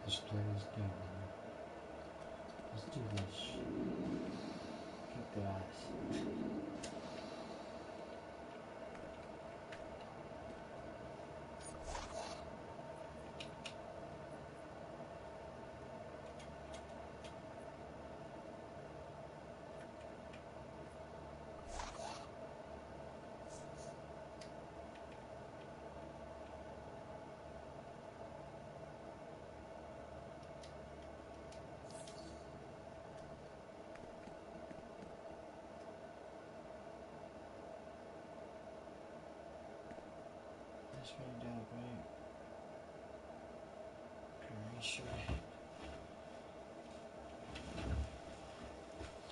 Let's play this game, man. Let's do this shit. Kick their ass. That's right down, right? Pretty sure.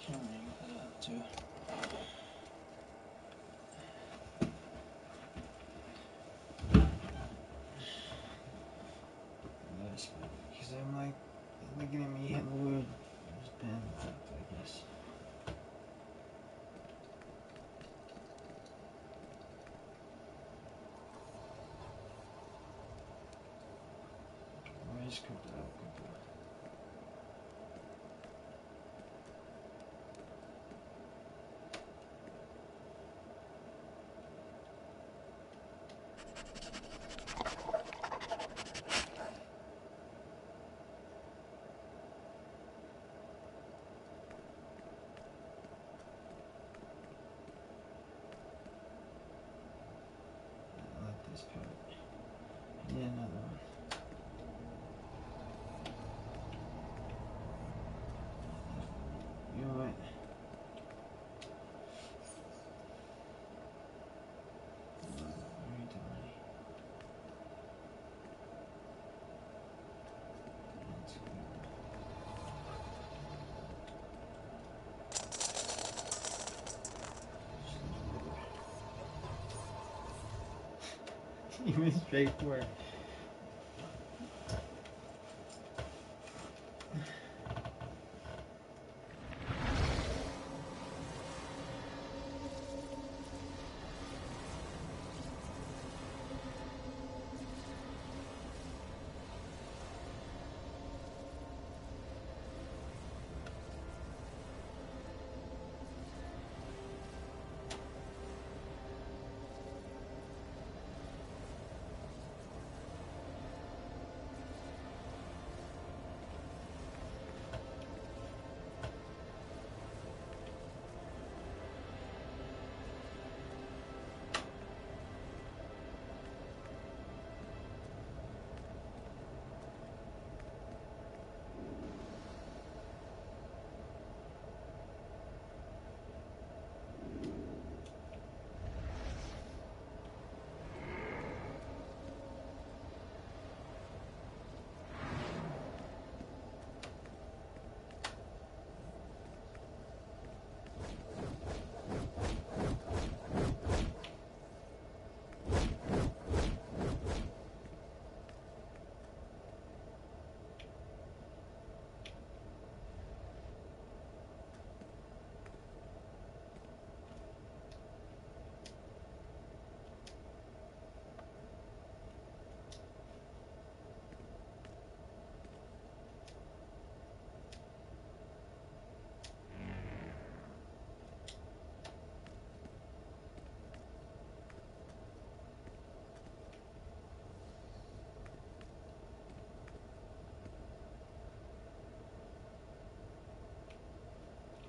Can't really put it up too. Because I'm like looking at me hitting wood. Just been up, I guess. I just cooked it up. I like this part. Yeah, another one. You know what? Very tiny. That's good. Even straightforward.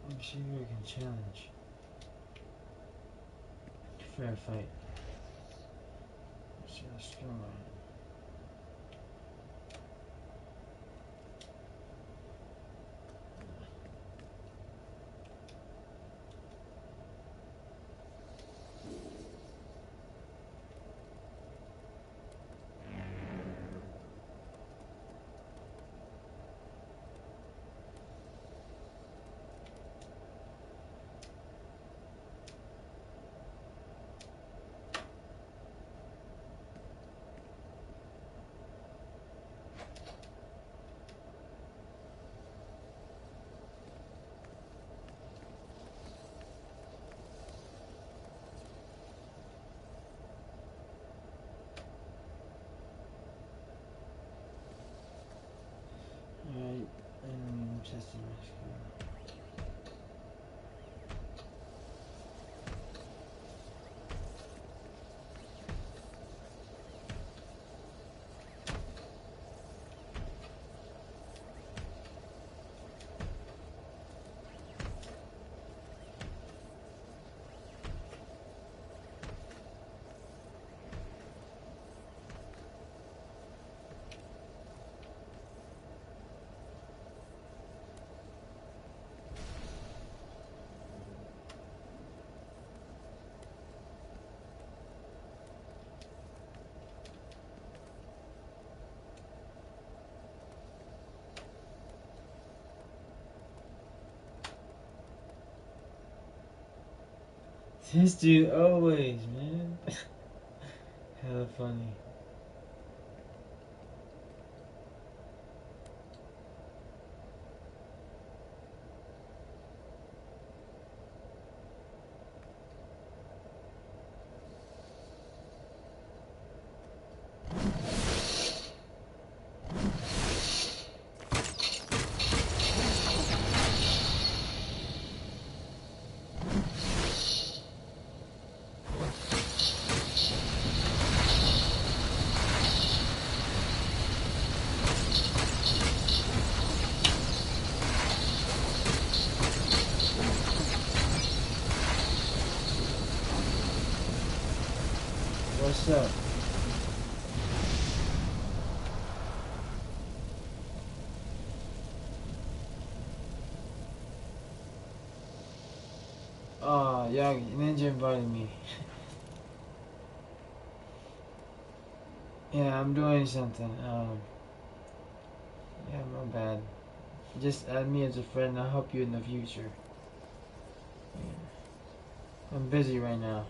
I'm sure you can challenge. Fair fight. See how strong I am. This dude always, man. Hella funny. What's up? Oh, yeah, Ninja invited me. Yeah, I'm doing something. Yeah, my bad. Just add me as a friend. I'll help you in the future. Yeah. I'm busy right now.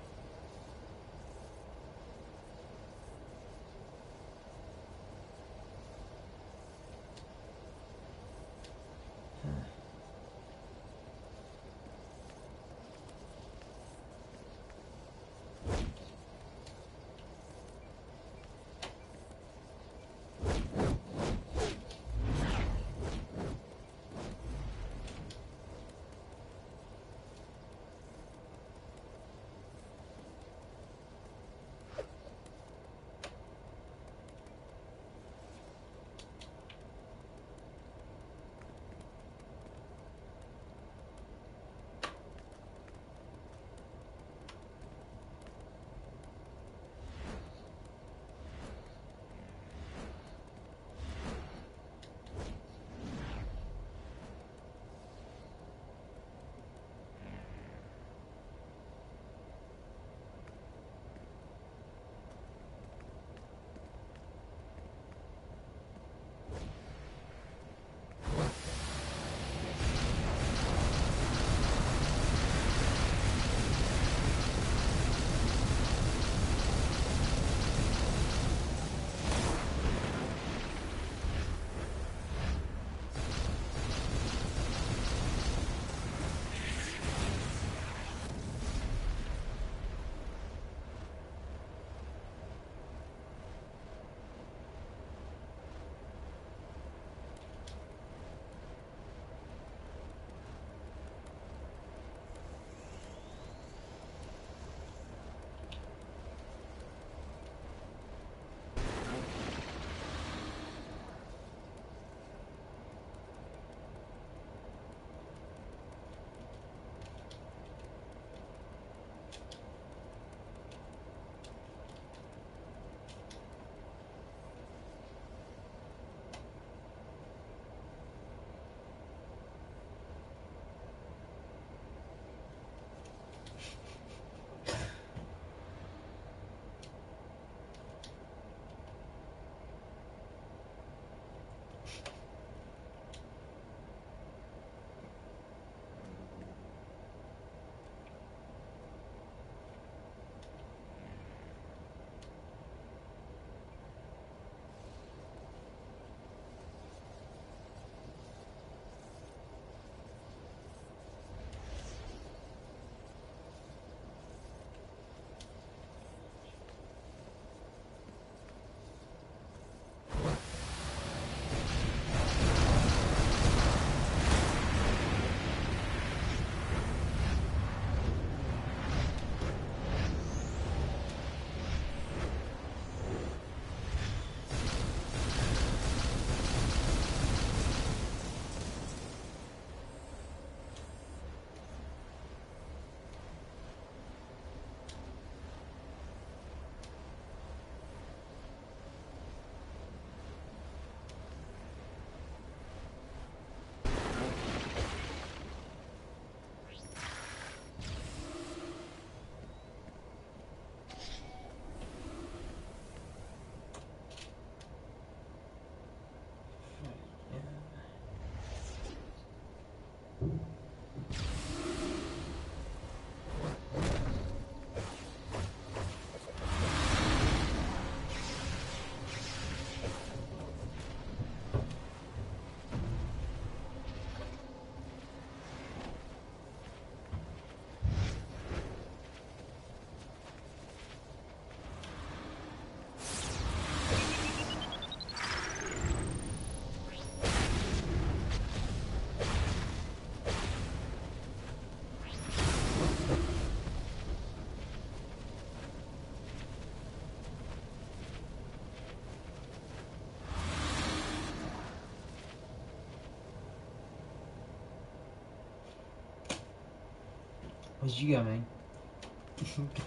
What you got, man?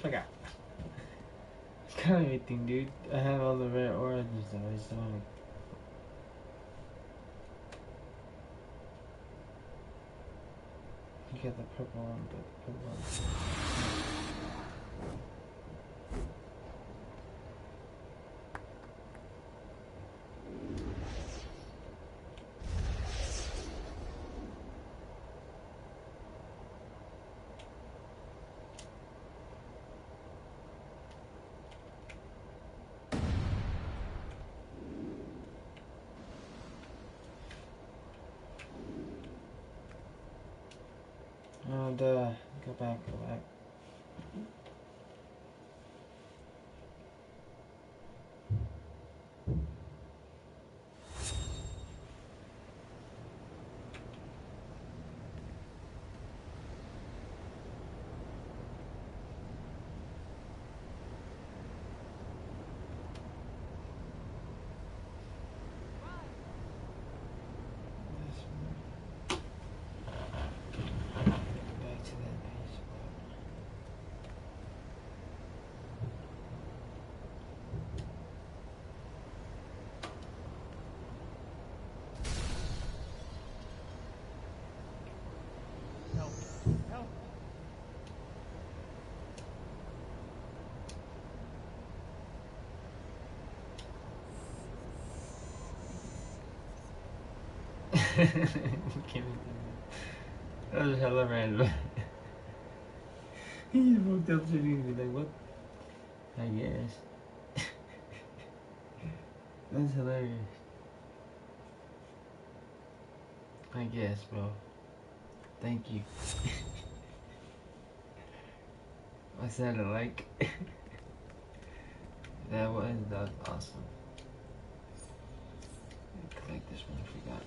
I got everything, dude. I have all the rare origins though. I just don't want to. You got the purple one, but the purple one. Oh, duh. Go back, go back. Back to that page. Help. Help. That was hella random. He just walked up to me and was like, what? I guess. That's hilarious. I guess, bro. Thank you. I said it like. That was awesome. Collect this one, I forgot.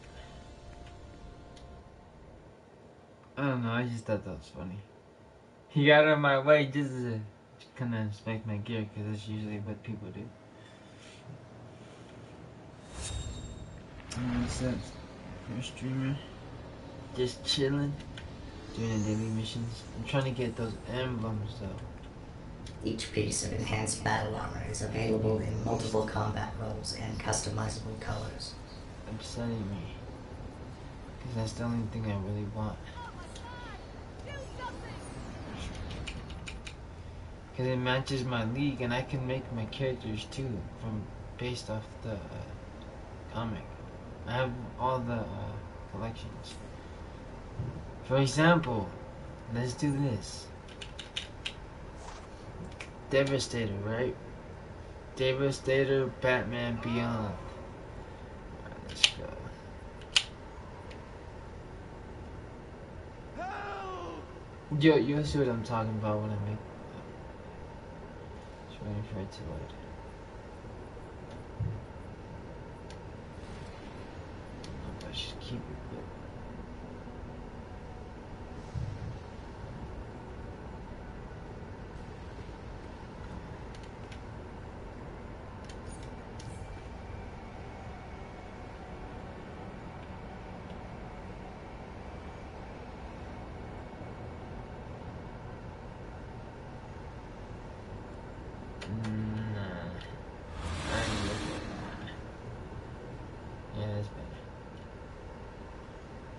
I don't know, I just thought that was funny. He got out of my way just to kind of inspect my gear, because that's usually what people do. What's up? You're a streamer. Just chilling, doing the daily missions. I'm trying to get those emblems though. Each piece of enhanced battle armor is available in multiple combat roles and customizable colors. Upsetting me, because that's the only thing I really want. Because it matches my league, and I can make my characters too, from based off the comic. I have all the collections. For example, let's do this. Devastator, right? Devastator, Batman Beyond. Alright, let's go. You'll see what I'm talking about when I make. Just waiting for it to load. I should keep it, but.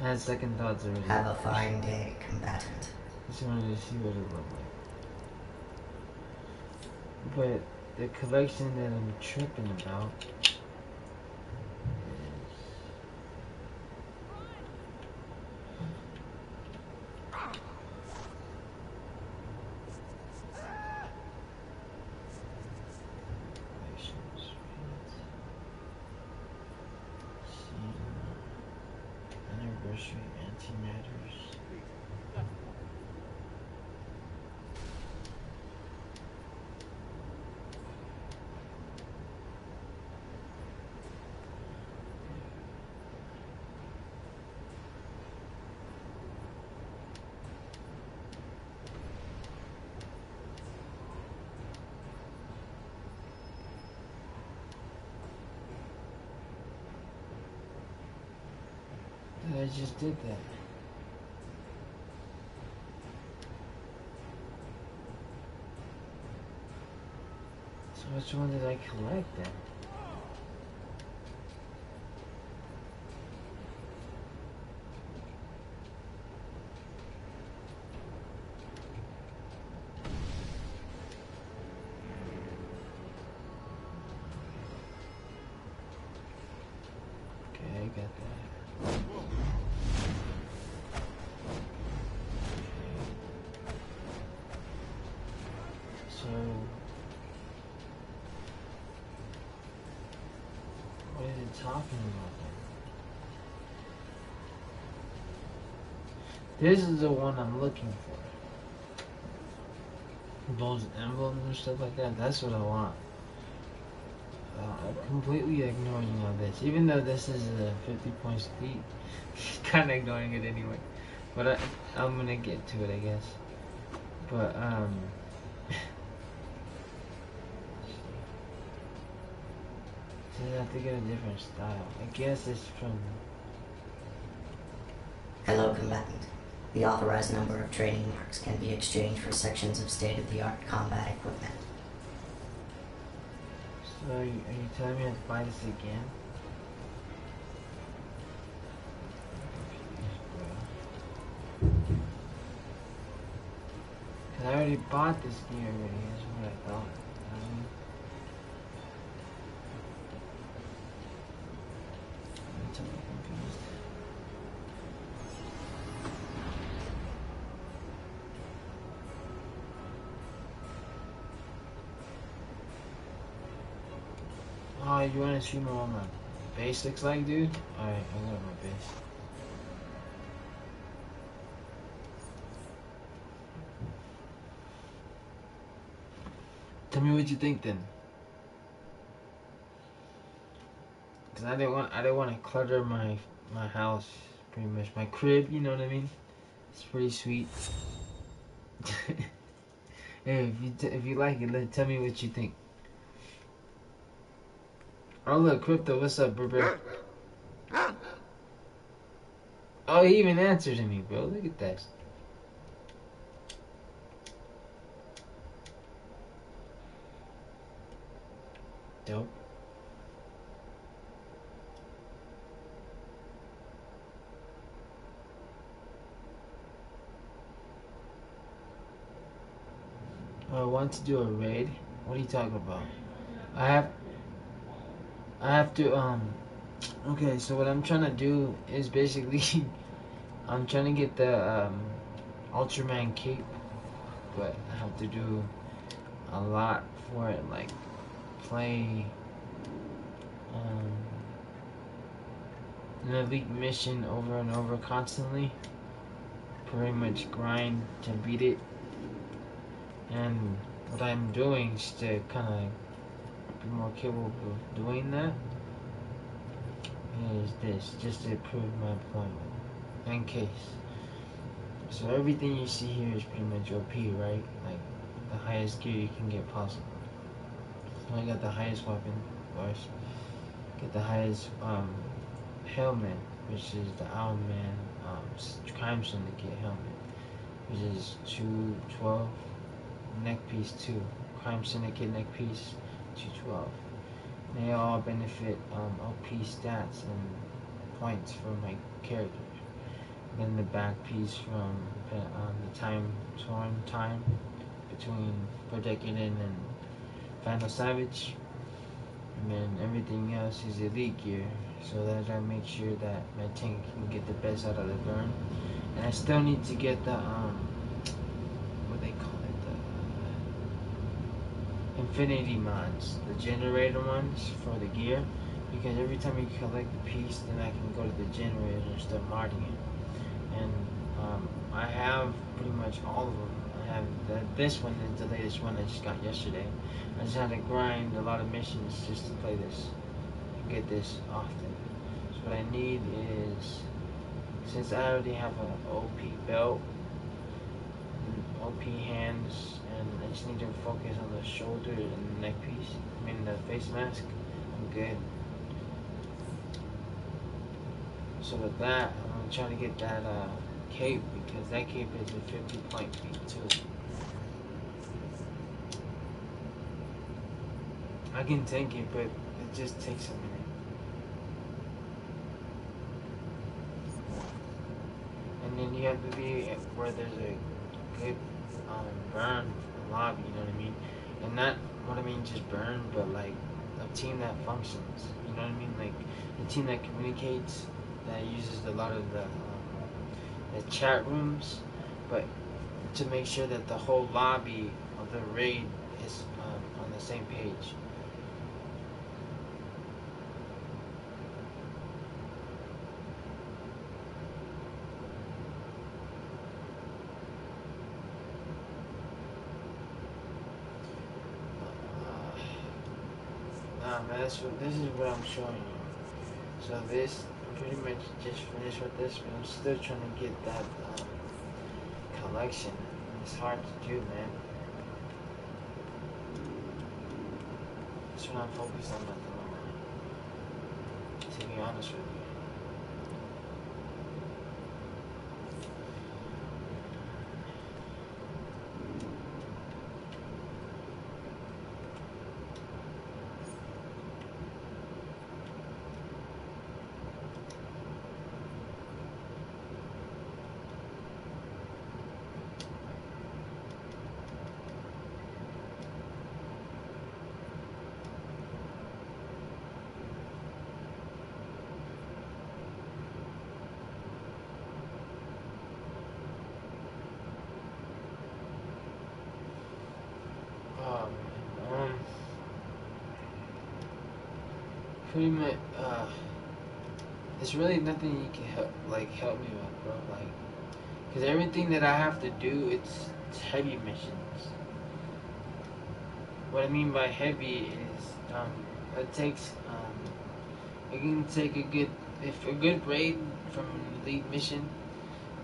I had second thoughts already. Have a fine day, combatant. Just wanted to see what it looked like. But the collection that I'm tripping about is collections, right? Anniversary antimatters. I just did that. which one did I collect then? Okay, I got that. So, what is it talking about then? This is the one I'm looking for. Those emblems and stuff like that, that's what I want. I'm completely ignoring all this. Even though this is a 50 points lead, kind of ignoring it anyway. But I'm gonna get to it, I guess. But, so I have to get a different style. I guess it's from... Hello, combatant. The authorized number of training marks can be exchanged for sections of state-of-the-art combat equipment. So are you telling me I have to buy this again? Cause I already bought this gear already, that's what I thought. I'm totally confused. Oh, you wanna see what my base looks like, dude? Alright, I got my base. Tell me what you think then. Cause I didn't want to clutter my house, pretty much my crib. You know what I mean? It's pretty sweet. Hey, if you like it, tell me what you think. Oh look, Crypto, what's up, bro? Oh, he even answered to me, bro. Look at that. Dope. Oh, I want to do a raid. What are you talking about? I have to okay, so what I'm trying to do is basically I'm trying to get the Ultraman cape, but I have to do a lot for it, like play an elite mission over and over constantly, pretty much grind to beat it. And what I'm doing is to kind of be more capable of doing that is this, just to prove my point in case. So everything you see here is pretty much OP, right? Like the highest gear you can get possible. So I got the highest weapon, of course. Get the highest helmet, which is the Owlman Crime Syndicate helmet, which is 212. Neck piece 2, Crime Syndicate neck piece 212. They all benefit OP stats and points for my character. Then the back piece from the torn time between Protected and Vandal Savage. And then everything else is elite gear, so that I make sure that my tank can get the best out of the burn. And I still need to get the what they call it, the infinity mods, the generator ones for the gear, because every time you collect the piece, then I can go to the generator and start modding it. And I have pretty much all of them. I have this one is the latest one I just got yesterday. I just had to grind a lot of missions just to play this and get this often. So what I need is, since I already have an OP belt, OP hands, and I just need to focus on the shoulder and the neck piece, I mean the face mask, I'm good. So with that, I'm gonna try to get that cape, because that cape is a 50 point beat too. I can take it, but it just takes a minute. And then you have to be where there's a good burn lobby, you know what I mean? And not what I mean just burn, but like a team that functions, you know what I mean? Like a team that communicates, that uses a lot of the chat rooms, but to make sure that the whole lobby of the raid is on the same page. Nah, man, this is what I'm showing you. So this, I'm pretty much just finished with this, but I'm still trying to get that collection. It's hard to do, man. That's what I'm focused on at the moment, to be honest with you. Oh, man. Pretty much, it's really nothing you can help me with, bro. Like, cause everything that I have to do, it's heavy missions. What I mean by heavy is, it takes, it can take if a good raid from lead mission,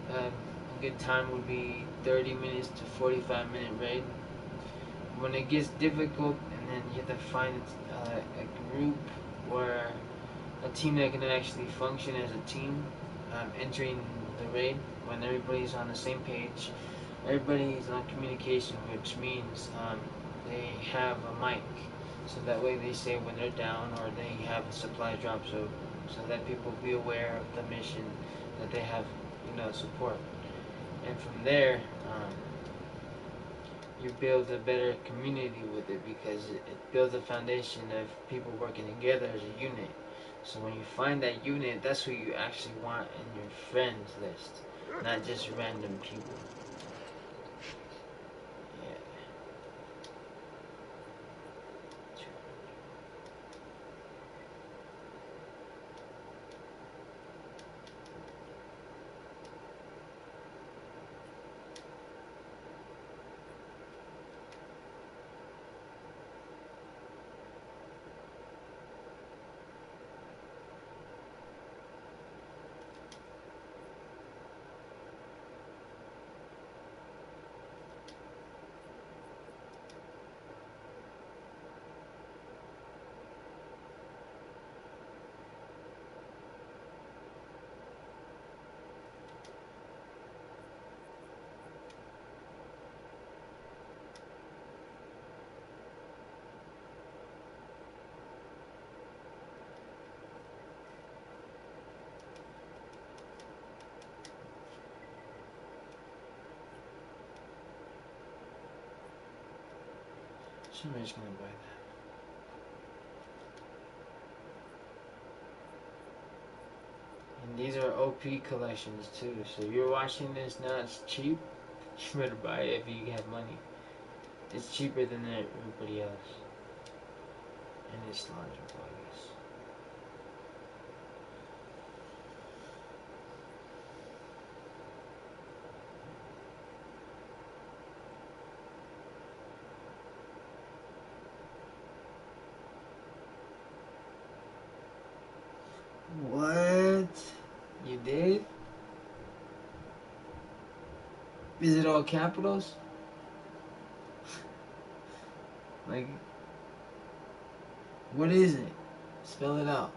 a good time would be 30 minutes to 45-minute raid. When it gets difficult, and then you have to find a group or a team that can actually function as a team, entering the raid when everybody's on the same page, everybody's on communication, which means they have a mic, so that way they say when they're down or they have a supply drop, so that people be aware of the mission, that they have support, and from there. You build a better community with it because it builds a foundation of people working together as a unit. So when you find that unit, that's who you actually want in your friends list, not just random people. Yeah. Somebody's gonna buy that. And these are OP collections too. So you're watching this now. It's cheap. You better buy it if you have money. It's cheaper than everybody else, and it's logical, I guess. What? You did? Is it all capitals? Like, what is it? Spell it out.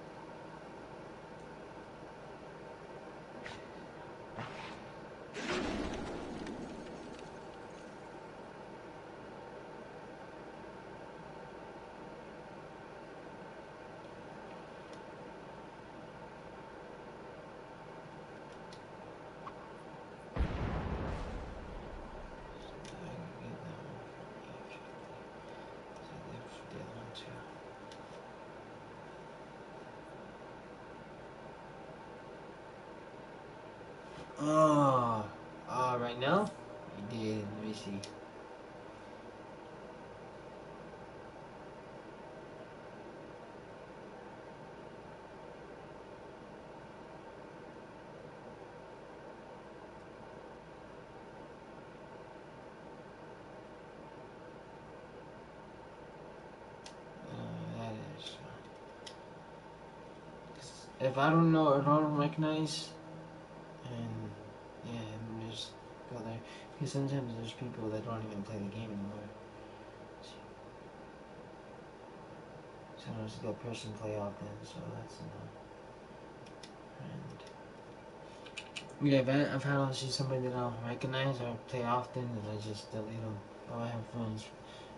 Oh, right now? I did. Let me see. That is. If I don't know, if I don't recognize, and yeah, just go there. Because sometimes there's people that don't even play the game anymore. So I just that person play often, so that's enough. And yeah, I've had also somebody that I don't recognize or play often, and I just delete them. Or I have friends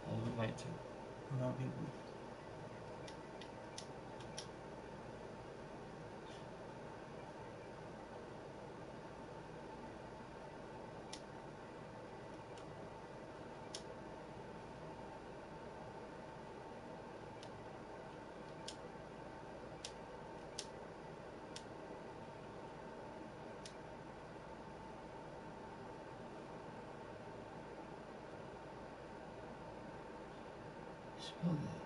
I invite to more people. Spell that.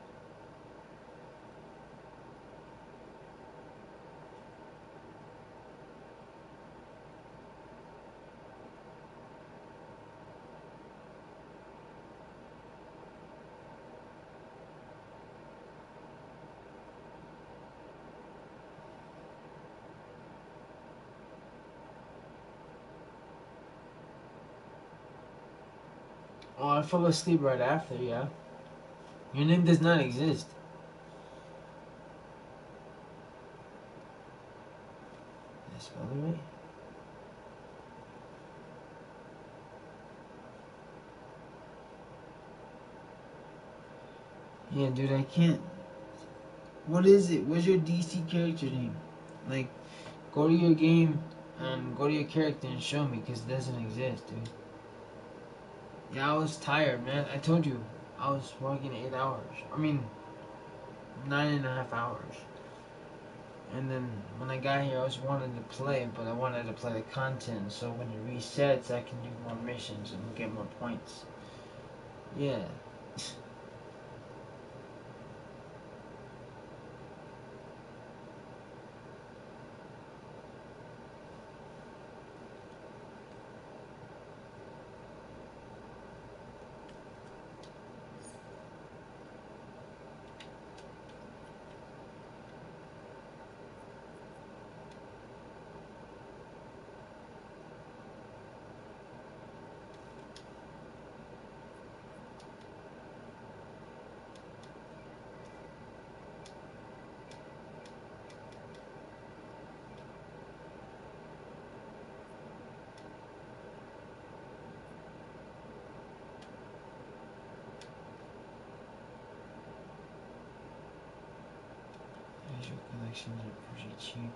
Oh, I fell asleep right after, yeah. Your name does not exist. Did I spell it right? Yeah, dude, I can't. What is it? What's your DC character name? Like, go to your game and go to your character and show me, because it doesn't exist, dude. Yeah, I was tired, man. I told you. I was working 8 hours. I mean, 9.5 hours. And then when I got here, I was wanting to play, but I wanted to play the content, so when it resets, I can do more missions and get more points. Yeah. Visual collections are pretty cheap.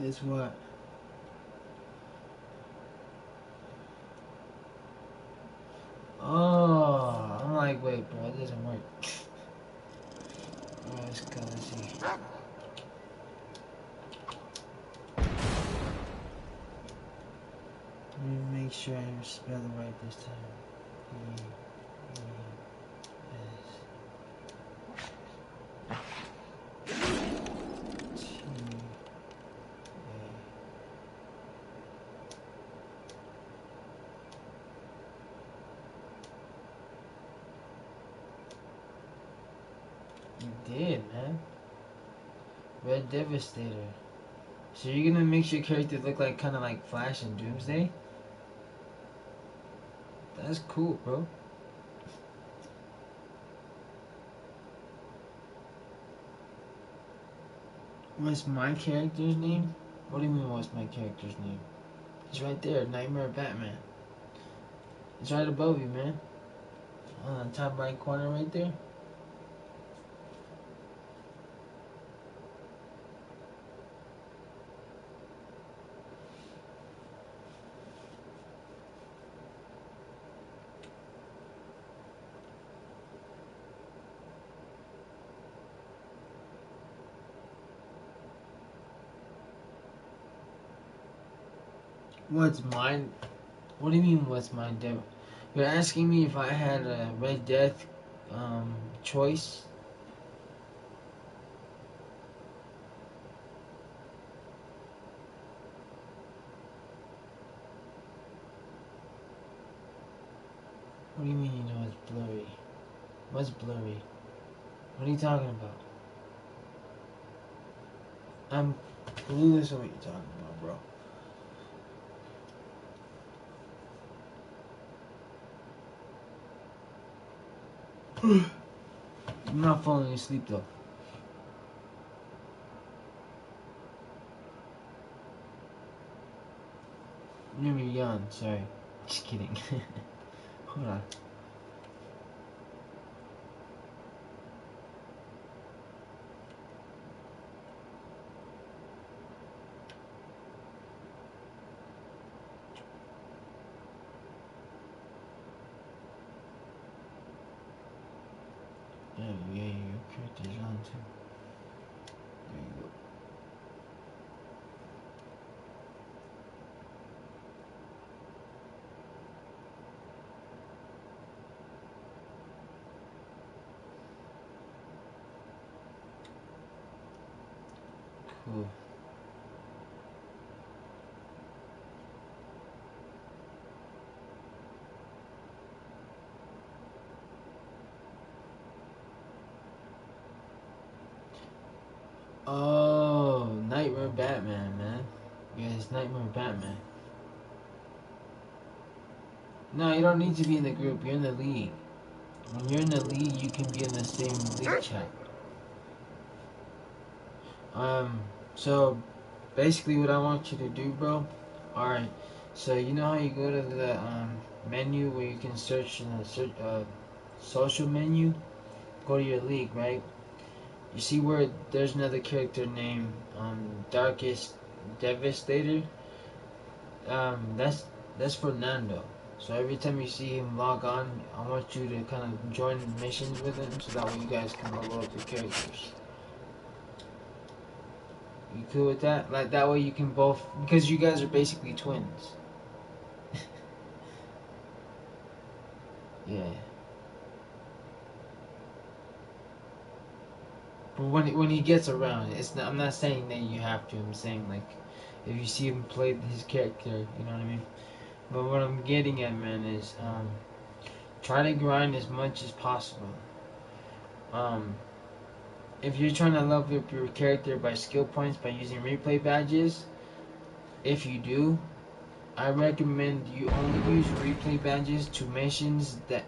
Guess what? Oh, I'm like, wait, bro, it doesn't work. Alright, let's go, let's see. Let me make sure I spell it right this time. E, S, T, A. You did, man. Red Devastator. So you're gonna make your character look like kind of like Flash and Doomsday? That's cool, bro. What's my character's name? What do you mean, what's my character's name? It's right there, Nightmare Batman. It's right above you, man. On the top right corner right there. What's mine? What do you mean, what's mine? You're asking me if I had a Red Death choice? What do you mean you know it's blurry? What's blurry? What are you talking about? I'm clueless on what you're talking about, bro. I'm not falling asleep though. You made me yawn, sorry. Just kidding. Hold on. Yeah, your character's on too. There you go. Cool. Oh, Nightmare Batman, man. Yeah, it's Nightmare Batman. No, you don't need to be in the group. You're in the league. When you're in the league, you can be in the same league chat. So basically, what I want you to do, bro. All right. So you know how you go to the menu where you can search in the social menu. Go to your league, right? You see where there's another character named Darkest Devastator. That's Fernando. So every time you see him log on, I want you to kind of join missions with him, so that way you guys can level up your characters. You cool with that? Like that way you can both, because you guys are basically twins. Yeah. But when he gets around, it's not, I'm not saying that you have to. I'm saying like, if you see him play his character, you know what I mean. But what I'm getting at, man, is try to grind as much as possible. Um, if you're trying to level up your character by skill points by using replay badges, if you do, I recommend you only use replay badges to missions that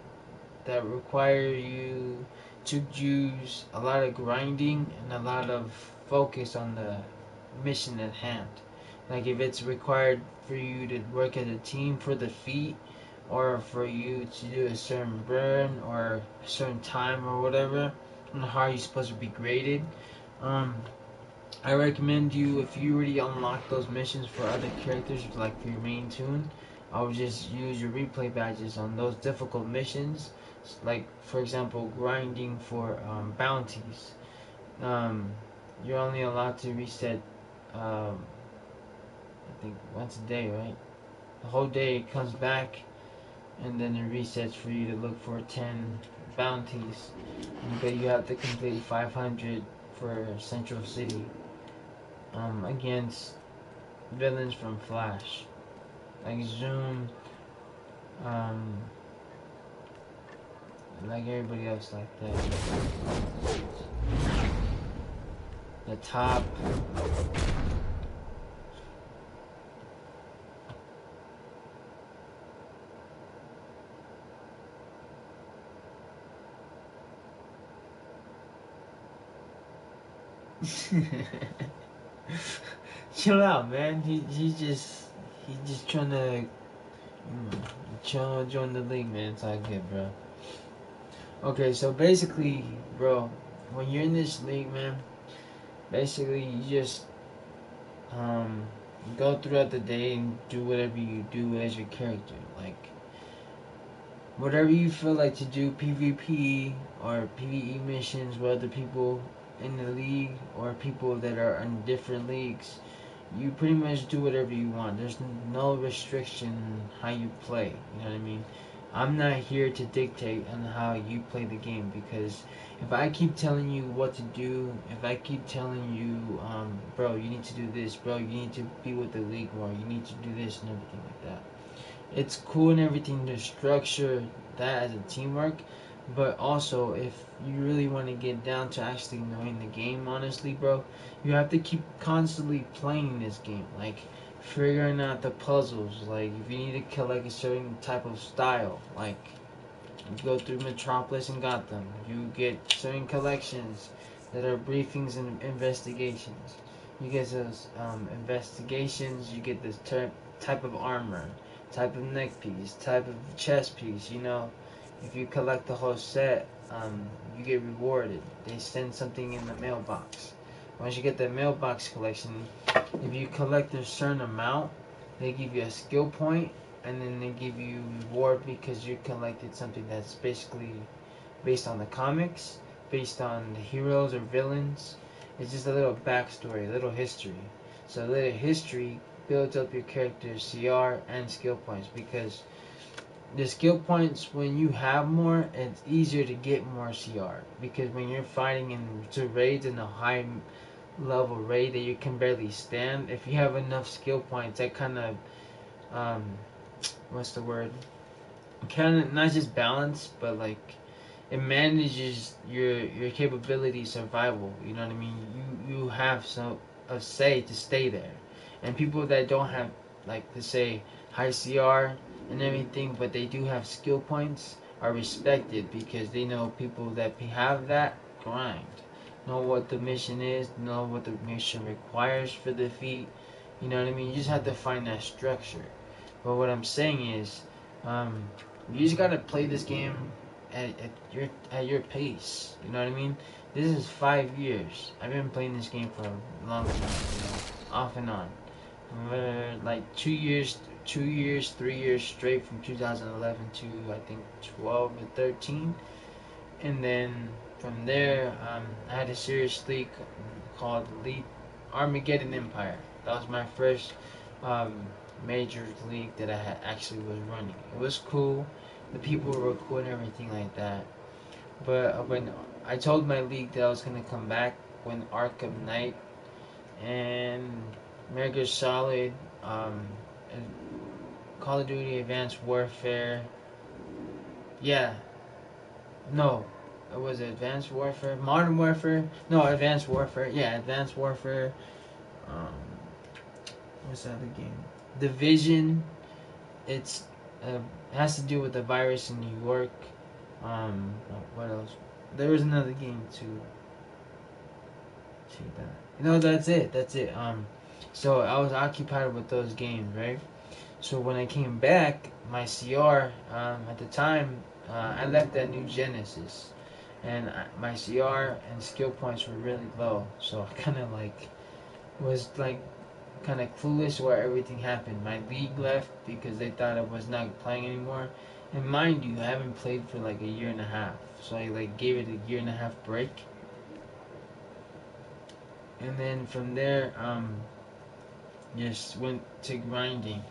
require you to use a lot of grinding and a lot of focus on the mission at hand. Like if it's required for you to work as a team for the feat, or for you to do a certain burn or a certain time or whatever, and how you're supposed to be graded. Um, I recommend you, if you already unlock those missions for other characters, like for your main tune, I would just use your replay badges on those difficult missions. Like for example, grinding for bounties. Um, you're only allowed to reset, I think once a day, right? The whole day it comes back, and then it resets for you to look for 10 bounties. But you have to complete 500 for Central City against villains from Flash, like Zoom, um, like everybody else like that. The top. Chill out, man. He's just trying to join the league, man. It's all good, bro. Okay, so basically, bro, when you're in this league, man, basically you just um go throughout the day and do whatever you do as your character. Like whatever you feel like to do, PvP or PvE missions with other people in the league or people that are in different leagues. you pretty much do whatever you want. There's no restriction how you play. You know what I mean? I'm not here to dictate on how you play the game, because if I keep telling you what to do, if I keep telling you, bro, you need to do this, bro, you need to be with the league more, you need to do this and everything like that. It's cool and everything to structure that as a teamwork, but also if you really want to get down to actually knowing the game, honestly, bro, you have to keep constantly playing this game, like figuring out the puzzles. Like if you need to collect a certain type of style, like you go through Metropolis and Gotham, you get certain collections that are briefings and investigations. You get those investigations, you get this type of armor, type of neck piece, type of chest piece. You know, if you collect the whole set, you get rewarded. They send something in the mailbox. Once you get the mailbox collection, if you collect a certain amount, they give you a skill point, and then they give you reward because you collected something that's basically based on the comics, based on the heroes or villains. It's just a little backstory, a little history. So a little history builds up your character's CR and skill points, because the skill points, when you have more, it's easier to get more CR, because when you're fighting into raids in a high level raid that you can barely stand, if you have enough skill points, that kind of um, what's the word? Kind of not just balance, but like it manages your capability survival. You know what I mean? You have some a say to stay there, and people that don't have, like, to say, high CR and everything, but they do have skill points, are respected, because they know people that have that grind, know what the mission is, know what the mission requires for the feat. You know what I mean? You just have to find that structure. But what I'm saying is, um, you just gotta play this game at your pace. You know what I mean? This is 5 years. I've been playing this game for a long time, off and on. Like 2 years, 2 years, 3 years straight from 2011 to I think 12 or 13, and then from there, I had a serious league called Elite Armageddon Empire. That was my first um, major league that I actually was running. It was cool. The people were cool and everything like that. But when I told my league that I was gonna come back, when Arkham Knight and Metal Gear Solid, and Call of Duty Advanced Warfare, yeah, no, it was Advanced Warfare, Modern Warfare, no, Advanced Warfare, yeah, Advanced Warfare. Um, what's that other game? Division. It's uh, it has to do with the virus in New York. What else? There was another game too. See that? That's it. That's it. So I was occupied with those games, right? So when I came back, my CR, at the time, I left that New Genesis, and my CR and skill points were really low. So I kind of like was like kind of clueless where everything happened. My league left because they thought I was not playing anymore. And mind you, I haven't played for like a year and a half. So I like gave it a year and a half break. And then from there, just went to grinding.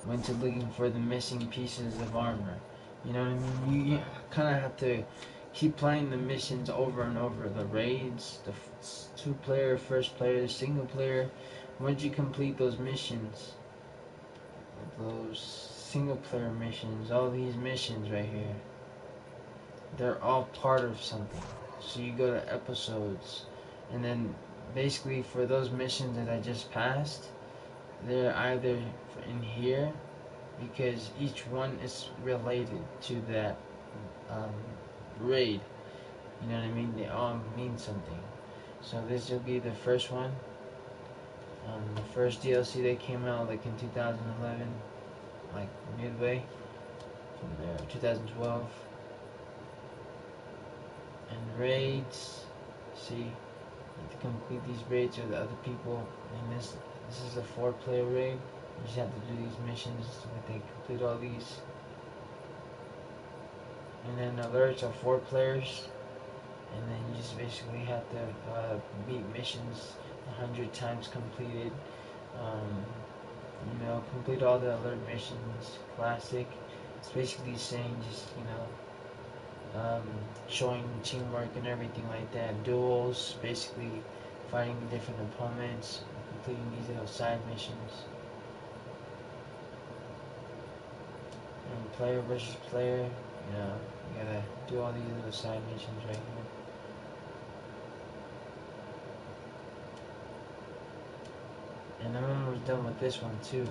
Went to looking for the missing pieces of armor. You know what I mean? You kind of have to keep playing the missions over and over. The raids, the two-player, first player, single player. Once you complete those missions, those single player missions, all these missions right here, they're all part of something. So you go to episodes, and then basically for those missions that I just passed, they're either in here, because each one is related to that um, raid. You know what I mean? They all mean something. So this will be the first one. The first DLC that came out like in 2011, like midway from there, 2012. And raids. See, you have to complete these raids with other people. And this is a 4-player raid. You just have to do these missions. They complete all these. And then alerts are 4 players. And then you just basically have to beat missions 100 times completed. Um, complete all the alert missions. Classic. It's basically saying just showing teamwork and everything like that. Duels, basically fighting different opponents, completing these little side missions. And player versus player, you gotta do all these little side missions right here. And I'm almost done with this one too.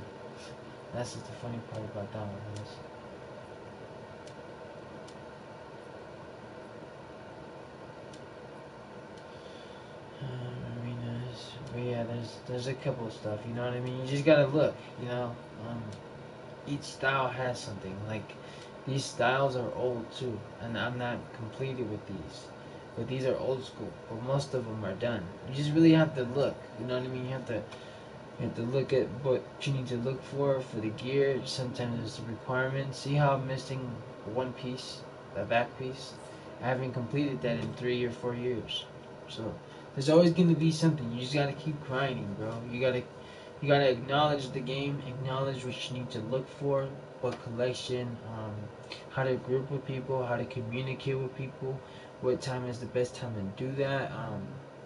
That's just the funny part about that one is. Arenas. But yeah, there's a couple of stuff, you know what I mean? You just gotta look, each style has something. Like, these styles are old too, and I'm not completed with these. But these are old school, but most of them are done. You just really have to look, you know what I mean? You have to look at what you need to look for the gear. Sometimes it's a requirement. See how I'm missing one piece, the back piece? I haven't completed that in 3 or 4 years. So there's always gonna be something. You just gotta keep grinding, bro. You gotta acknowledge the game, acknowledge what you need to look for, what collection, how to group with people, how to communicate with people, what time is the best time to do that.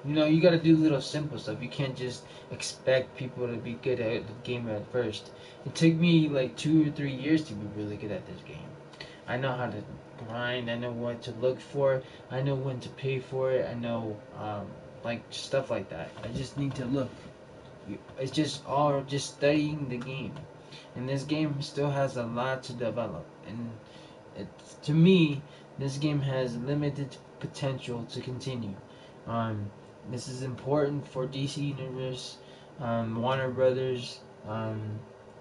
You gotta do little simple stuff. You can't just expect people to be good at the game at first. It took me like 2 or 3 years to be really good at this game. I know how to grind. I know what to look for. I know when to pay for it. I know like stuff like that. I just need to look. It's just all just studying the game, and this game still has a lot to develop. And to me, this game has limited potential to continue. Um, this is important for DC Universe, Warner Brothers.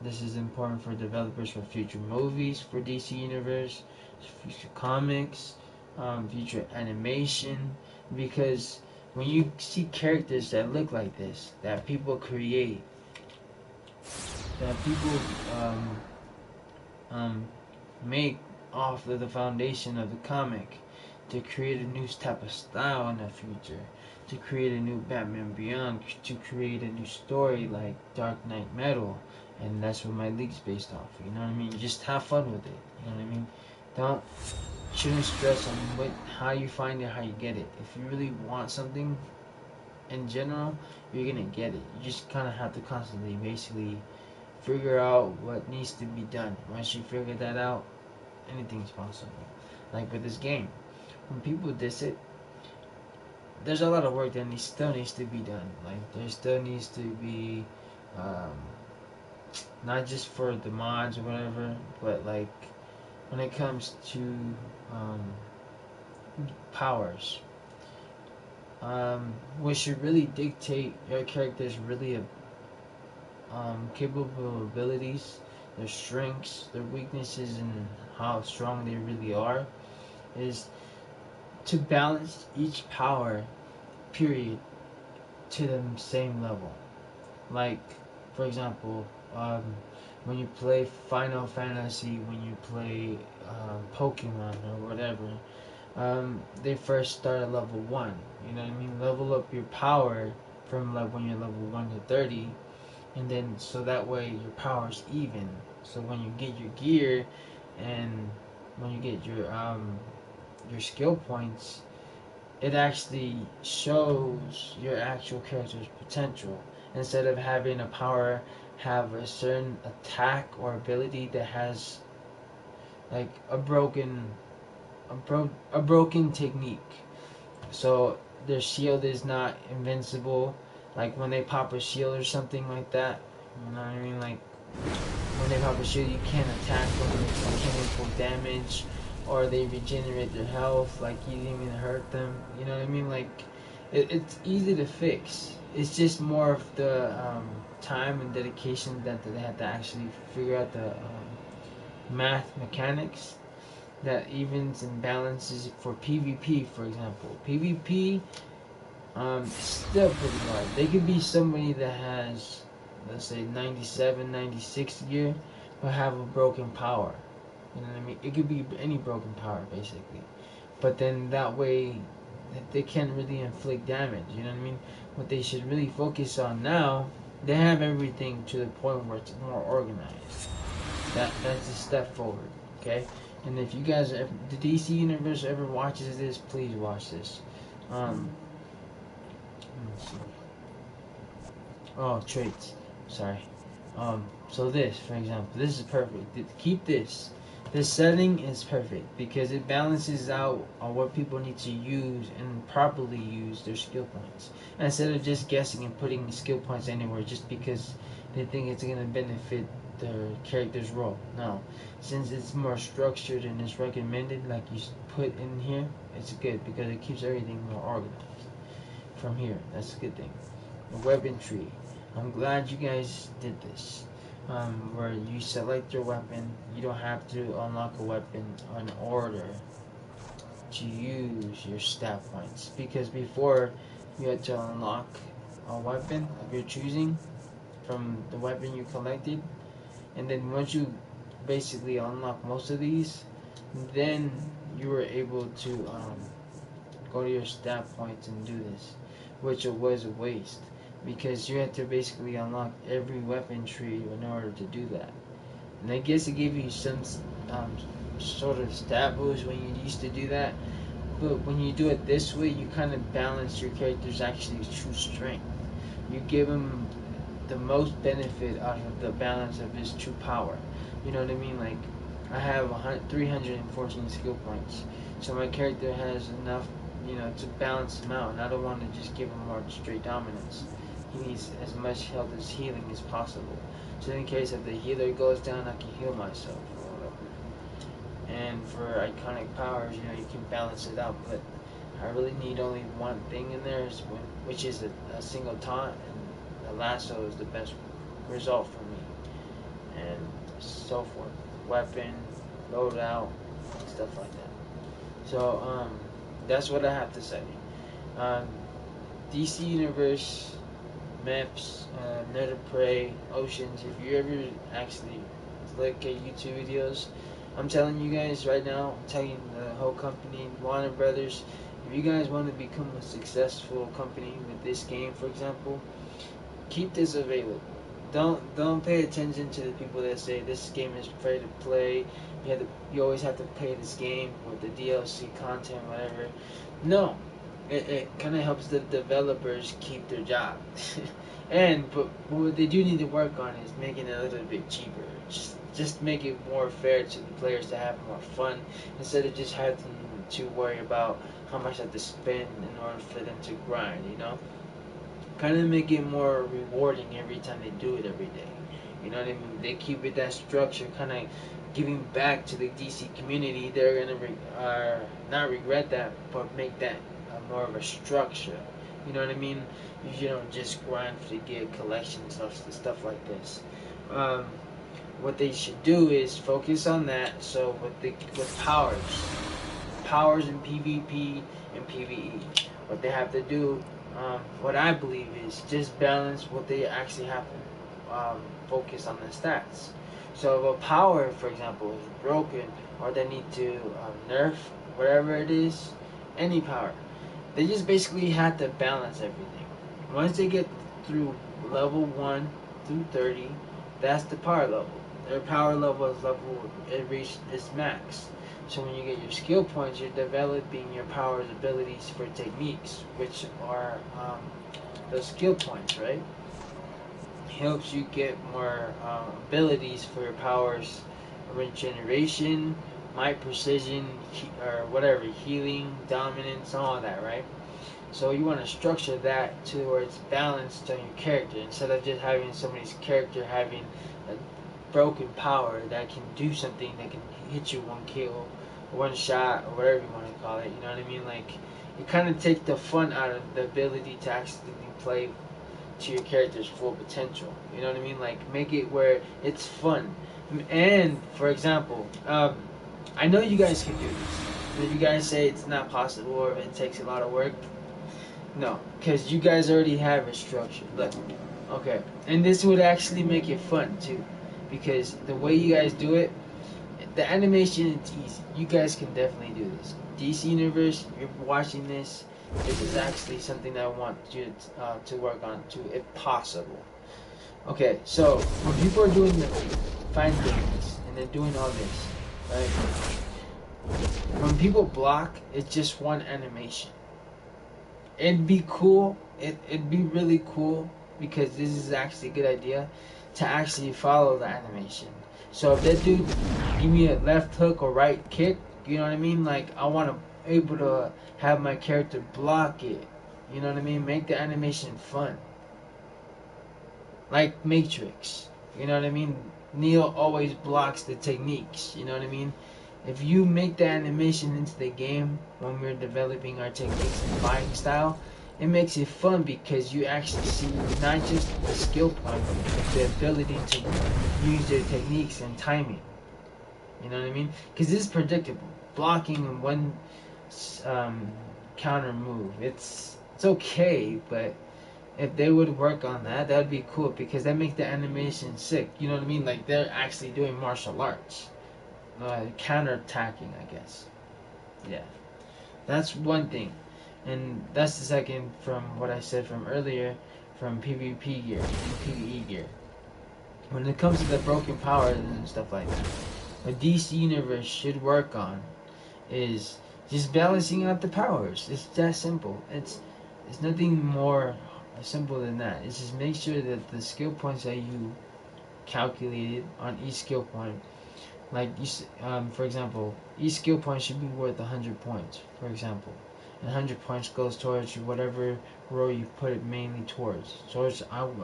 This is important for developers for future movies for DC Universe, future comics, future animation, because when you see characters that look like this, that people create, that people um, make off of the foundation of the comic, to create a new type of style in the future, to create a new Batman Beyond, to create a new story like Dark Knight Metal, and that's what my league's based off. You know what I mean? Just have fun with it. You know what I mean? Don't shouldn't stress on how you find it, how you get it. If you really want something in general, you're gonna get it. You just kind of have to constantly, basically, figure out what needs to be done. Once you figure that out, anything's possible. Like with this game, when people diss it, there's a lot of work that still needs to be done. Like there still needs to be, um, not just for the mods or whatever, but like when it comes to um, powers, what should really dictate your character's really capable abilities, their strengths, their weaknesses, and how strong they really are, is to balance each power, period, to the same level. Like, for example, when you play Final Fantasy, when you play Pokemon or whatever, they first start at level 1. You know what I mean? Level up your power from like when you're level 1 to 30, and then so that way your power's even. So when you get your gear and when you get your skill points, it actually shows your actual character's potential, instead of having a power have a certain attack or ability that has like a broken technique. So their shield is not invincible. Like when they pop a shield or something like that, you know what I mean? Like when they pop a shield, you can't attack them, you can't inflict damage, or they regenerate their health, like you didn't even hurt them. You know what I mean? Like it's easy to fix. It's just more of the time and dedication that they have to actually figure out the math mechanics that evens and balances for PvP, for example. PvP is still pretty hard. They could be somebody that has, let's say, 97, 96 gear, but have a broken power. You know what I mean? It could be any broken power, basically. But then that way, they can't really inflict damage. You know what I mean? What they should really focus on now They have everything to the point where it's more organized. That's a step forward, okay? And if you guys, if the DC universe ever watches this, please watch this. Let me see. Oh, traits. Sorry. So this, for example, this is perfect. Keep this. This setting is perfect because it balances out on what people need to use and properly use their skill points. And instead of just guessing and putting skill points anywhere just because they think it's going to benefit their character's role. No. Since it's more structured and it's recommended, like you put in here, it's good because it keeps everything more organized. From here, that's a good thing. The weapon tree. I'm glad you guys did this. Where you select your weapon, you don't have to unlock a weapon in order to use your stat points. Because before, you had to unlock a weapon of your choosing from the weapon you collected, and then once you basically unlock most of these, then you were able to go to your stat points and do this, which was a waste because you had to basically unlock every weapon tree in order to do that. And I guess it gave you some um, sort of stat boost when you used to do that, but when you do it this way, you kind of balance your character's actually true strength. You give him the most benefit out of the balance of his true power. You know what I mean? Like, I have 314 skill points, so my character has enough, to balance him out. And I don't want to just give him more straight dominance. He needs as much health as healing as possible. So in case if the healer goes down, I can heal myself or whatever. And for iconic powers, you can balance it out. But I really need only one thing in there, which is a single taunt, and the lasso is the best result for me. And so forth. Weapon, loadout, stuff like that. So that's what I have to say. Um, DC Universe, maps, Nether Prey, Oceans. If you ever actually look at YouTube videos, I'm telling you guys right now, I'm telling the whole company, Warner Brothers, if you guys want to become a successful company with this game, for example, keep this available. Don't pay attention to the people that say this game is free to play. You always have to pay this game with the DLC content, whatever. No, it kind of helps the developers keep their job. But what they do need to work on is making it a little bit cheaper. Just make it more fair to the players to have more fun instead of just having to worry about how much they have to spend in order for them to grind. Kind of make it more rewarding every time they do it every day. You know what I mean? They keep it that structure, kind of giving back to the DC community. They're gonna not regret that, but make that more of a structure. You know what I mean? You don't just grind to get collection stuff like this. What they should do is focus on that. So with powers in PvP and PvE, what they have to do, what I believe is just balance what they actually have to focus on the stats. So if a power, for example, is broken or they need to nerf whatever it is, any power, they just basically have to balance everything. Once they get through level 1 through 30, that's the power level. Their power level is it reached its max. So when you get your skill points, you're developing your power's abilities for techniques, which are those skill points, right? Helps you get more abilities for your powers, regeneration, might, precision, or whatever, healing, dominance, all that, right? So you want to structure that towards balanced on your character instead of just having somebody's character having a broken power that can do something that can hit you one kill, one shot, or whatever you want to call it. You know what I mean? Like, you kind of take the fun out of the ability to actually play to your character's full potential. You know what I mean? Like, make it where it's fun. And for example, I know you guys can do this. If you guys say it's not possible or if it takes a lot of work, no, because you guys already have it structured. Look, okay, and this would actually make it fun too, because the way you guys do it, the animation is easy. You guys can definitely do this. DC Universe, you're watching this is actually something that I want you to work on too, if possible. Okay, so when people are doing the fine things and they're doing all this, right? When people block, it's just one animation. It'd be cool. It'd be really cool because this is actually a good idea to actually follow the animation. So if that dude give me a left hook or right kick, you know what I mean? Like I want to able to have my character block it. You know what I mean? Make the animation fun. Like Matrix. You know what I mean? Neo always blocks the techniques. You know what I mean? If you make the animation into the game when we're developing our techniques and fighting style, it makes it fun because you actually see not just the skill point, but the ability to use their techniques and timing. You know what I mean? Because this is predictable. Blocking in one um, counter move, it's okay, but if they would work on that, that'd be cool because that makes the animation sick. You know what I mean? Like they're actually doing martial arts, counter attacking, I guess. Yeah, that's one thing, and that's the second from what I said from earlier, from PvP gear and PvE gear. When it comes to the broken powers and stuff like that, what DC Universe should work on is just balancing out the powers. It's that simple. It's nothing more simple than that. It's just make sure that the skill points that you calculated on each skill point, like for example, each skill point should be worth 100 points, for example. And 100 points goes towards whatever row you put it mainly towards. So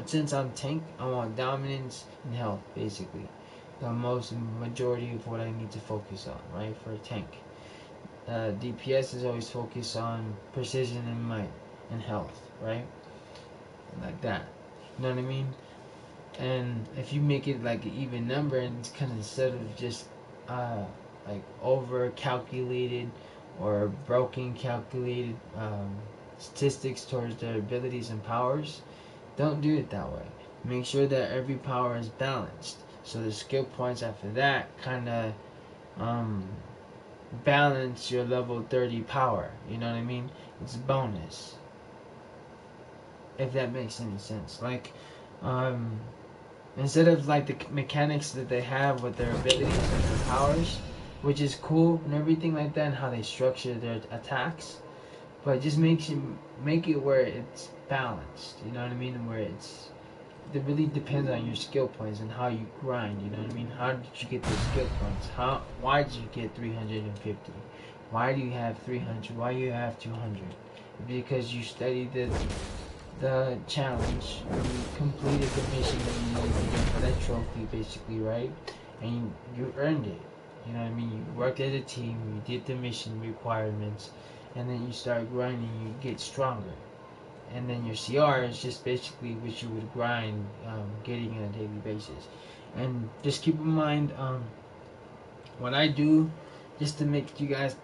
since I'm tank, I want dominance and health, basically. The most majority of what I need to focus on, right, for a tank. DPS is always focused on precision and might and health, right? Like that. You know what I mean? And if you make it like an even number, and it's kind of instead of just uh, like over calculated or broken calculated statistics towards their abilities and powers, don't do it that way. Make sure that every power is balanced. So the skill points after that kind of um, balance your level 30 power. You know what I mean? It's a bonus. If that makes any sense. Like, um, instead of like the mechanics that they have with their abilities and their powers, which is cool and everything like that, and how they structure their attacks, but it just make it where it's balanced. You know what I mean? Where it really depends on your skill points and how you grind. You know what I mean? How did you get those skill points? Why did you get 350? Why do you have 300? Why do you have 200? Because you studied the challenge, you completed the mission that you needed to get for that trophy, basically, right? And you earned it. You know what I mean? You worked as a team, you did the mission requirements, and then you start grinding, you get stronger. And then your CR is just basically what you would grind, getting on a daily basis. And just keep in mind, what I do, just to make you guys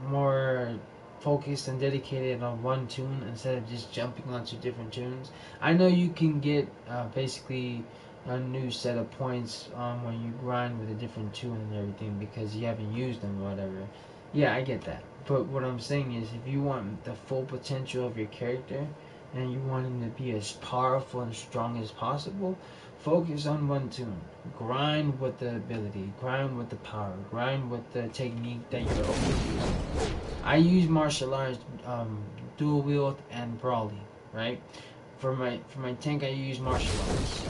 more focused and dedicated on one tune instead of just jumping onto different tunes. I know you can get basically a new set of points when you grind with a different tune and everything because you haven't used them or whatever. Yeah, I get that. But what I'm saying is, if you want the full potential of your character and you want him to be as powerful and strong as possible, focus on one tune. Grind with the ability, grind with the power, grind with the technique that you're overusing. I use martial arts, dual wield and brawling, right? For my tank, I use martial arts.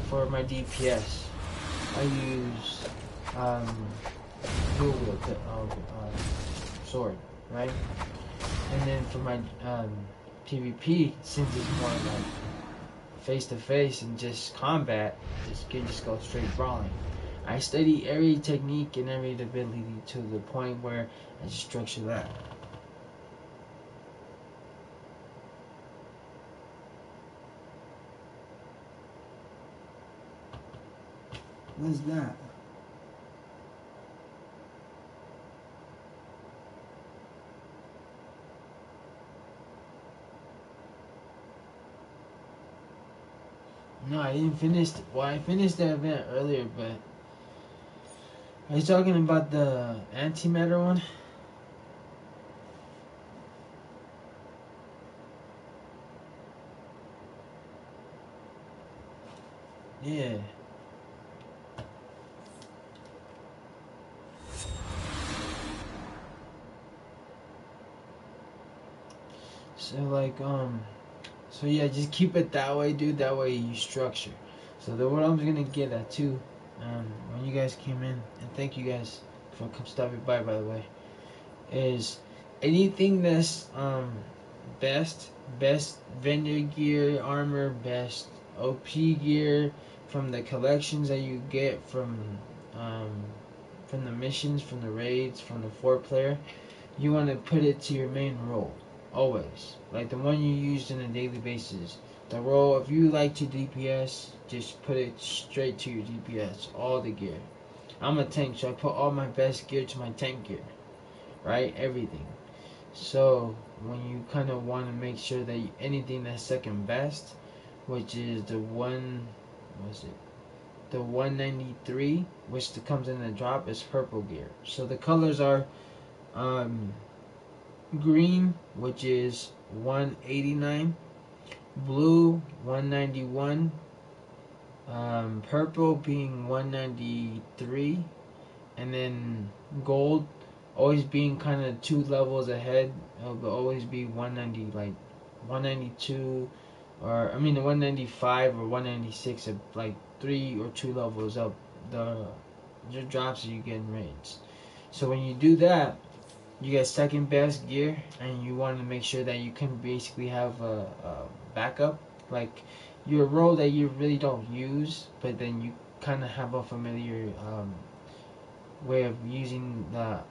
For my DPS, I use dual wield sword, right? And then for my PvP, since it's more like face to face and just combat, just go straight brawling. I study every technique and every ability to the point where I just structure that. What's that? No, I didn't finish. Well, I finished the event earlier, but are you talking about the antimatter one? Yeah. So like so yeah, just keep it that way, dude. That way you structure. So the what I'm gonna get at too, when you guys came in, and thank you guys for stopping by the way, is anything that's best vendor gear, armor, best OP gear from the collections that you get um from the missions, from the raids, from the 4 player. You want to put it to your main role always, like the one you used on a daily basis. The role, if you like to DPS, just put it straight to your DPS, all the gear. I'm a tank, so I put all my best gear to my tank gear, right? Everything. So when you kind of want to make sure that anything that's second best, which is the one, was it? The 193, which comes in the drop, is purple gear. So the colors are um, green, which is 189, blue 191, purple being 193, and then gold always being kind of 2 levels ahead. It'll always be 190, like 192, or I mean 195 or 196, like 3 or 2 levels up the drops that you get in raids. So when you do that, you get second best gear, and you want to make sure that you can basically have a backup, like your role that you really don't use, but then you kind of have a familiar way of using the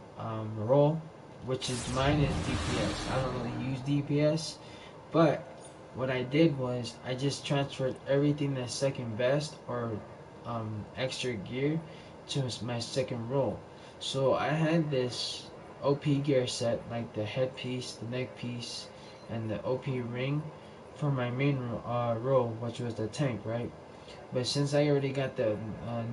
role, which is mine is DPS. I don't really use DPS, but what I did was I just transferred everything that's second best or extra gear to my second role. So I had this OP gear set, like the headpiece, the neck piece, and the OP ring for my main role, which was the tank, right? But since I already got the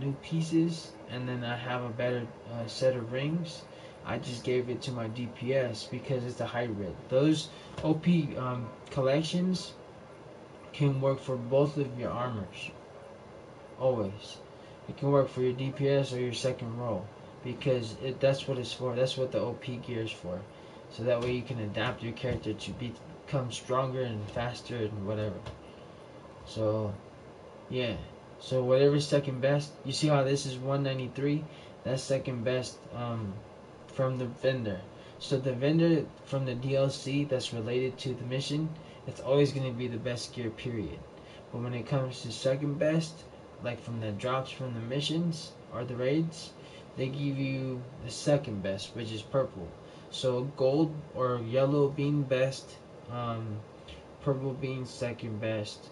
new pieces, and then I have a better set of rings, I just gave it to my DPS because it's a hybrid. Those OP collections can work for both of your armors, always. It can work for your DPS or your second role, because that's what it's for. That's what the OP gear is for. So that way you can adapt your character to become stronger and faster and whatever. So yeah. So whatever's second best, you see how this is 193? That's second best from the vendor. So the vendor from the DLC that's related to the mission, it's always going to be the best gear, period. But when it comes to second best, like from the drops from the missions or the raids, they give you the second best, which is purple. So gold or yellow being best, um, purple being second best,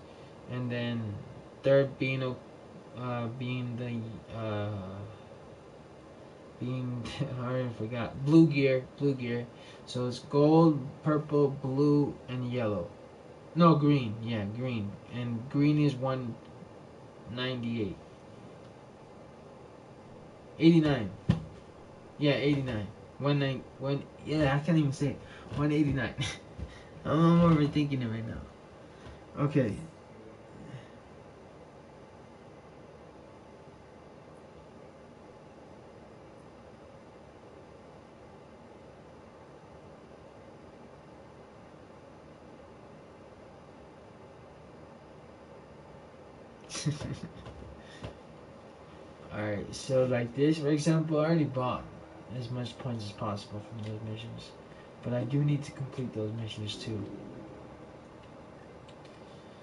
and then third being being the being I already forgot, blue gear. So it's gold, purple, blue, and yellow. No, green. Yeah, green. And green is 198. 89. Yeah, 89. One. Yeah, I can't even say it. 189. I'm overthinking it right now. Okay. Alright, so like this, for example, I already bought as much points as possible from those missions. But I do need to complete those missions too.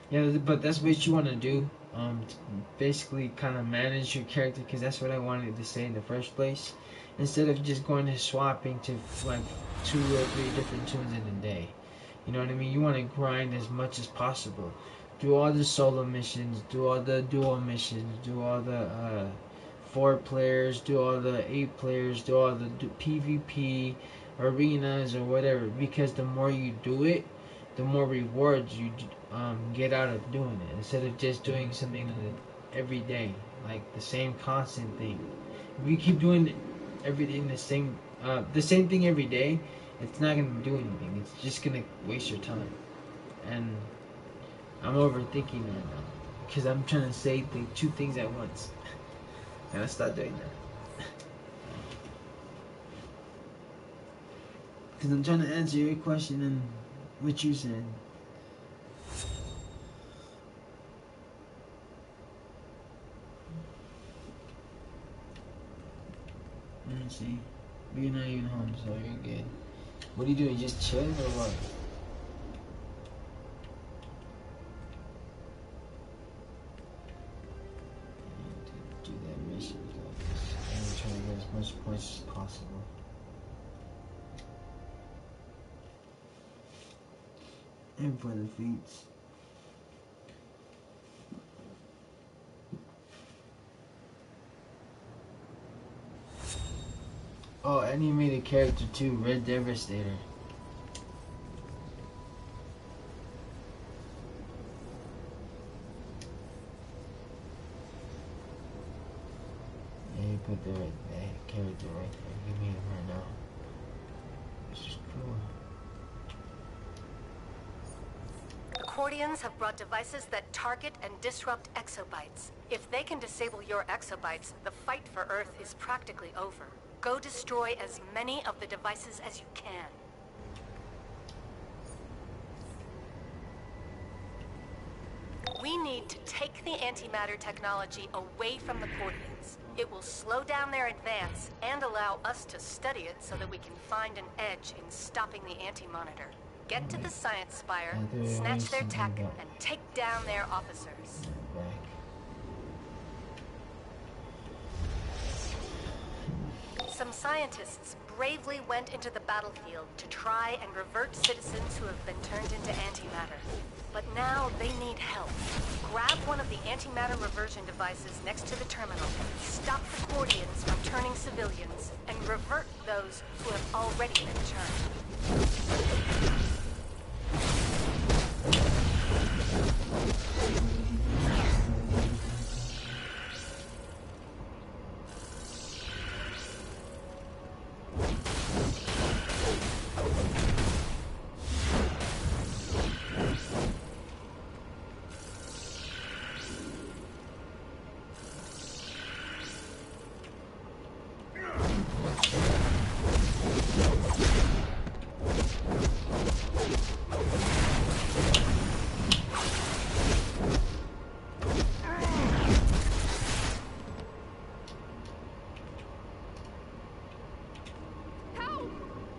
Yeah, but that's what you want to do. To basically kind of manage your character, because that's what I wanted to say in the first place. Instead of just going to swapping to like 2 or 3 different tunes in a day. You know what I mean? You want to grind as much as possible. Do all the solo missions, do all the duo missions, do all the 4 players, do all the 8 players, do all the PvP arenas or whatever. Because the more you do it, the more rewards you get out of doing it. Instead of just doing something every day, like the same constant thing. If you keep doing everything the same thing every day, it's not gonna do anything. It's just gonna waste your time. And I'm overthinking right now. Because I'm trying to say two things at once. Gotta stop doing that. Because I'm trying to answer your question and what you said. Let me see. You're not even home, so you're good. What are you doing? Just chilling or what? Do that mission, guys. I'm trying to get as much points as possible. And for the feats. Oh, and you made a character too, Red Devastator. Yeah, you put that character right there. Give me him right now. This is cool. Accordions have brought devices that target and disrupt exobytes. If they can disable your exobytes, the fight for Earth is practically over. Go destroy as many of the devices as you can. We need to take the antimatter technology away from the Accordions. It will slow down their advance and allow us to study it so that we can find an edge in stopping the anti-monitor. Get to the Science Spire, snatch their tech, and take down their officers. Some scientists bravely went into the battlefield to try and revert citizens who have been turned into antimatter. But now they need help. Grab one of the antimatter reversion devices next to the terminal, stop the Accordions from turning civilians, and revert those who have already been turned.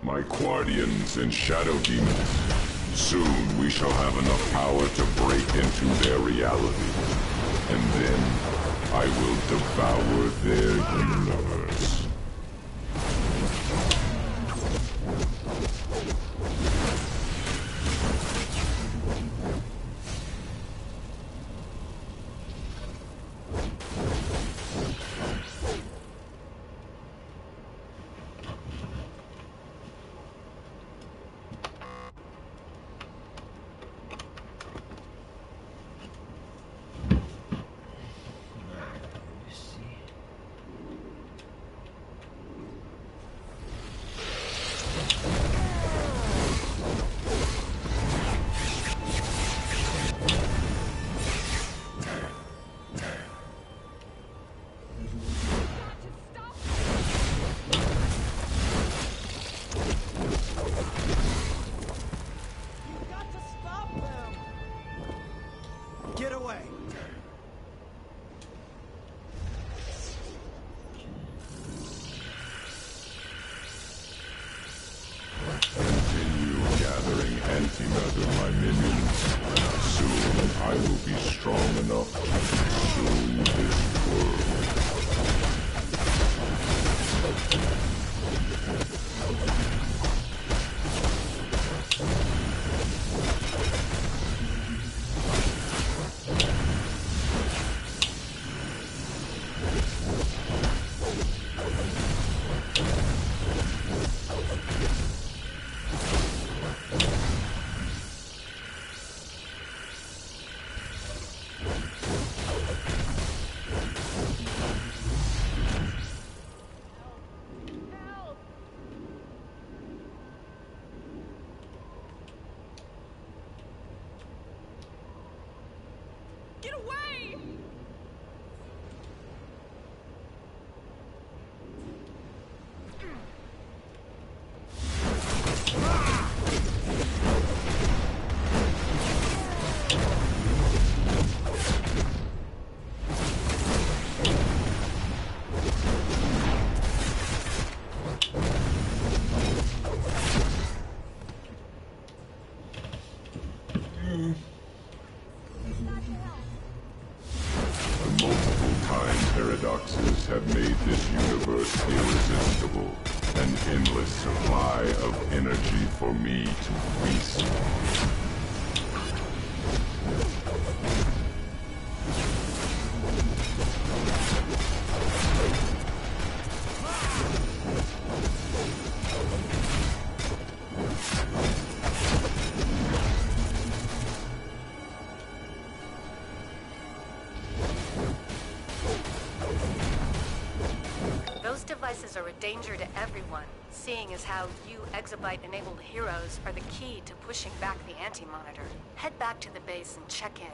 My Guardians and Shadow Demons. Soon we shall have enough power to break into their reality. And then I will devour their universe. Antimatter, my minions. Soon I will be strong enough to consume this world. Get away! Time paradoxes have made this universe irresistible. An endless supply of energy for me to feast on. Those devices are a danger to everyone, seeing as how you exabyte-enabled heroes are the key to pushing back the Anti-Monitor. Head back to the base and check in.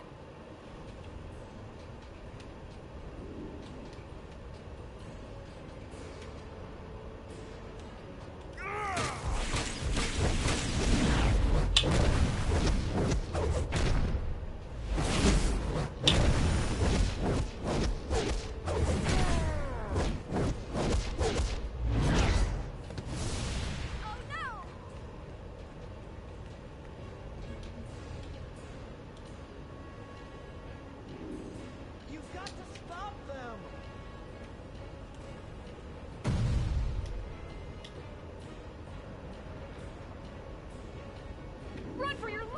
You've got to stop them! Run for your lives!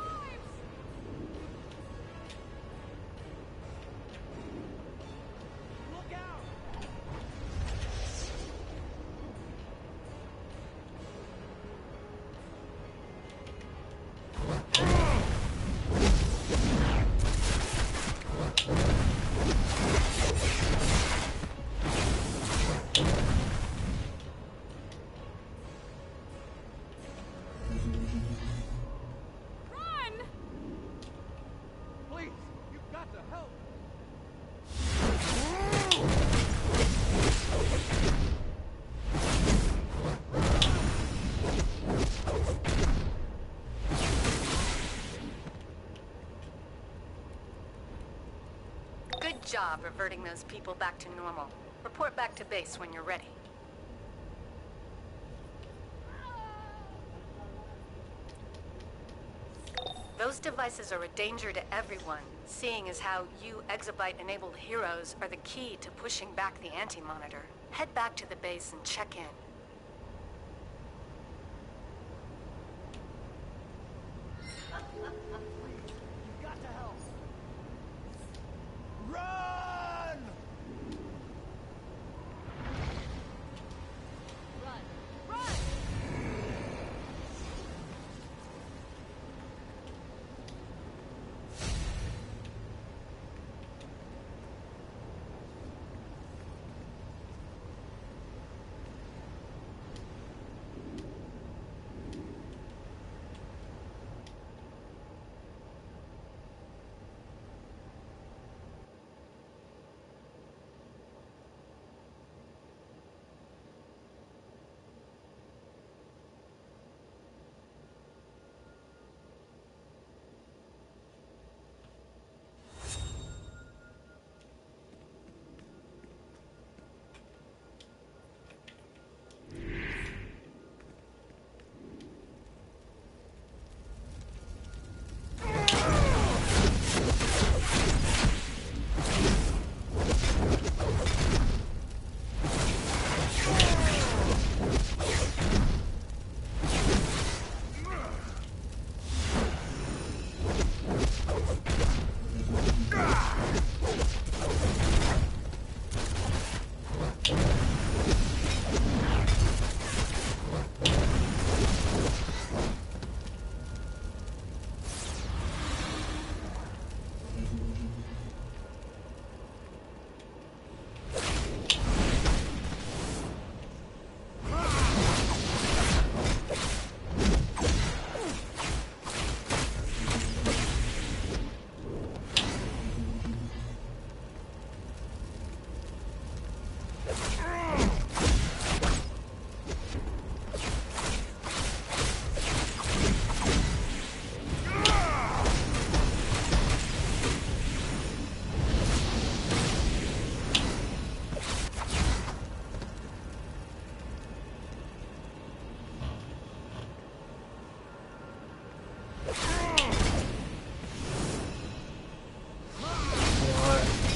Look out! Run! Please, you've got to help! Good job reverting those people back to normal. Report back to base when you're ready. Those devices are a danger to everyone, seeing as how you exabyte-enabled heroes are the key to pushing back the Anti-Monitor. Head back to the base and check in. You've got to help! Run! Run! Run!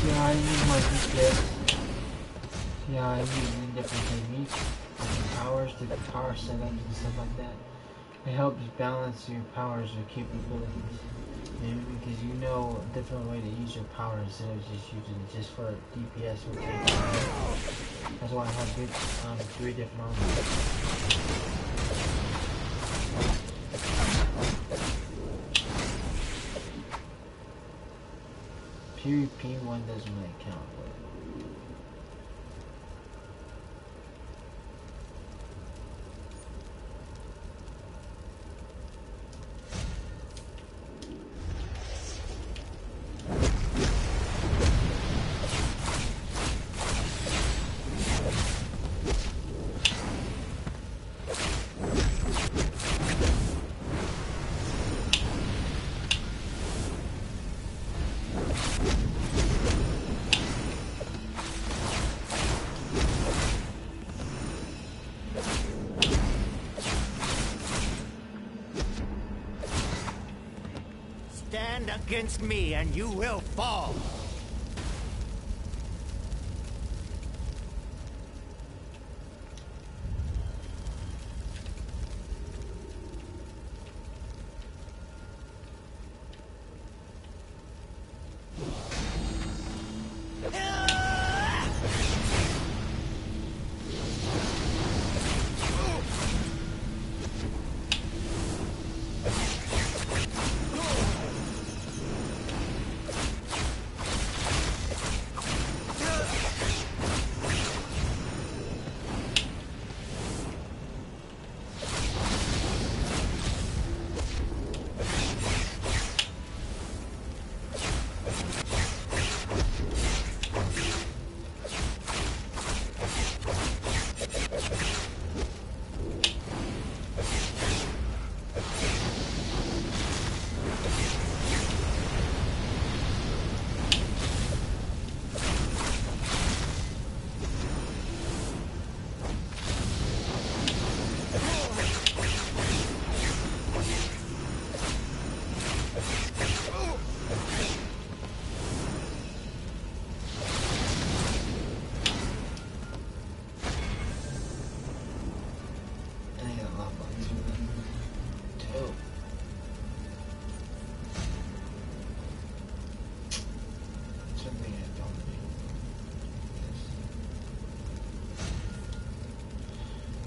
See how I use my GPS? See how I use the different techniques, different powers, different power setups and stuff like that? It helps balance your powers or capabilities. Maybe because you know a different way to use your power instead of just using it just for DPS. That's why I have good, 3 different armors. PvP one doesn't really count. Stand against me and you will fall.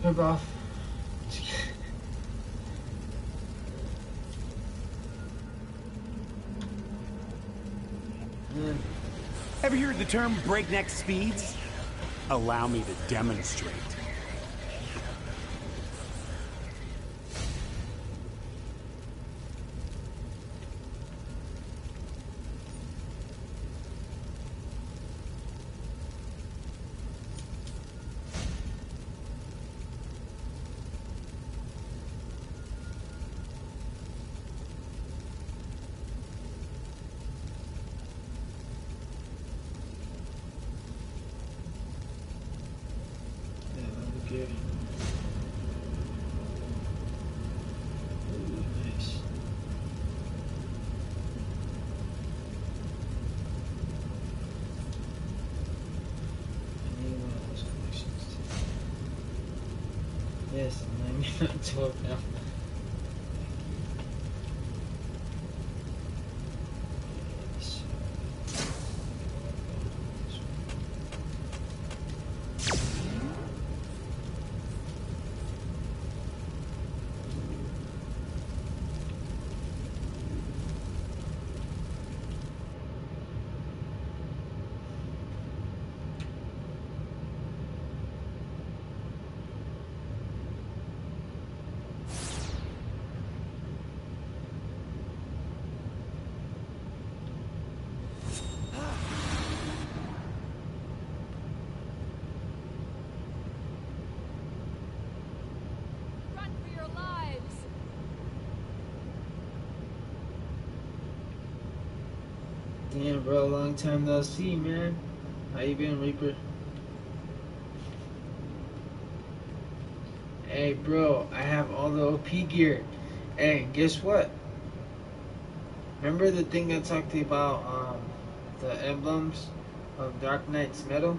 Hey, bro. Ever heard the term breakneck speeds? Allow me to demonstrate. Good. Ooh, nice. I need one of those collections too. Yes, I'm 12 now. Run for your lives! Damn, bro, long time no see, man. How you been, Reaper? Hey, bro, I have all the OP gear. Hey, guess what? Remember the thing I talked to you about, the emblems of Dark Knight's metal.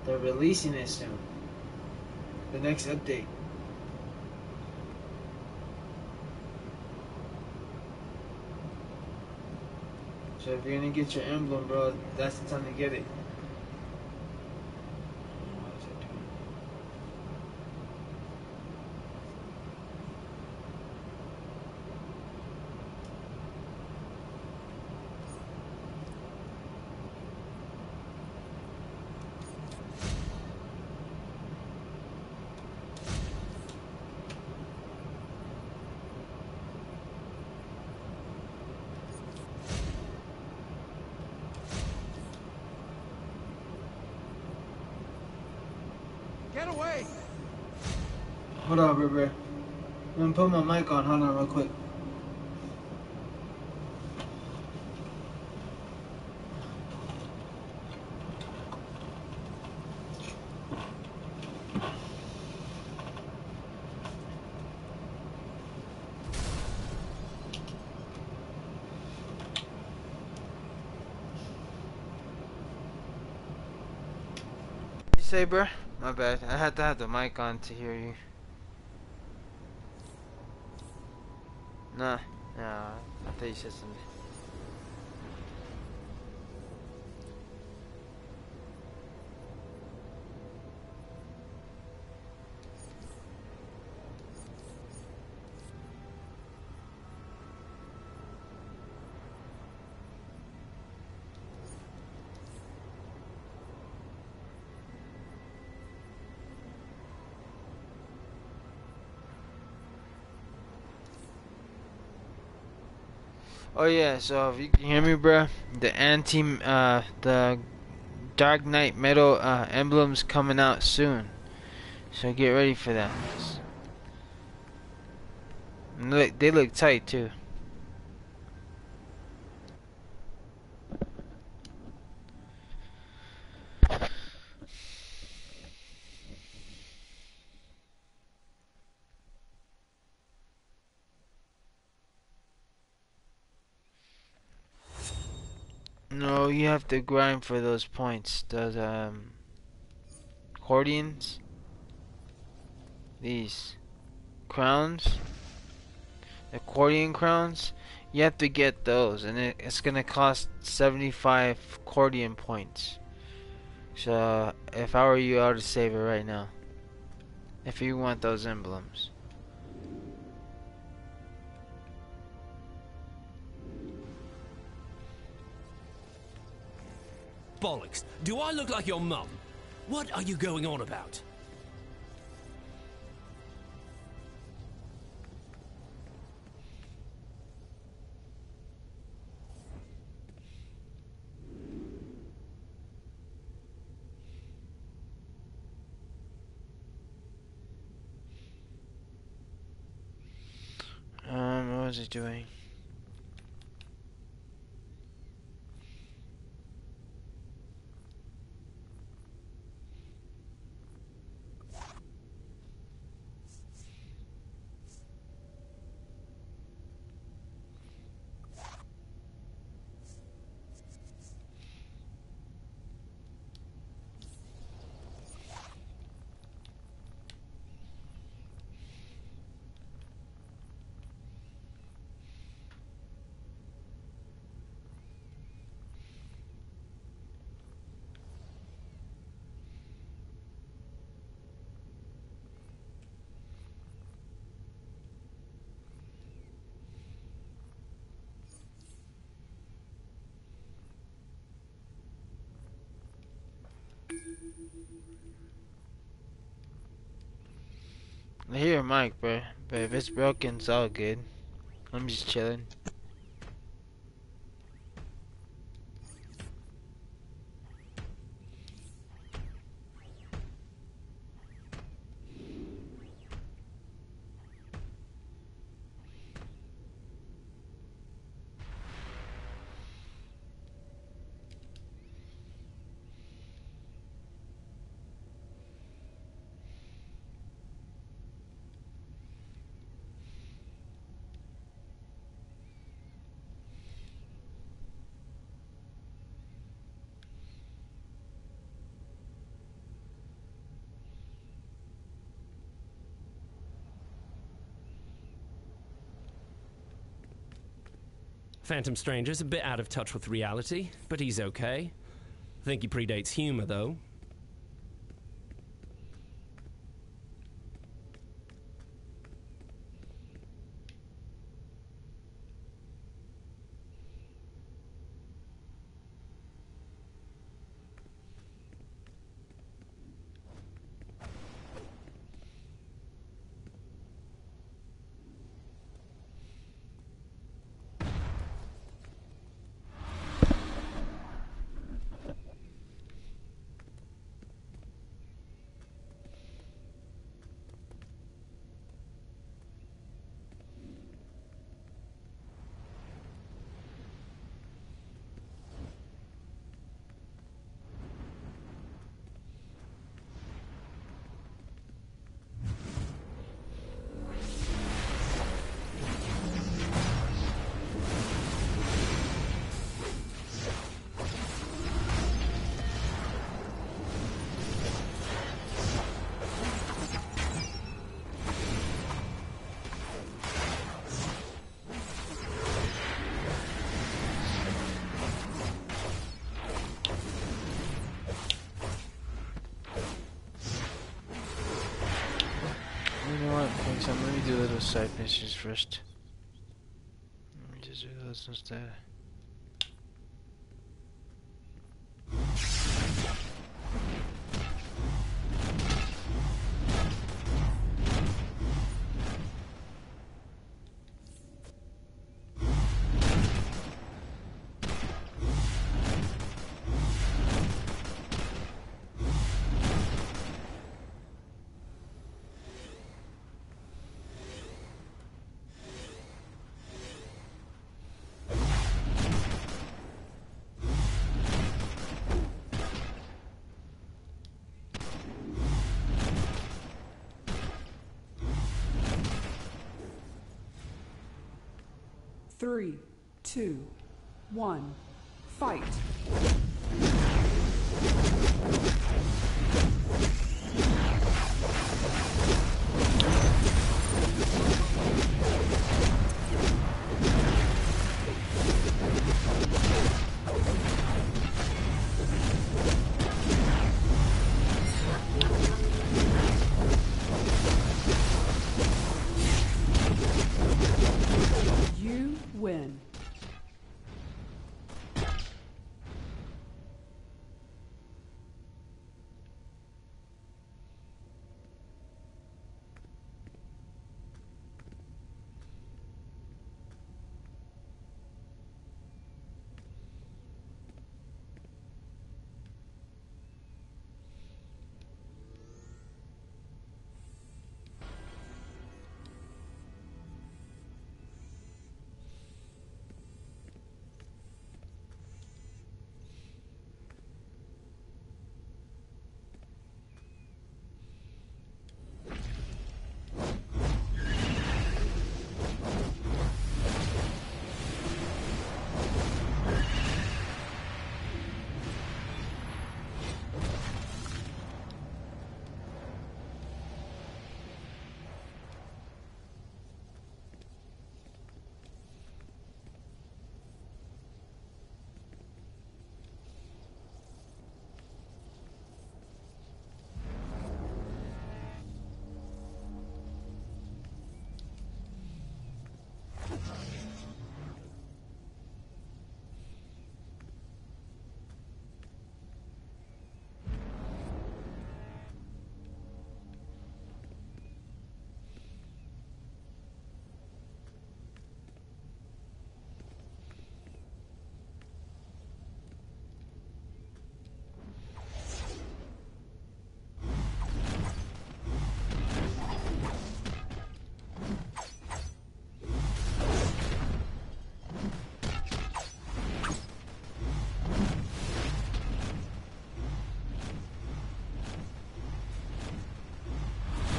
They're releasing it soon. The next update. So if you're gonna get your emblem, bro, that's the time to get it. What is it doing? Get away! Hold on, bro. I'm gonna put my mic on. Hold on, real quick. What you say, bro? My bad. I had to have the mic on to hear you. Nah, I thought you said something. Oh yeah, so if you can hear me, bruh, the Dark Knight metal emblems coming out soon. So get ready for that. And look, they look tight too. No, you have to grind for those points. Those accordions. These crowns. Accordion crowns. You have to get those, and it's gonna cost 75 accordion points. So if I were you, I would save it right now. If you want those emblems. Bollocks. Do I look like your mum? What are you going on about? What was it doing? I hear a mic, bro. But if it's broken, it's all good. I'm just chilling. Phantom Stranger's a bit out of touch with reality, but he's okay. I think he predates humor, though. You know what? Thanks. Let me do little side missions first. Let me just do those instead. Three, two, one, fight! You win.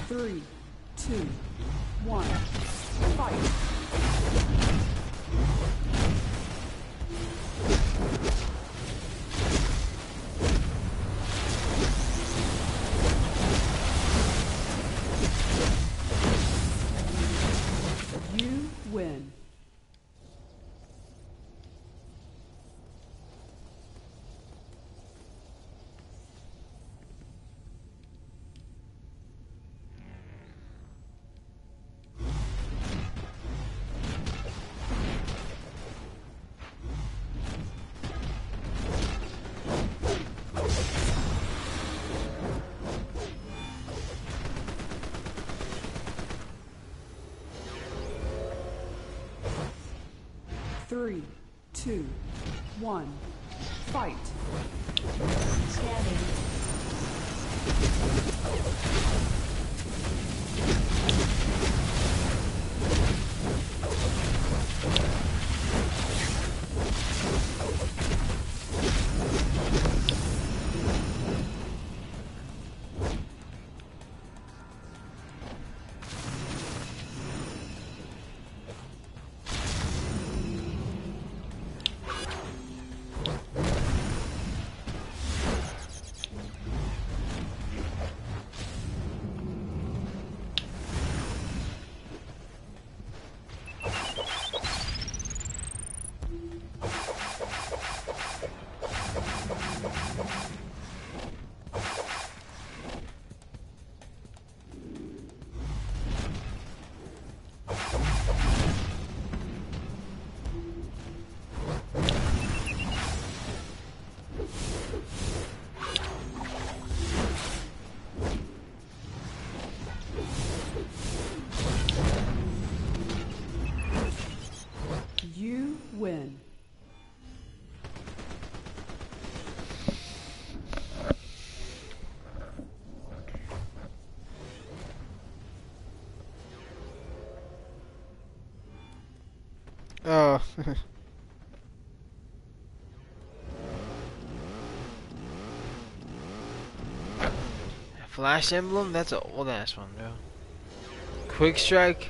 Three, two, one, fight! You win. 3, 2, 1, fight. Scanning. You win. Oh. Flash emblem? That's an old ass one, bro. Quick strike?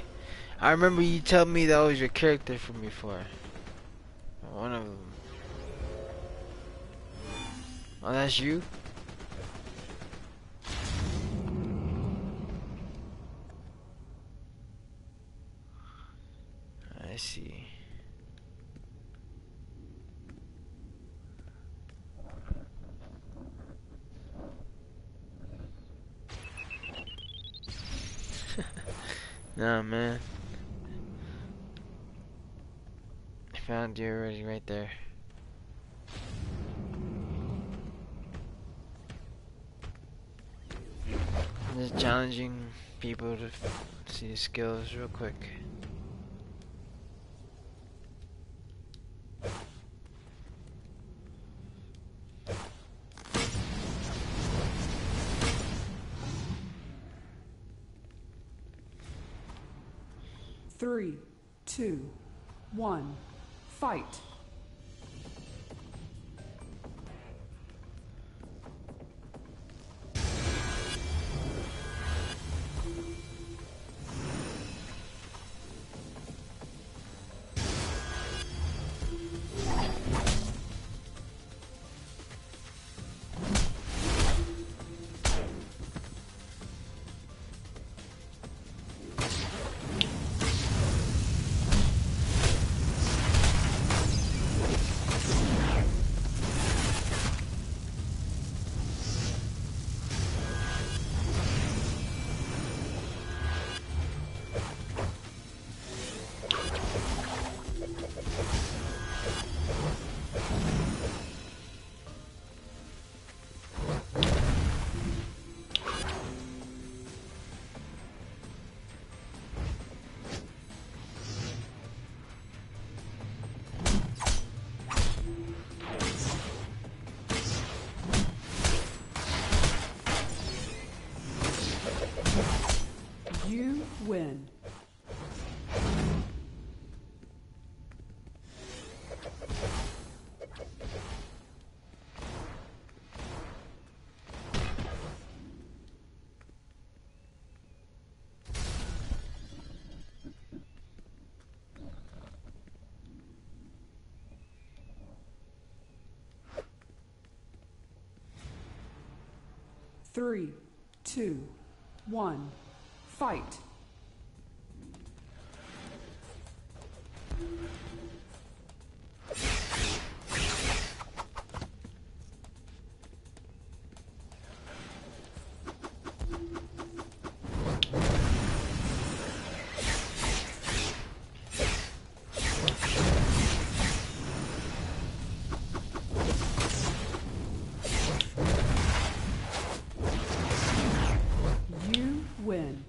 I remember you telling me that was your character from before. One of them. Oh, that's you? I see. Nah, man. I found you already right there. I'm just challenging people to see the skills real quick. Three, two, one, fight. You win. Three, two, one, fight. You win.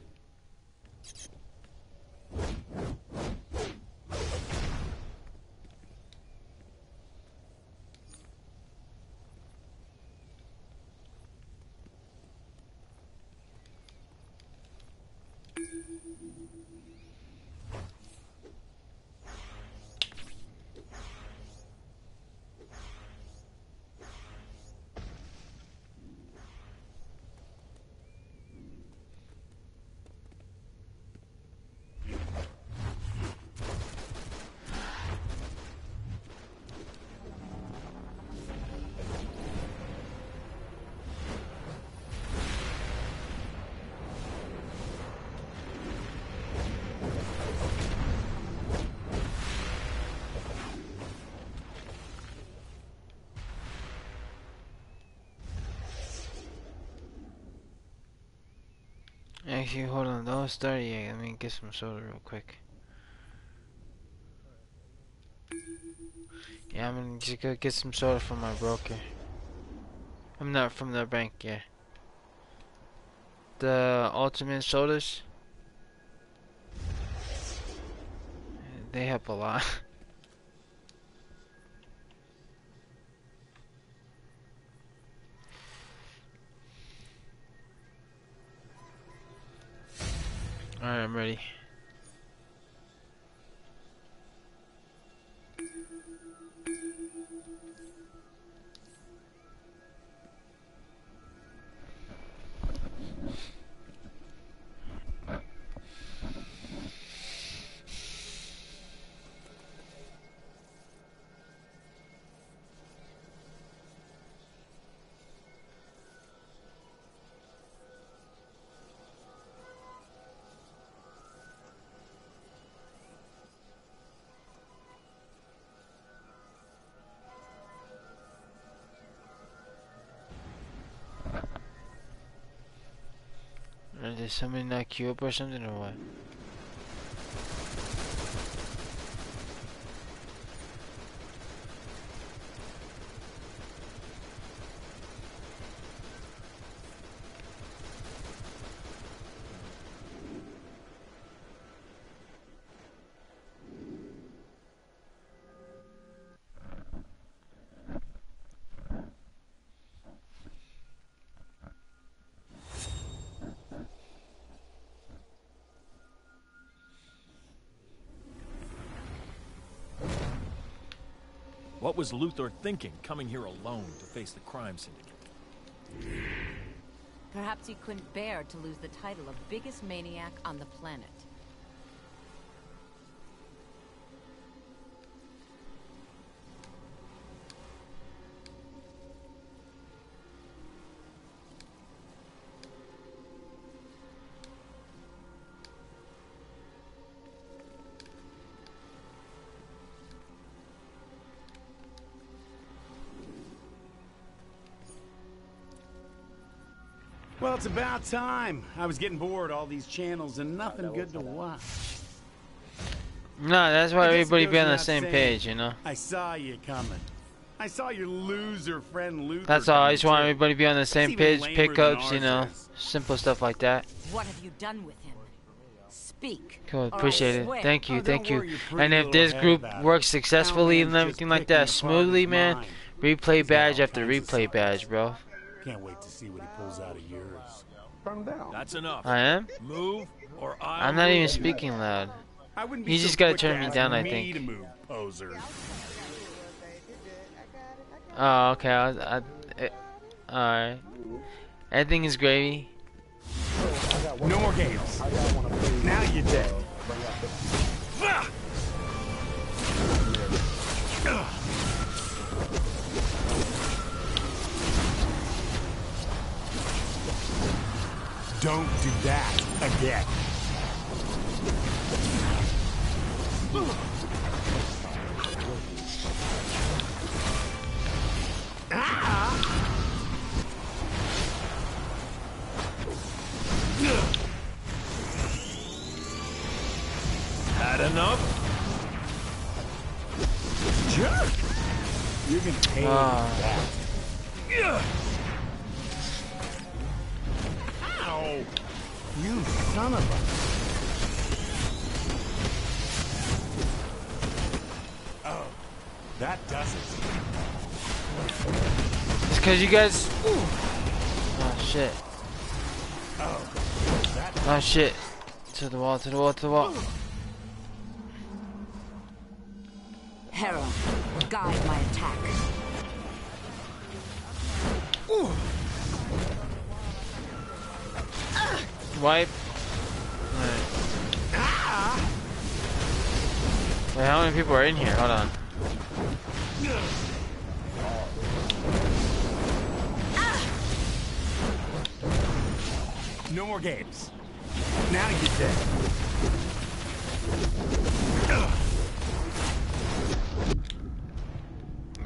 Actually, hold on. Don't start yet. Let me get some soda real quick. Yeah, I'm gonna just go get some soda from my broker. I'm not from the bank, yeah. The ultimate sodas. They help a lot. Alright, I'm ready. Did somebody not queue up or something or what? What was Luthor thinking, coming here alone to face the crime syndicate? Perhaps he couldn't bear to lose the title of biggest maniac on the planet. Well, it's about time. I was getting bored, all these channels and nothing good to watch. No, that's why I guess it everybody goes be on the without same saying, page, you know? I saw you coming. I saw your loser friend Luther. That's all. I just want coming, too. everybody to be on the That's same even page, lamer pickups, than you know? ours is. Simple stuff like that. What have you done with him? Speak. Cool, or I appreciate it. swear. Thank you, Oh, thank don't you. worry your pretty And if little this head group about it. works successfully and Cowman's everything just like that picking apart smoothly, his man, mind. replay He's got badge all after kinds of replay stuff. badge, bro. Can't wait to see what he pulls out of yours. That's enough. I am? Move, or I'll I'm not even move. speaking loud. I wouldn't be You so just gotta quick to turn me ask down, I me think. to move, poser. Oh, okay. Alright. Everything is gravy. No more games. Now you're dead. Don't do that again. Had enough? Jerk! You're gonna pay that. Ow! You son of a... Oh, that does it. It's cause you guys... Oh, shit. Oh, that... Oh, shit. To the wall, to the wall, to the wall. Hera, guide my attack. Wipe. Alright. Wait, how many people are in here? Hold on. No more games. Now you're dead.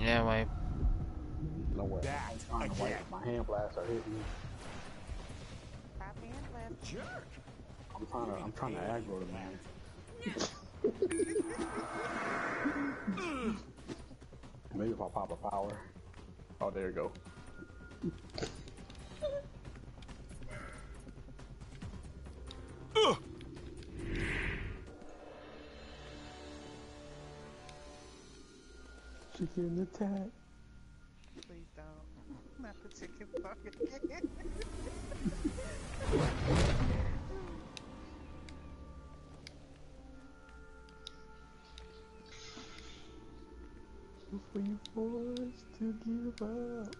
Yeah, wipe. No way. That again. My hand blasts are hitting me. Jerk. I'm trying to aggro the man. Maybe if I pop a power. Oh, there you go. Chicken attack. Please don't. Not the chicken fuck again. Were you forced to give up?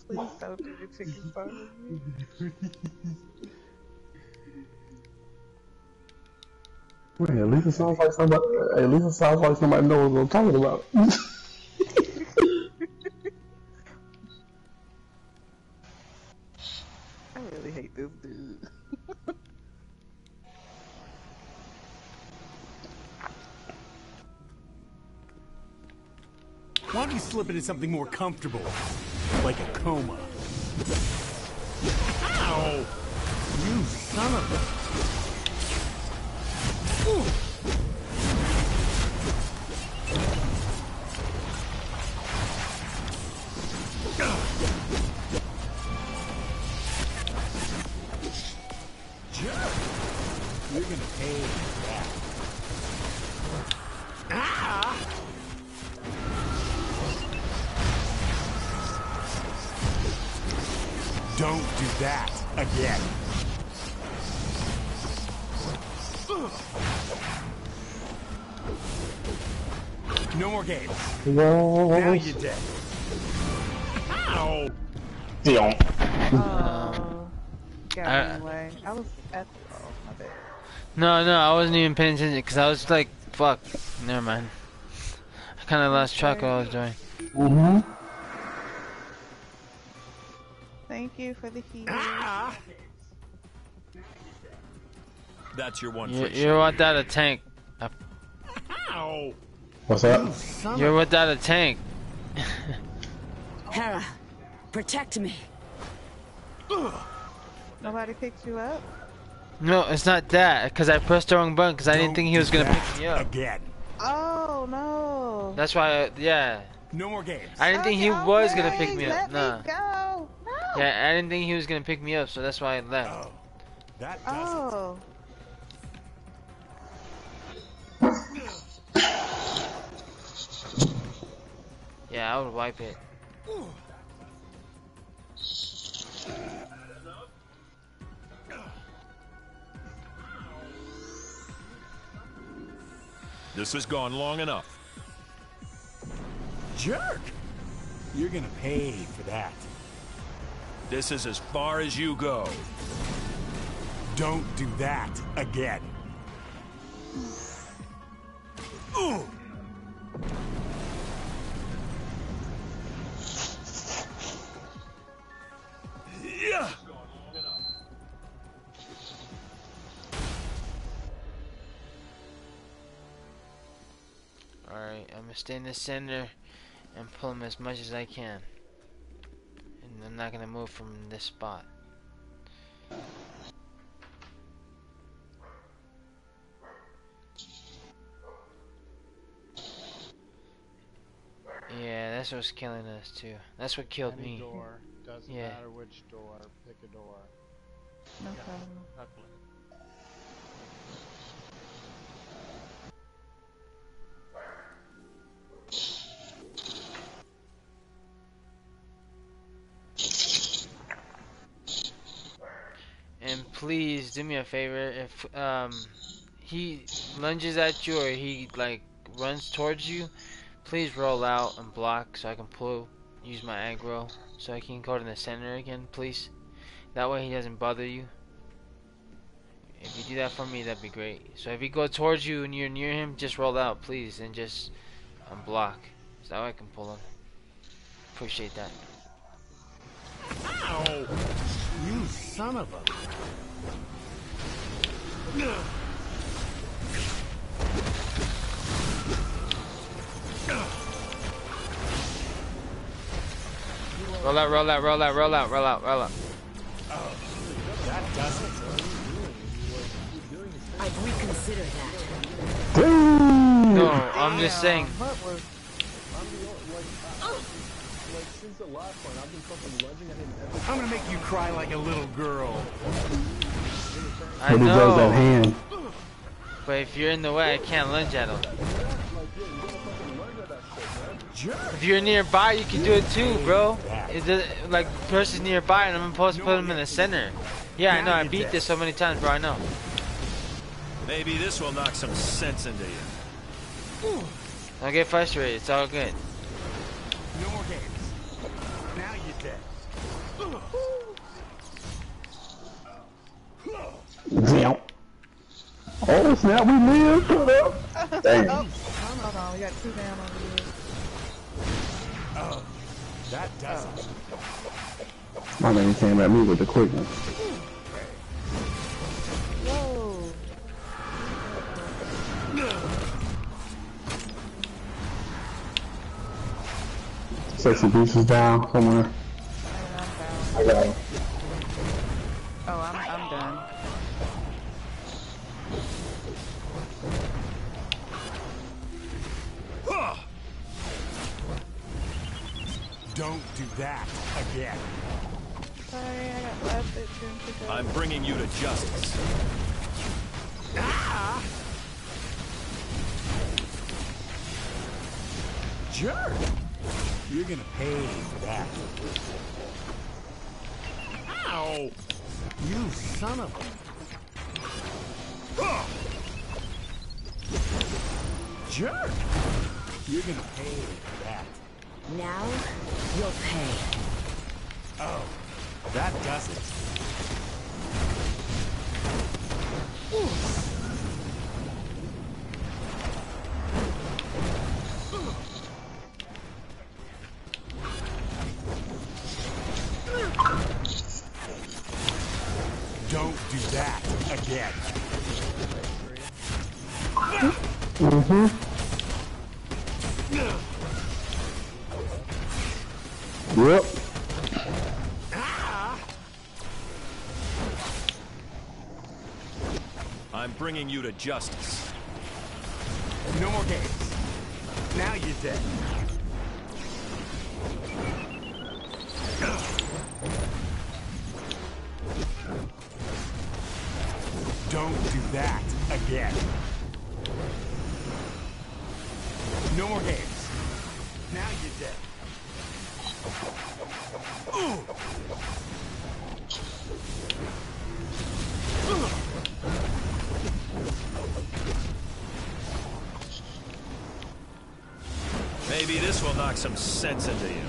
Please don't do the chicken fuck again. Wait, at least it sounds like somebody. At least it sounds like somebody knows what I'm talking about. I really hate this dude. Why don't you slip into something more comfortable, like a coma? Ow! You son of a... You're gonna pay for that. Ah! Don't do that again. No more games. Now you're dead. Ow! Oh, got anyway. I was at the... Oh, my bad. No, I wasn't even paying attention because I was like, fuck. Never mind. I kind of lost track of what I was doing. Mm-hmm. Thank you for the heat. That's your one. You're without a tank. Ow! What's that? You're without a tank. Hera, protect me. Nobody picked you up? No, it's not that. Because I pressed the wrong button because I didn't think he was going to pick me up. Again. Oh, no. That's why, yeah. No more games. I didn't think he was going to pick me up. Let Nah. me go. No. Yeah, I didn't think he was going to pick me up, so that's why I left. Oh, that does Oh. Yeah, I would wipe it. This has gone long enough. Jerk! You're gonna pay for that. This is as far as you go. Don't do that again. Ooh. Yeah. Alright, I'm gonna stay in the center and pull him as much as I can. And I'm not gonna move from this spot. Yeah, that's what's killing us too. That's what killed Any me. door. Doesn't Yeah. matter which door. Pick a door. No Yeah, problem. knuckle it. And please do me a favor, if he lunges at you or he like runs towards you, please roll out and block so I can use my aggro so I can go to the center again, please. That way he doesn't bother you. If you do that for me, that'd be great. So if he goes towards you and you're near him, just roll out, please, and just block. So that way I can pull him. Appreciate that. Ow! You son of a... Roll out, roll out, roll out, roll out, roll out, roll out. does it. I'd reconsider that. No, I'm just saying. What was... Since the last one, I've been fucking lunging at him every I'm gonna make you cry like a little girl. I But he does that know. hand. But if you're in the way, I can't lunge at him. If you're nearby, you can do it too, bro. It does, like, person's nearby, and I'm supposed to put him in the center. Yeah, I know. I beat this so many times, bro. I know. Maybe this will knock some sense into you. Don't get frustrated. It's all good. No more games. Now you're dead. Damn. Oh snap, we live. Put up. Damn. Hold on, we got 2 down over here. Oh, that does it. My man came at me with the quickness. Whoa. Sexy Beast is down somewhere. I got him. Oh, I'm done. Don't do that again. Sorry, I got blasted. I'm bringing you to justice. Ah! Jerk! You're gonna pay for that. Ow! You son of a... Jerk! You're gonna pay for that. Now, you'll pay. Oh, that does it. Don't do that again. Mm-hmm. Yep. I'm bringing you to justice. No more games. Now you're dead. Don't do that again. No more games. Now you're dead. Maybe this will knock some sense into you.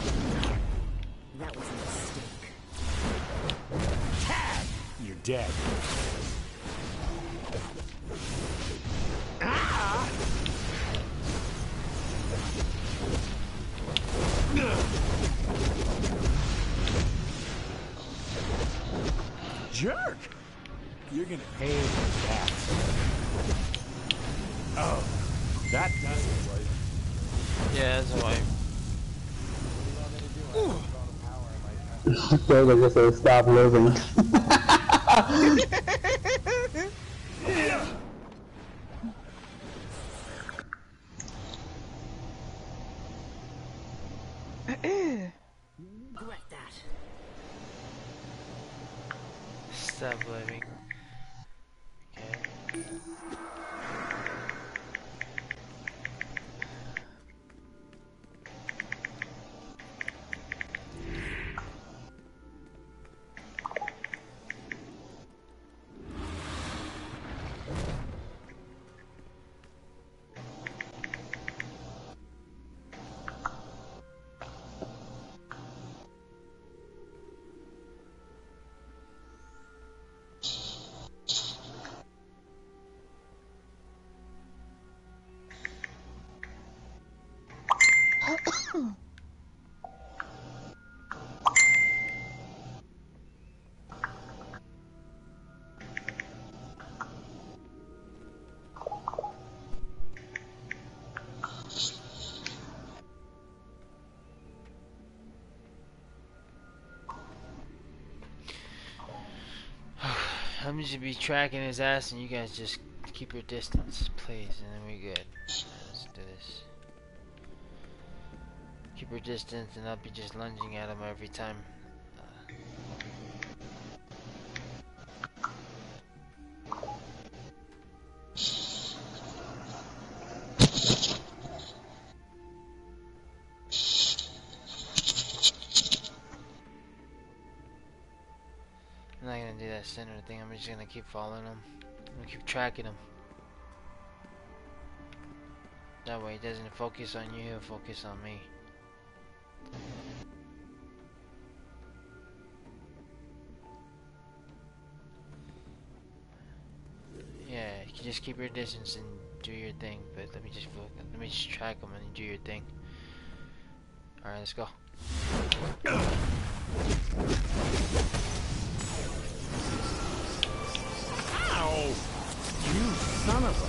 That was a mistake. Tag! You're dead. Ah! Jerk! You're gonna pay for that. Oh, that does it. Yeah, that's a wipe. So I guess they stop living. Regret that. Stop living. Okay. I'm just be tracking his ass, and you guys just keep your distance, please, and then we're good. Let's do this. Keep your distance, and I'll be just lunging at him every time. I'm not gonna do that center thing. I'm just gonna keep following him. I'm gonna keep tracking him. That way he doesn't focus on you, he'll focus on me. Yeah, you can just keep your distance and do your thing, but let me just track him and do your thing. Alright, let's go. Ow! You son of a...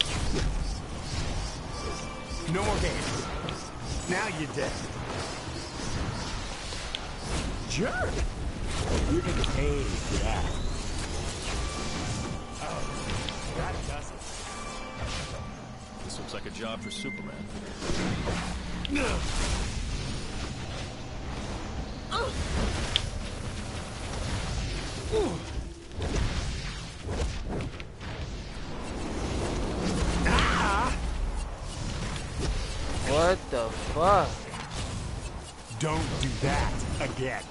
No more games. Now you're dead. Jerk! You're gonna pay for that. Oh, that does it. This looks like a job for Superman. What the fuck? Don't do that again.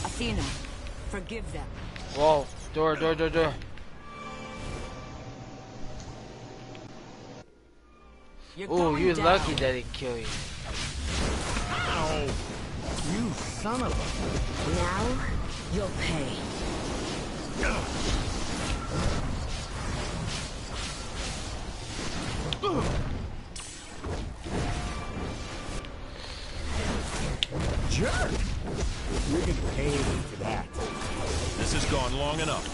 Athena, forgive them. Whoa, door. Ooh, you're lucky that he killed you. Ow! You son of a... Now, you'll pay. Jerk! You're gonna pay for that. This has gone long enough.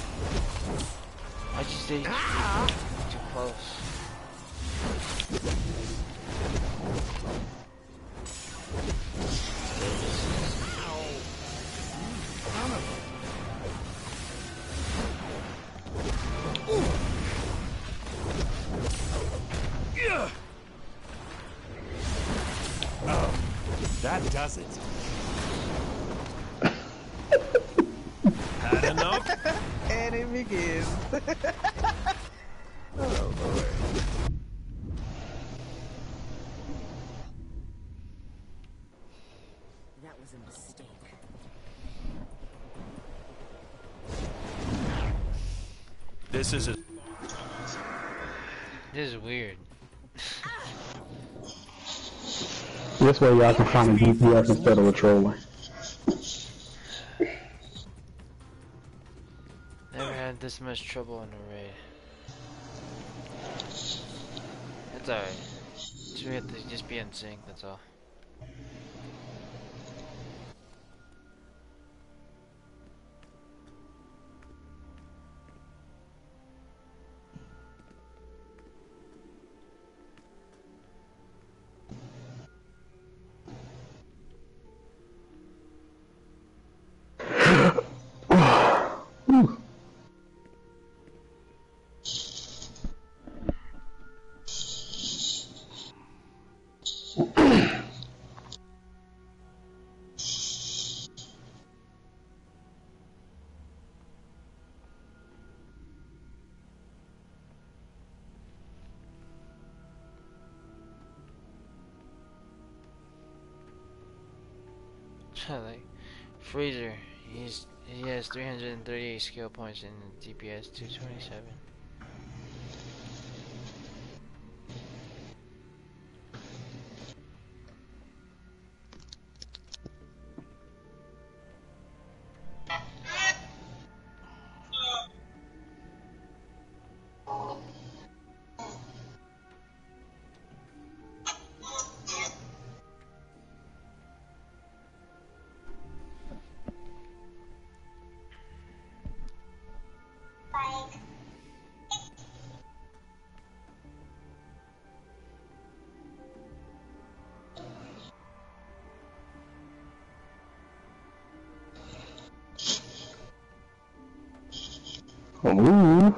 I just stayed too close. Oh, that does it. Had enough? And it begins. Oh Lord. That was a mistake. This is a... This is weird. This way y'all can find a DPS instead of a troller. Never had this much trouble in a raid. It's alright. We have to just be in sync, that's all. Like Freezer, he has 338 skill points and DPS 227. Ooh.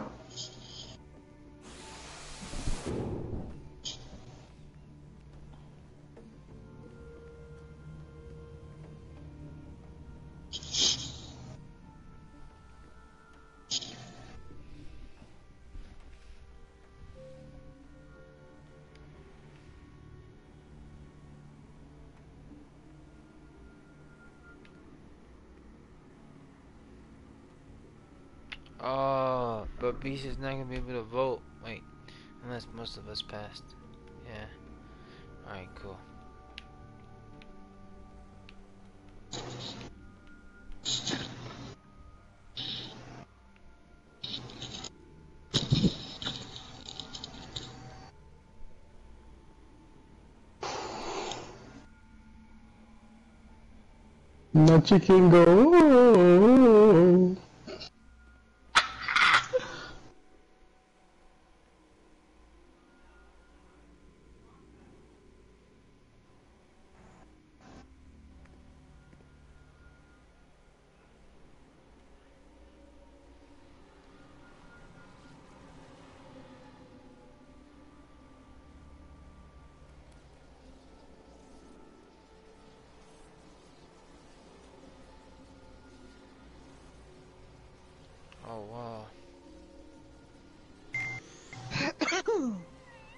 Oh, but Beast is not gonna be able to vote. Wait, unless most of us passed. Yeah. Alright, cool. My chicken go. Oh wow.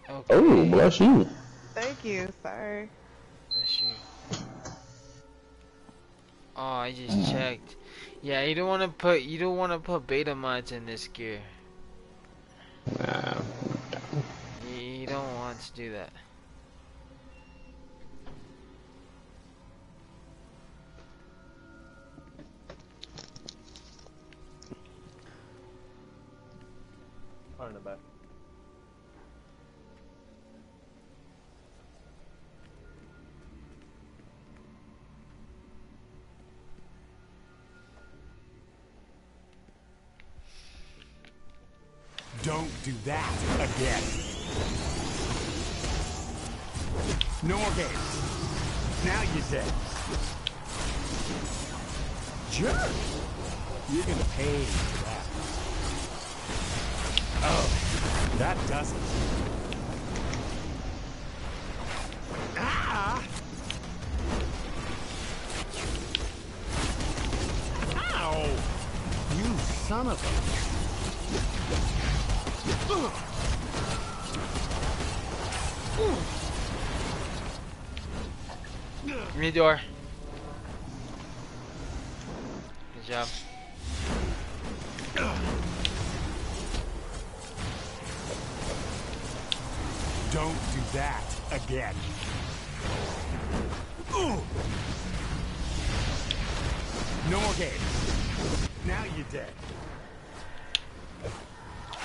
Okay. Oh, bless you. Thank you. Sorry. Bless you. Oh, I just checked. Yeah, you don't want to put beta mods in this gear. Nah. You don't want to do that. Fire in the back. Don't do that again. No more games. Now you're dead. Jerk! You're gonna pay for that. Oh, that does it. Ah! Ow! You son of a... Midor. Good job. Don't do that again. No more games. Now you're dead.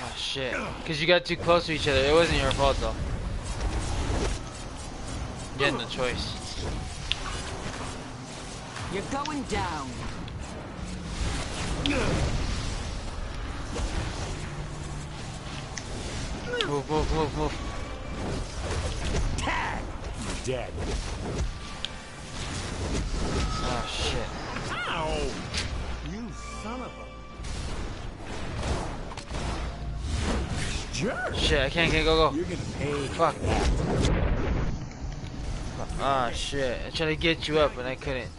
Oh shit. Because you got too close to each other. It wasn't your fault though. You had no choice. You're going down. Move, move, move, move. Tag! You're dead. Oh shit. Ow! You son of a... Jerk! Shit, I can't go. You're gonna pay. Fuck. Ah shit. I tried to get you up and I couldn't.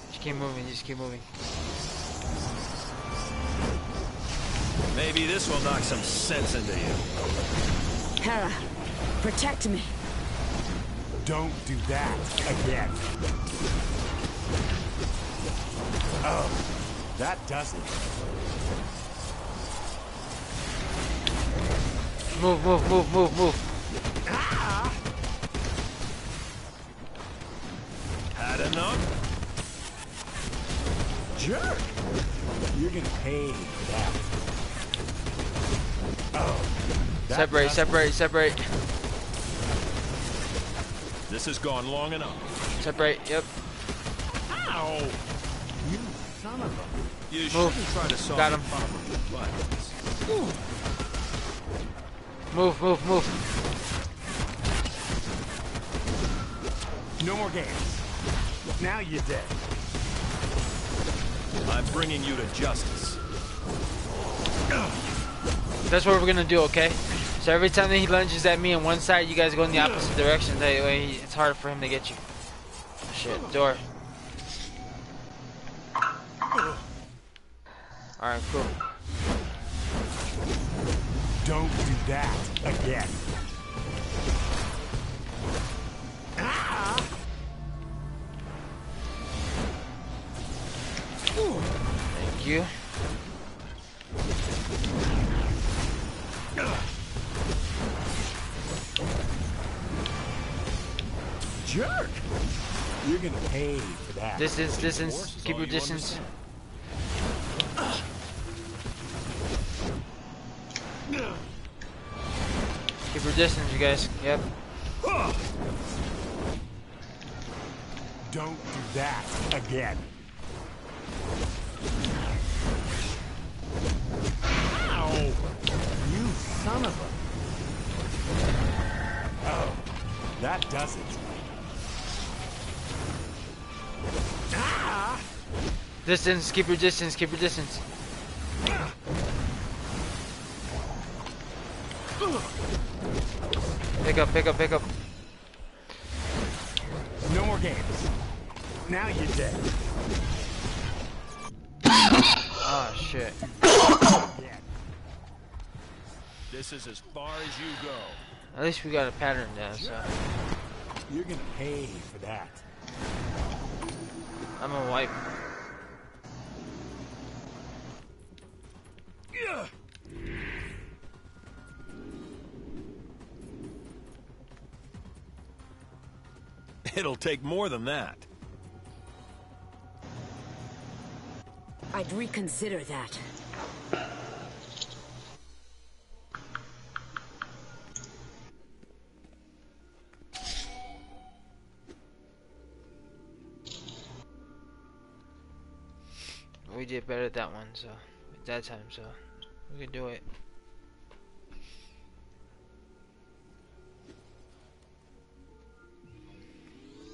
Just keep moving, just keep moving. Maybe this will knock some sense into you. Hera, protect me. Don't do that again. Oh, that does it. Move, move, move, move, move. Ah! Had enough? Jerk! You're gonna pay for that. Oh. Separate, separate, separate. This has gone long enough. Separate, yep. Ow! You son of a... You shouldn't try to solve Got the him. problem with violence. Move, move, move. No more games. Now you're dead. I'm bringing you to justice. That's what we're gonna do, okay? So every time that he lunges at me on one side, you guys go in the opposite direction. That way it's hard for him to get you. Shit, door. Alright, cool. Don't do that again. Thank you. Jerk! You're gonna pay for that. Distance. Keep your distance. Keep your distance, you guys. Yep. Don't do that again. Ow! You son of a... Oh, that does it. Ah! Distance, keep your distance, keep your distance. Pick up. No more games. Now you're dead. Oh shit. This is as far as you go. At least we got a pattern down, so. You're gonna pay for that. I'm a wipe. It'll take more than that. I'd reconsider that. We did better at that one, so at that time, so we can do it.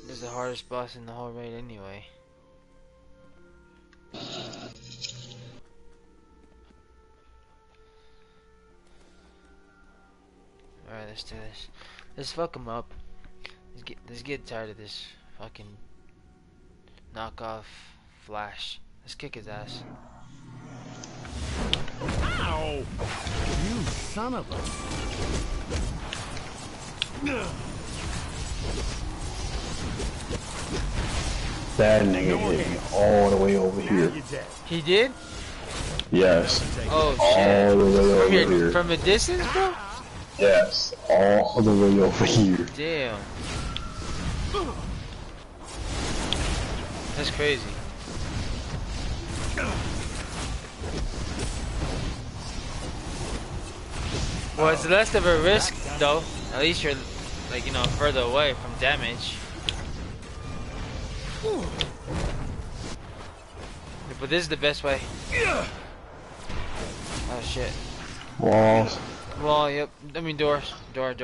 This is the hardest boss in the whole raid anyway. Alright, let's do this. Let's fuck him up. Let's get tired of this fucking knockoff Flash. Let's kick his ass. Ow! You son of a... That nigga hit me all the way over here. He did? Yes. Oh shit. All the way over here. From a distance, bro? Yes. All the way over here. Damn. That's crazy. Well, it's less of a risk, though. At least you're, like, you know, further away from damage. But this is the best way. Oh shit. Walls. Wall, yep. I mean doors. Door.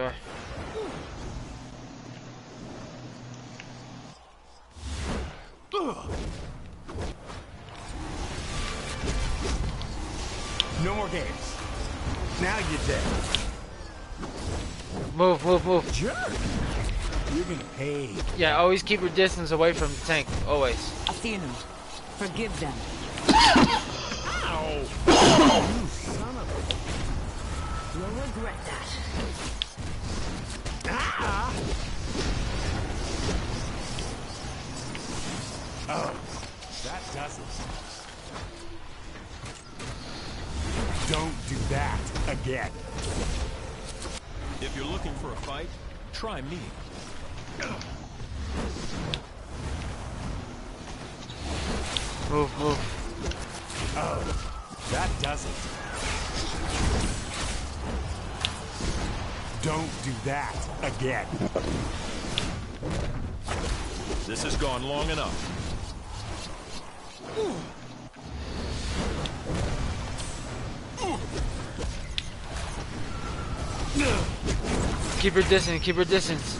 No more games. Now you're dead. Move. Jerk! You're gonna pay. Yeah, always keep your distance away from the tank. Always. Athena, forgive them. Ow! You son of a... You'll regret that. Ah! Oh, that does it. Don't do that again. If you're looking for a fight, try me. Move. Oh, that does it. Don't do that again. This has gone long enough. Keep your distance.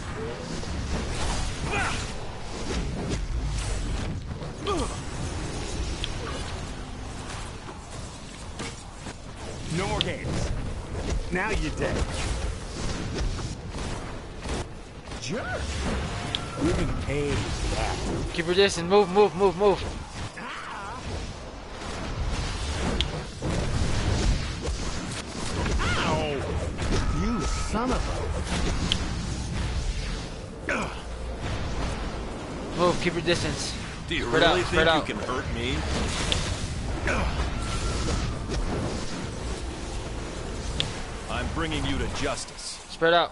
No more games. Now you're dead. Jerk. You're gonna pay for that. Keep your distance. Move, move, move, move. Ow! You son of a... Move, keep your distance. Do you Spread really out, spread think out. you can hurt me? I'm bringing you to justice. Spread out.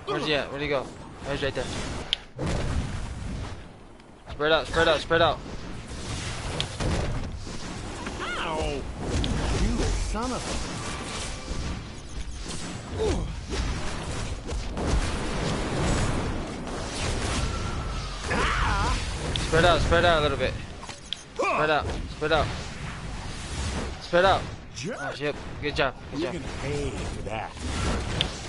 Where's he at? Where'd he go? Oh, he's right there. Spread out, spread out, spread out. Ow! You son of Spread out a little bit. Spread out, spread out. Spread out. Oh, yep, good job, good job. You're gonna pay for that.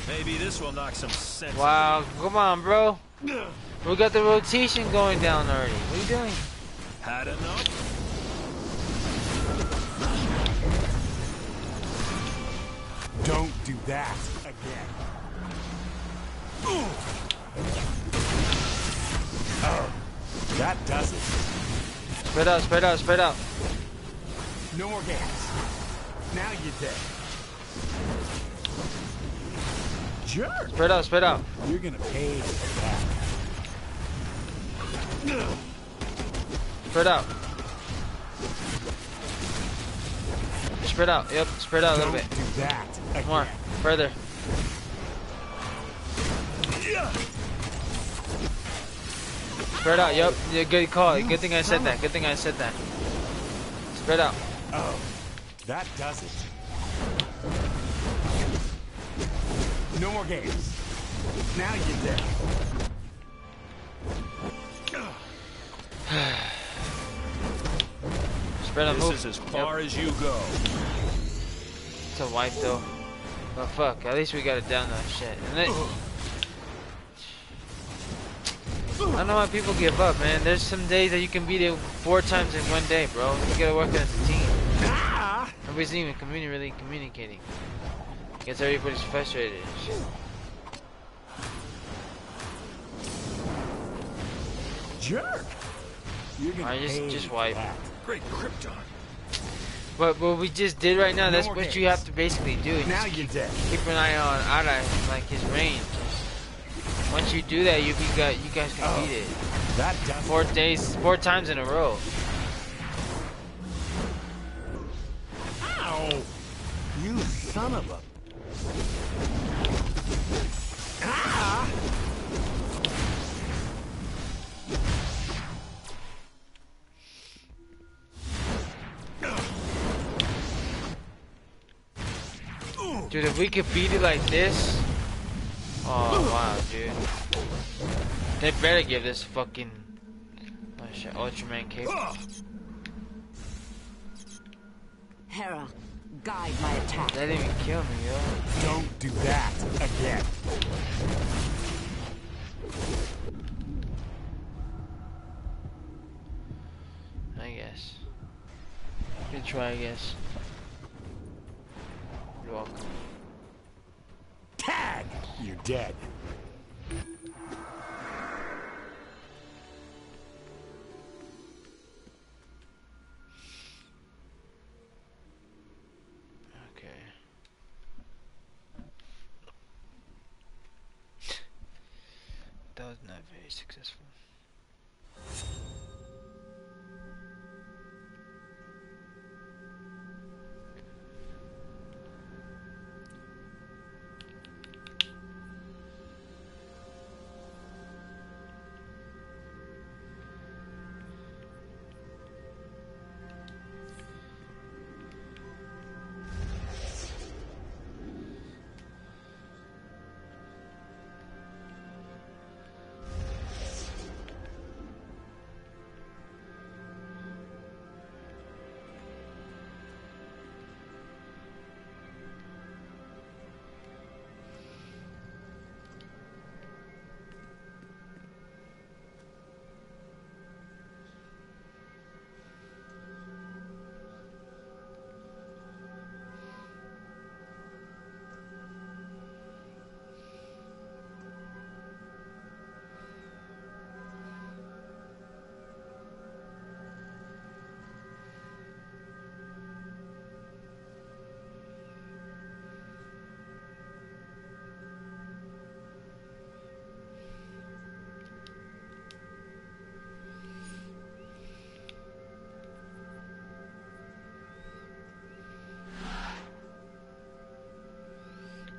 Maybe this will knock some sense. Wow, come on, bro. We got the rotation going down already. What are you doing? Had enough? Don't do that again. Oh, that does it. Spread out, spread out, spread out. No more games. Now you're dead. Jerk. Spread out, spread out. You're gonna pay for that. Spread out. Spread out, yep, spread out a little bit. Do that again. More, further. Spread out, yep, yeah, good call. Good thing I said that, good thing I said that. Spread out. Oh, that does it. No more games. Now you're dead. Spread out, move. This is as far as you go. It's a wipe though. But fuck, at least we got it down though, shit. And then, I don't know why people give up, man. There's some days that you can beat it 4 times in one day, bro. You gotta work as a team. Nobody's even really communicating. Gets everybody's frustrated and shit. Jerk. You're gonna Alright, just wipe. that. Great Krypton. But what we just did right now, that's more what games. you have to basically do. Now you're dead. Keep an eye on Ara, like his range. Once you do that, you guys can beat it. That does 4 times in a row. Ow! You son of a... Ah! Dude, if we could beat it like this... Oh, wow, dude. They better give this fucking... Oh, shit, Ultraman cape. Hera, guide my attack. That didn't even kill me, yo. Don't do that again. I guess. Good try, I guess. You're welcome. Tag! You're dead. Okay. That was not very successful.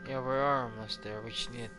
Yeah, we are almost there. We just need.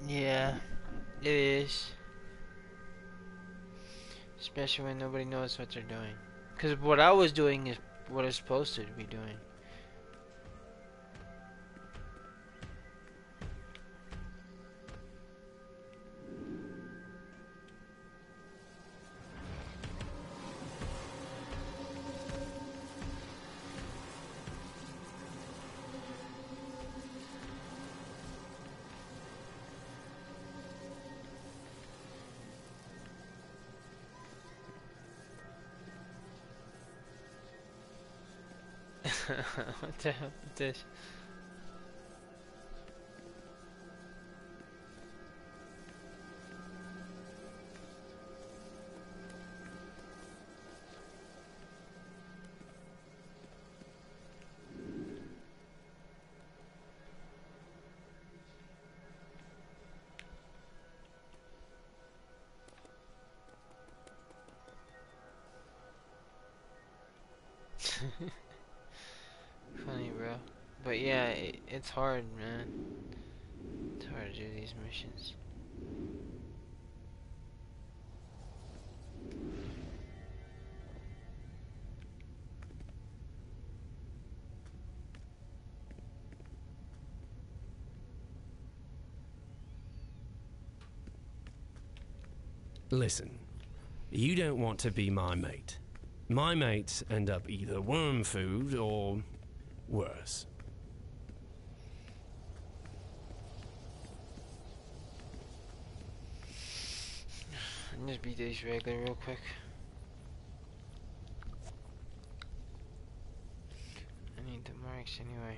Yeah, it is. Especially when nobody knows what they're doing. Because what I was doing is what I'm supposed to be doing. What the hell is this? Funny, bro. But yeah, it's hard, man. It's hard to do these missions. Listen, you don't want to be my mate. My mates end up either worm food or worse. Just beat these regular real quick. I need the marks anyway.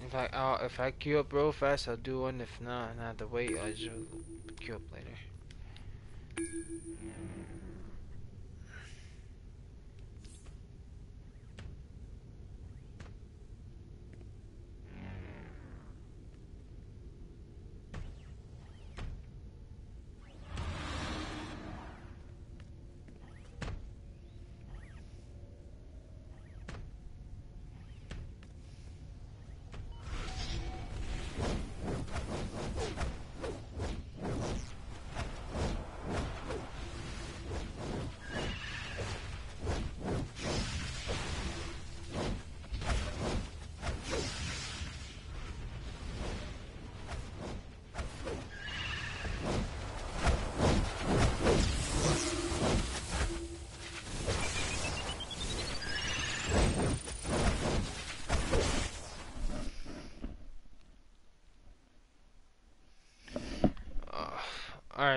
If I queue up real fast, I'll do one. If not, and I have to wait, I'll just queue up later.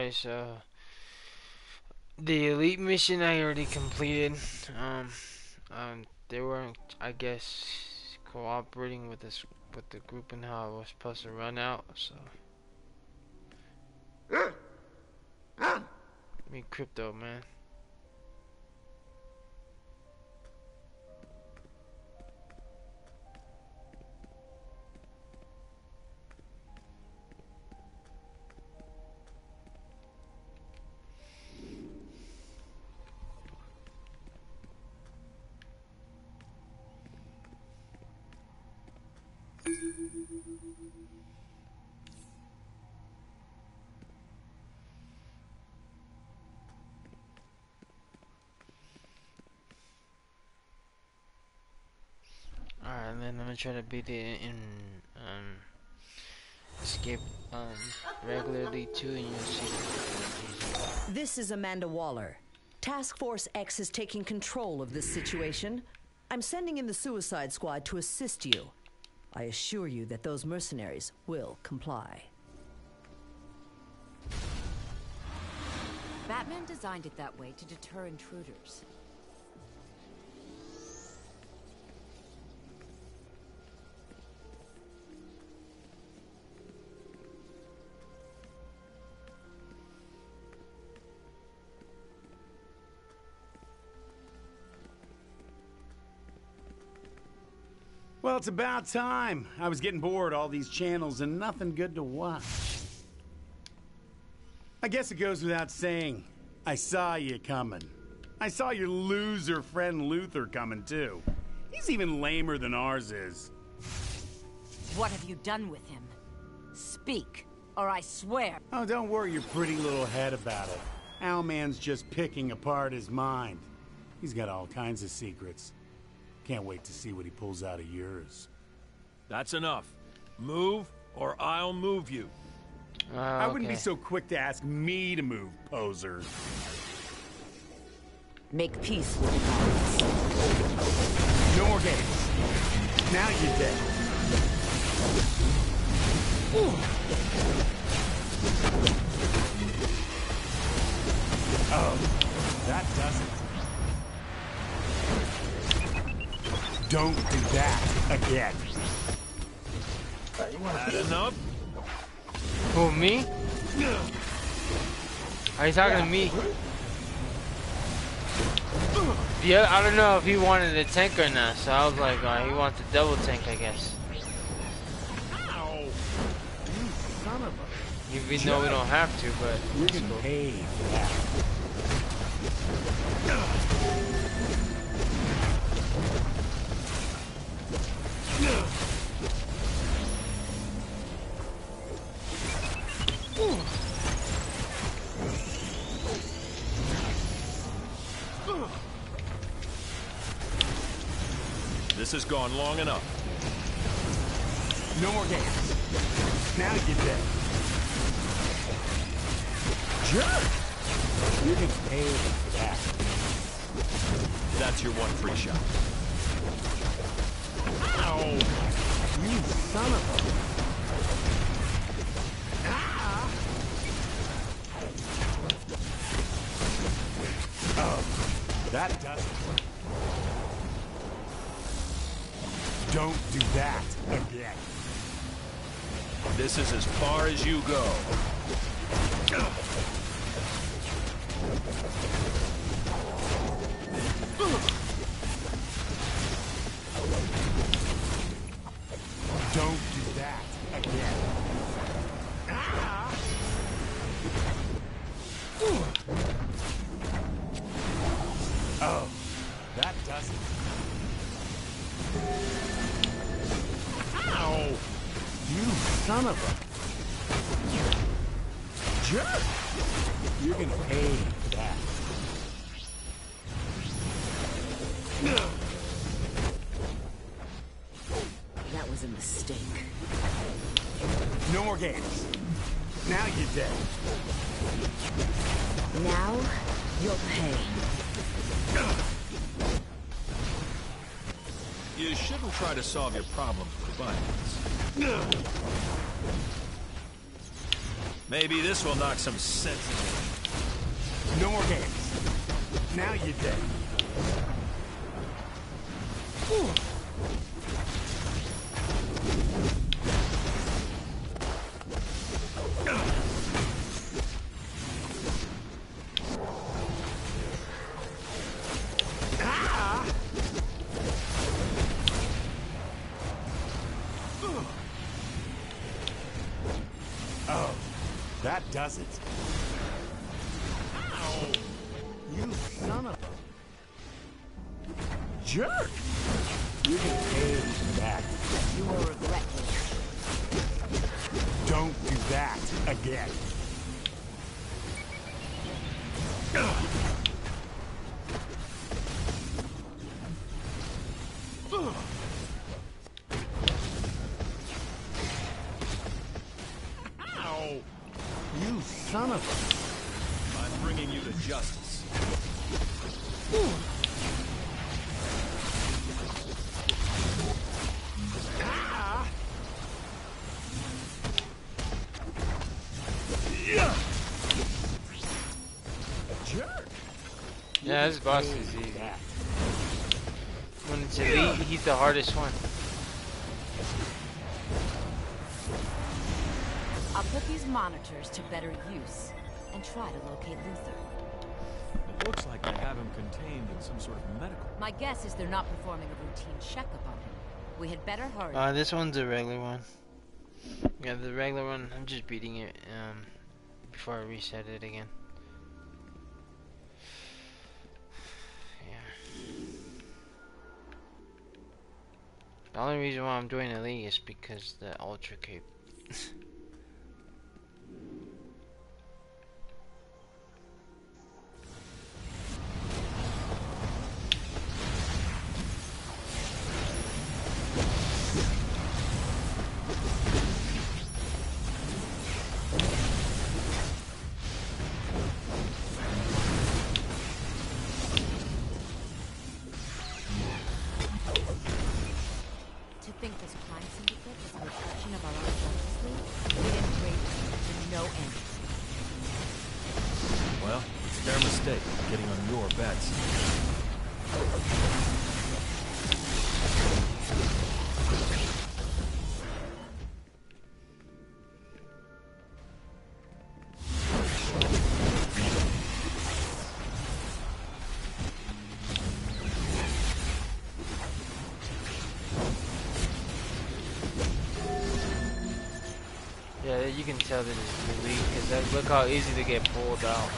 Alright, so the elite mission I already completed. They weren't, I guess, cooperating with this with the group and how I was supposed to run out. So, me crypto, man. Alright, and then I'm gonna try to beat it in escape regularly too, and you'll see. This is Amanda Waller. Task Force X is taking control of this situation. I'm sending in the Suicide Squad to assist you. I assure you that those mercenaries will comply. Batman designed it that way to deter intruders. Well, it's about time. I was getting bored, all these channels and nothing good to watch. I guess it goes without saying, I saw you coming. I saw your loser friend Luther coming too. He's even lamer than ours is. What have you done with him? Speak, or I swear. Oh, don't worry your pretty little head about it. Owlman's just picking apart his mind. He's got all kinds of secrets. Can't wait to see what he pulls out of yours. That's enough. Move, or I'll move you. I wouldn't be so quick to ask me to move, poser. Make peace with the gods. No more games. Now you're dead. Oh, that does it. Don't do that again. That enough? Who, me? Are you talking to me? Yeah, I don't know if he wanted a tank or not, so I was like, he wants a double tank, I guess. Ow! You son of a... Even though we don't have to, but... You're getting paid for that. This has gone long enough. No more games. Now you're dead. Jerk! You're getting paid for that. That's your one free shot. Ow! You son of a... Ah! Oh, that does it. Don't do that again. This is as far as you go. Don't do that again. Ah! Oh, that does it. Ow! You son of a... Jerk! You're gonna pay for that. That was a mistake. No more games. Now you're dead. Now, you'll pay. You shouldn't try to solve your problems with violence. Maybe this will knock some sense into him. No more games. Now you're dead. Whew. Oh, that does it. Ow! You son of a jerk! You can pay back. You will regret it. Don't do that again. Ow! You son of a... I'm bringing you to justice. Ah! Jerk! Yeah, this boss is easy. When it's elite, he's the hardest one. I'll put these monitors to better use and try to locate Luther. It looks like they have him contained in some sort of medical. My guess is they're not performing a routine checkup on him. We had better hurry. This one's a regular one. Yeah, the regular one, I'm just beating it before I reset it again. Yeah. The only reason why I'm doing elite is because the ultra cape. To think this crime syndicate is a reflection of our own Justice League, we enrage to no end. Well, it's their mistake getting on your bad side. Yeah, you can tell that it's elite because look how easy to get pulled out.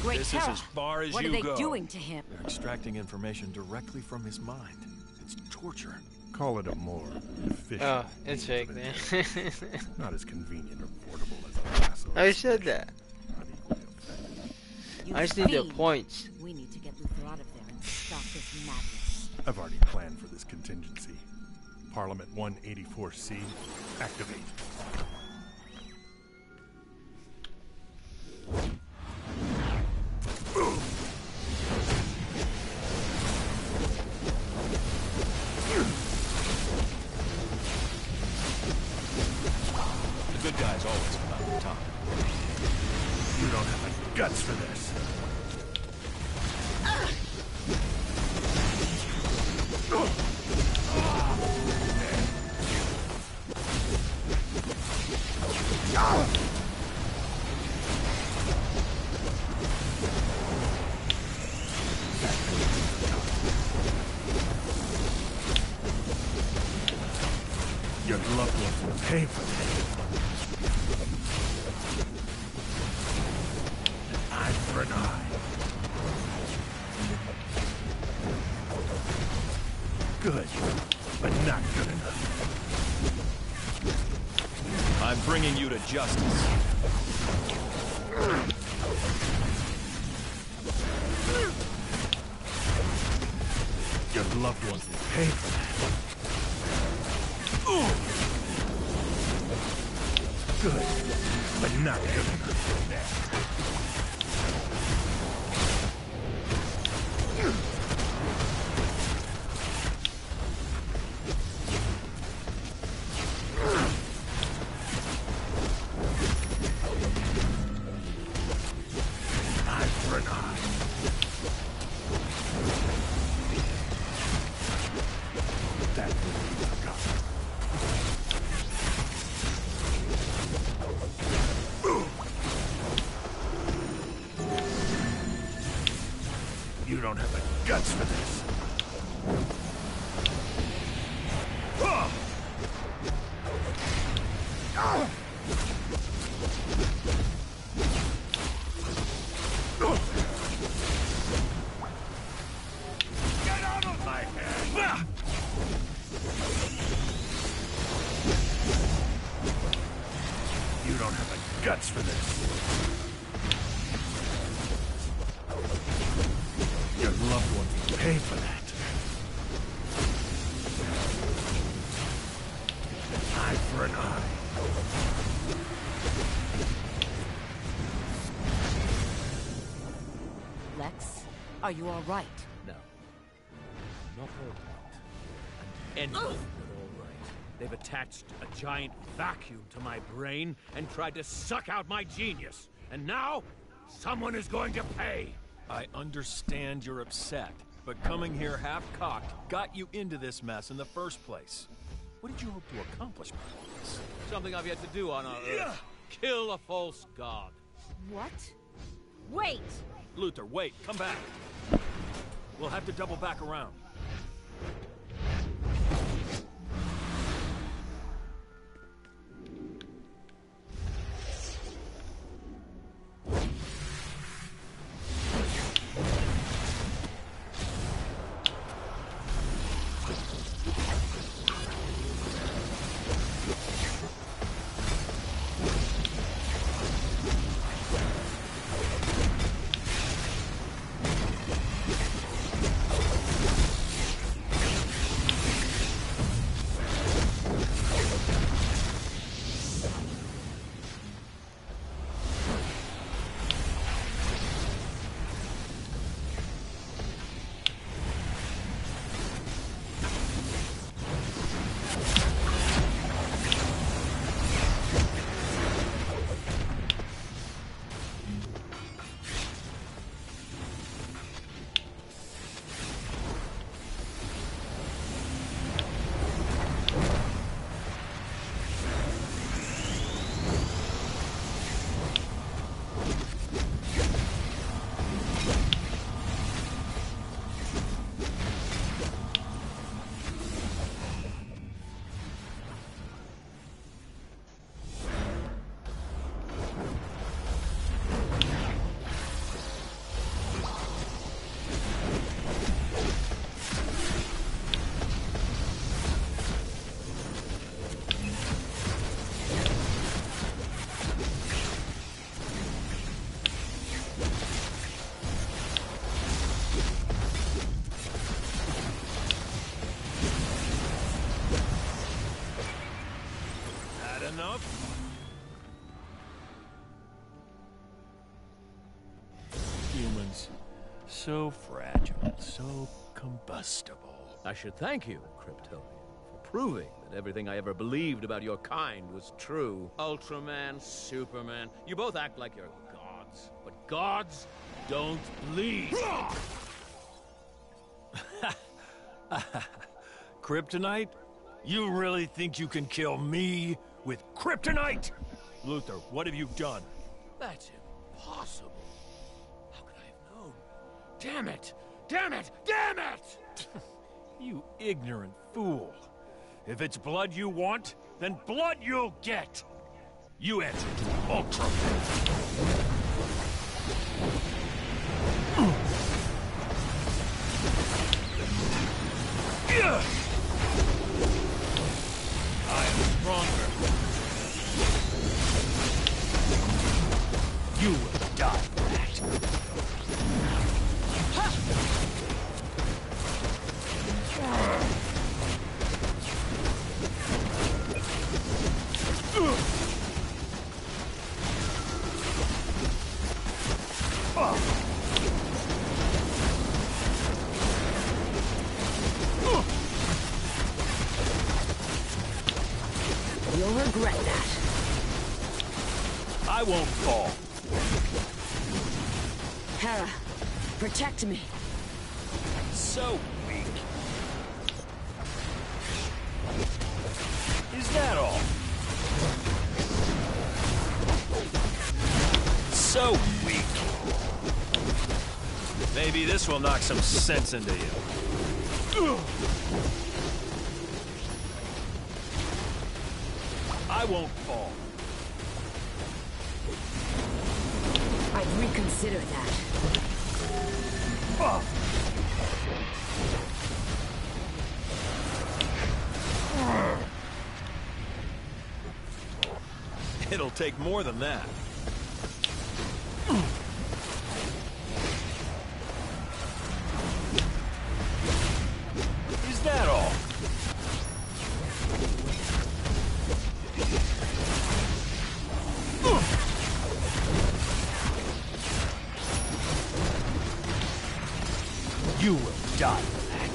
Great This terror. is as far as what you are they go. doing to him? They're extracting information directly from his mind. It's torture. Call it a more efficient. Oh, it's fake, man. Not as convenient or portable as a lasso. I said that. You I just need the fiend. points. We need to get Luther out of there and stop this madness. I've already planned for this contingency. Parliament 184C, activate. The good guys always come out on top. You don't have the guts for this. Your loved ones will pay for this. An eye for an eye. Good, but not good enough. I'm bringing you to justice. Your loved ones will pay for that. Good, but not good enough. Eye for an eye. That will be forgotten. You don't have the guts for this. Get out of my head! You don't have the guts for this. Your loved ones will pay for that. An eye for an eye. Lex, are you all right? No. Not all right. And anyone but all right. They've attached a giant vacuum to my brain and tried to suck out my genius. And now, someone is going to pay. I understand you're upset, but coming here half-cocked got you into this mess in the first place. What did you hope to accomplish by all this? Something I've yet to do on our Earth. Kill a false god. What? Wait! Luther, wait, come back. We'll have to double back around. Humans. So fragile, so combustible. I should thank you, Kryptonian, for proving that everything I ever believed about your kind was true. Ultraman, Superman, you both act like you're gods. But gods don't bleed. Kryptonite? You really think you can kill me with kryptonite? Luther, what have you done? That's impossible. How could I have known? Damn it! Damn it! Damn it! You ignorant fool. If it's blood you want, then blood you'll get. You answer to Ultraman. I am stronger. You will die for that. You'll regret that. I won't fall. Hera, protect me. So weak. Is that all? So weak. Maybe this will knock some sense into you. I won't fall. I'd reconsider that. It'll take more than that. Is that all? You will die for that.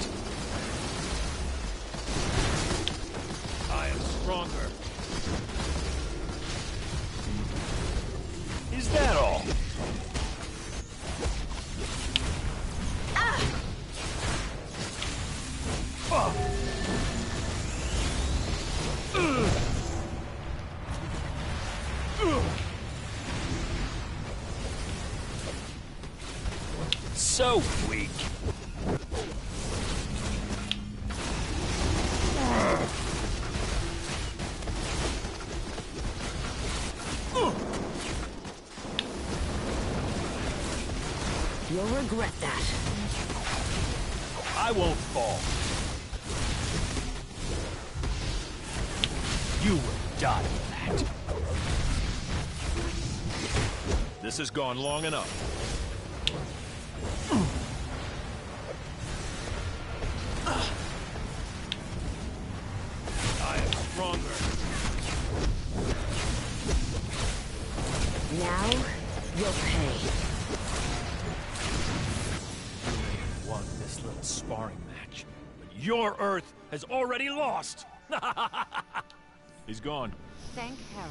I am stronger. Is that all? So weak. You'll regret that. I won't fall. You will die for that. This has gone long enough. I am stronger. Now, you'll pay. You won this little sparring match, but your Earth has already lost. He's gone. Thank Hera.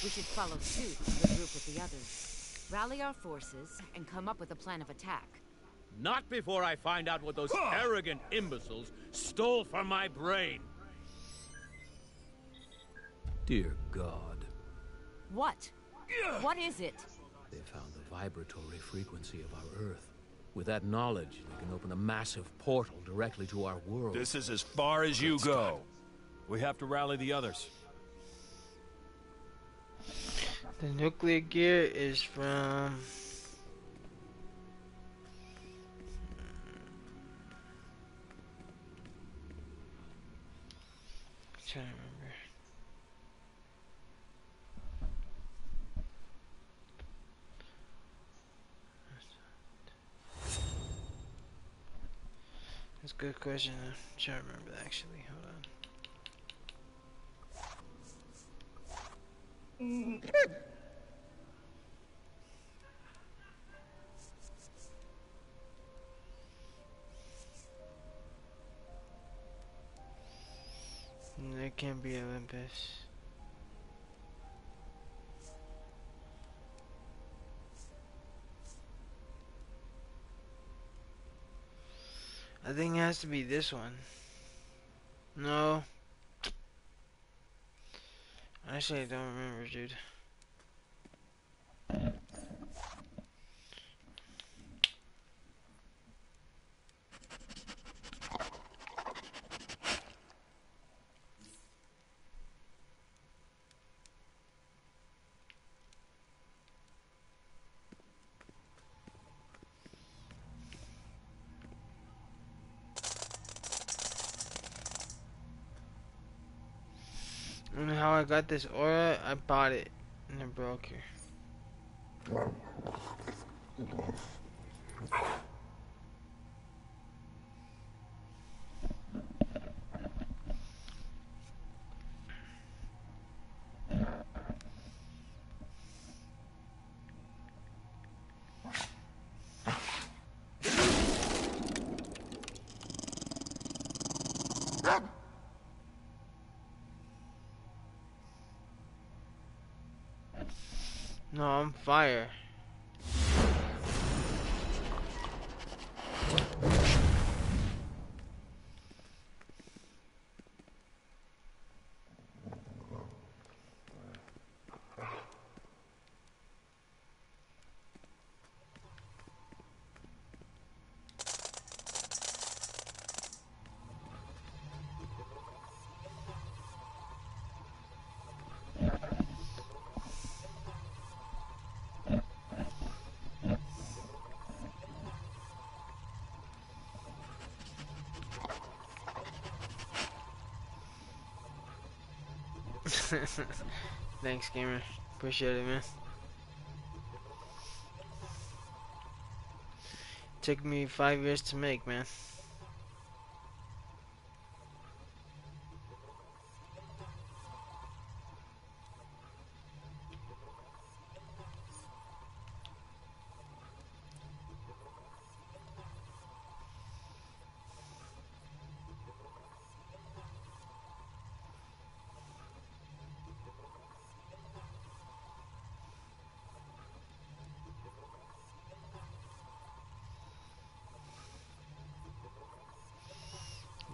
We should follow suit and regroup with the others. Rally our forces and come up with a plan of attack. Not before I find out what those arrogant imbeciles stole from my brain. Dear God. What? What is it? They found the vibratory frequency of our Earth. With that knowledge, they can open a massive portal directly to our world. This is as far as you go. We have to rally the others. The nuclear gear is from... I'm trying to remember. That's a good question. I'm trying to remember actually. Hold on. can't be Olympus. I think it has to be this one. No. Actually, I don't remember, dude. And how I got this aura, I bought it in a broker. No, I'm fire. Thanks, gamer. Appreciate it, man. Took me 5 years to make, man.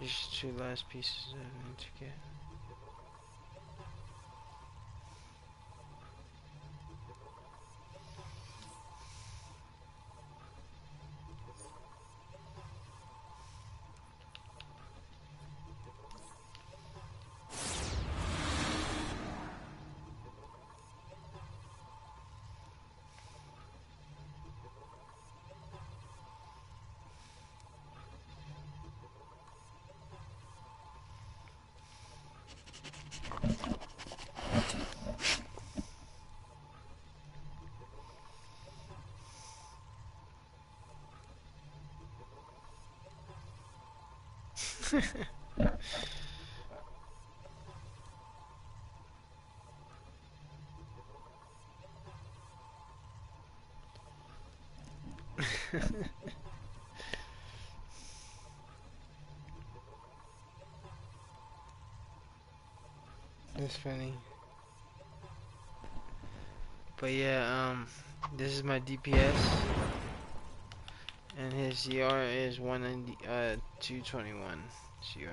These 2 last pieces that I need to get. That's funny. But yeah, this is my DPS, and his CR is 221 CR.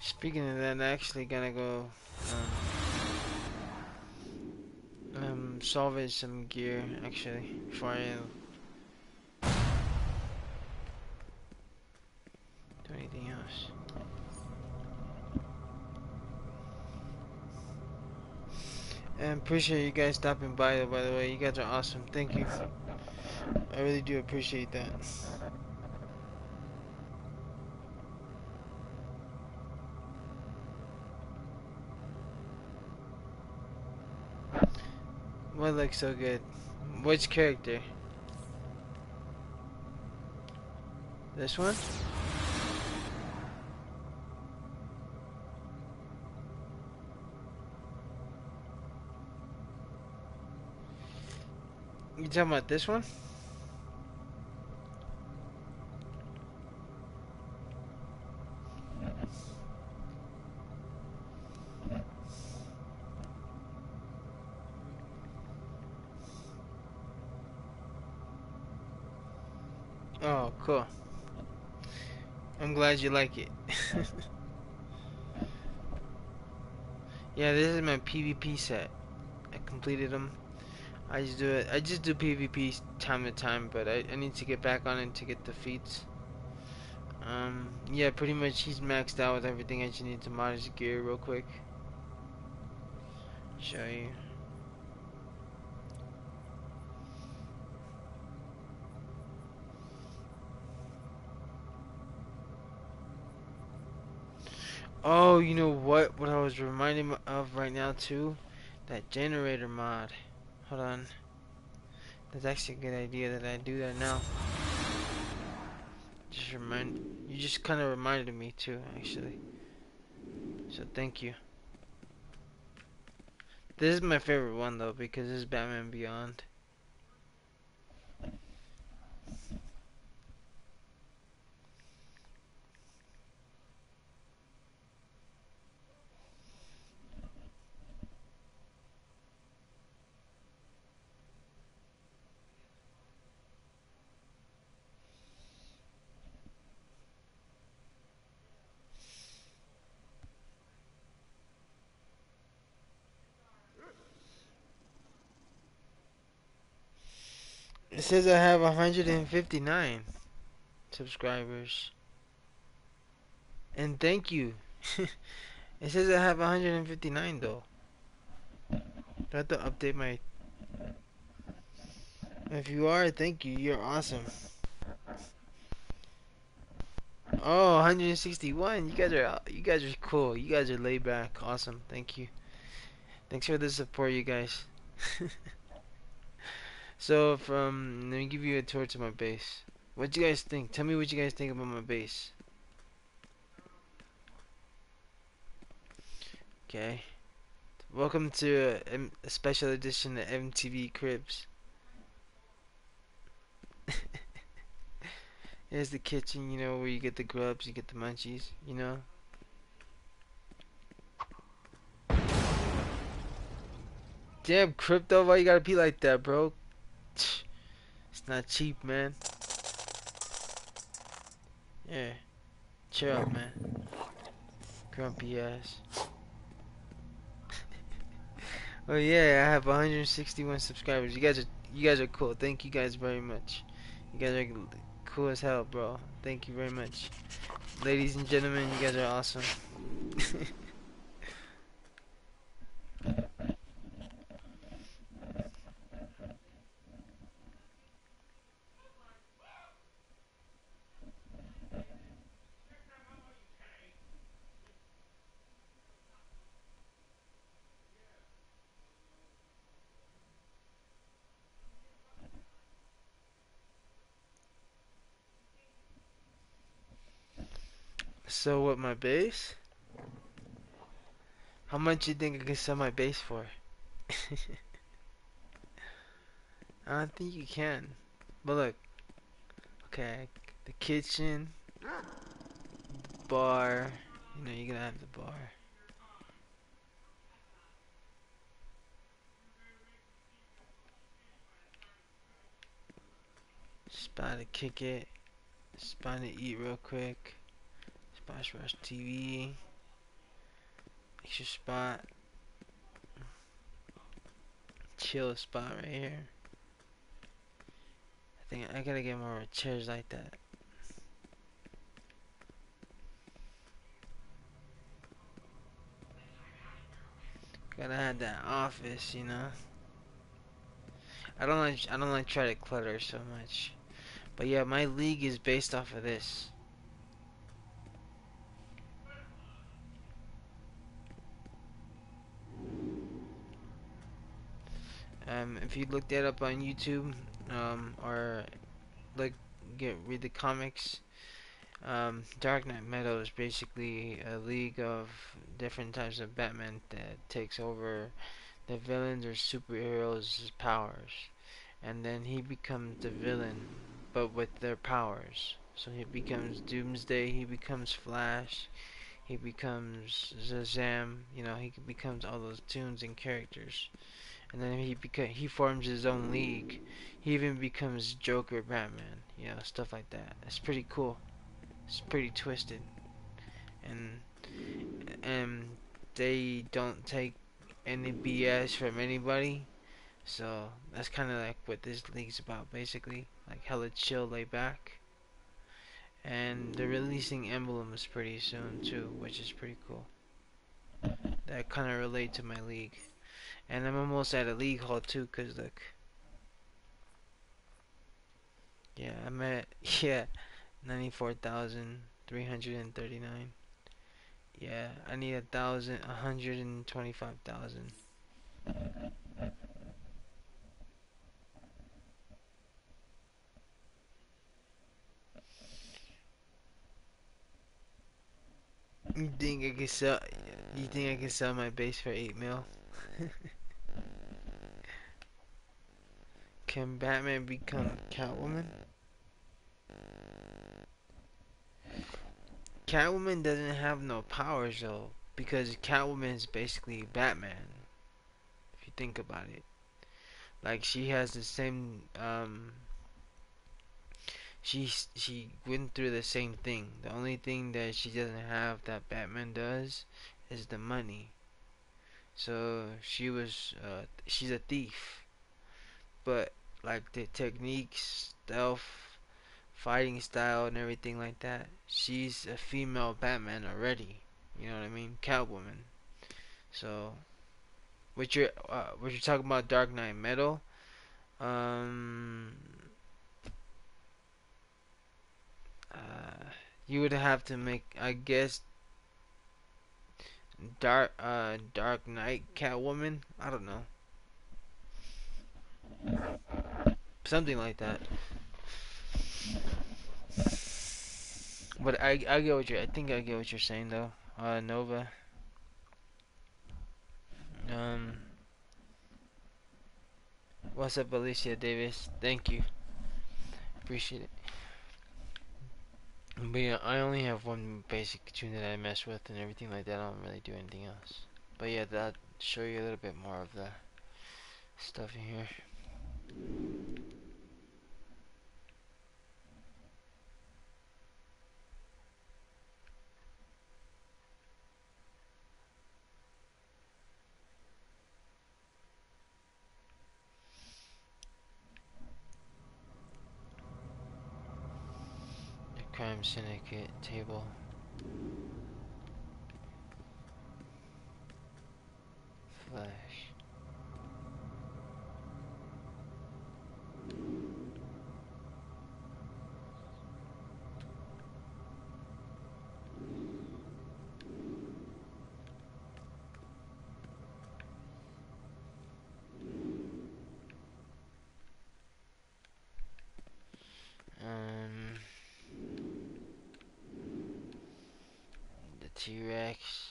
Speaking of that, I'm actually gonna go salvage some gear actually before I do anything else. And appreciate you guys stopping by the way. You guys are awesome. Thank you. I really do appreciate that. What looks so good? Which character? This one? You talking about this one? Oh, cool. I'm glad you like it. Yeah, this is my PvP set. I completed them. I just do it. I just do PvP time to time, but I need to get back on it to get defeats. Yeah, pretty much he's maxed out with everything. I just need to mod his gear real quick. Show you. Oh, you know what? What I was reminding of right now too? That generator mod. Hold on. That's actually a good idea that I do that now. You just kind of reminded me too, actually. So thank you. This is my favorite one though because this is Batman Beyond. It says I have 159 subscribers. And thank you. It says I have 159 though. Do I have to update my... If you are, thank you. You're awesome. Oh, 161. You guys are cool. You guys are laid back. Awesome. Thank you. Thanks for the support, you guys. So, let me give you a tour to my base. What do you guys think? Tell me what you guys think about my base. Okay. Welcome to a special edition of MTV Cribs. Here's the kitchen, you know, where you get the grubs, you get the munchies, you know. Damn, Crypto, why you gotta be like that, bro? It's not cheap, man. Yeah. Chill out, man. Grumpy ass. Oh yeah, I have 161 subscribers. You guys are cool. Thank you guys very much. You guys are cool as hell, bro. Thank you very much. Ladies and gentlemen, you guys are awesome. So what, my base? How much you think I can sell my base for? I don't think you can. But look. Okay, the kitchen, bar. You know, you're gonna have the bar. Spot to kick it. Spot to eat real quick. Spot to watch TV. Extra spot. Chill spot right here. I think I gotta get more chairs like that. Gotta have that office, you know. I don't like try to clutter so much. But yeah, my league is based off of this. If you look that up on YouTube, or read the comics, Dark Knight Metal is basically a league of different types of Batman that takes over the villains or superheroes' powers, and then he becomes the villain, but with their powers. So he becomes Doomsday, he becomes Flash, he becomes Shazam. You know, he becomes all those tunes and characters, and then he forms his own league. He even becomes Joker, Batman. You know, stuff like that. It's pretty cool. It's pretty twisted, and they don't take any BS from anybody. So that's kind of like what this league's about, basically. Like hella chill, lay back. And they're releasing emblems pretty soon too, which is pretty cool. That kind of relate to my league. And I'm almost at a league haul too, cause look. Yeah, I'm at 94,339. Yeah, I need 125,000. You think I can sell? You think I can sell my base for 8 mil? Can Batman become Catwoman? Catwoman doesn't have no powers though, because Catwoman is basically Batman. If you think about it, like she has the same she went through the same thing. The only thing that she doesn't have that Batman does is the money. So she's a thief, but like the techniques, stealth, fighting style, and everything like that, she's a female Batman already. You know what I mean? Catwoman. So what you're talking about, Dark Knight Metal? You would have to make, I guess, Dark Knight Catwoman. I don't know, something like that. But I get what I think I get what you're saying though. Nova. What's up, Alicia Davis? Thank you. Appreciate it. But yeah, I only have one basic tune that I mess with and everything like that. I don't really do anything else. But yeah, that'll show you a little bit more of the stuff in here. The Crime Syndicate table. Flash. The T-Rex.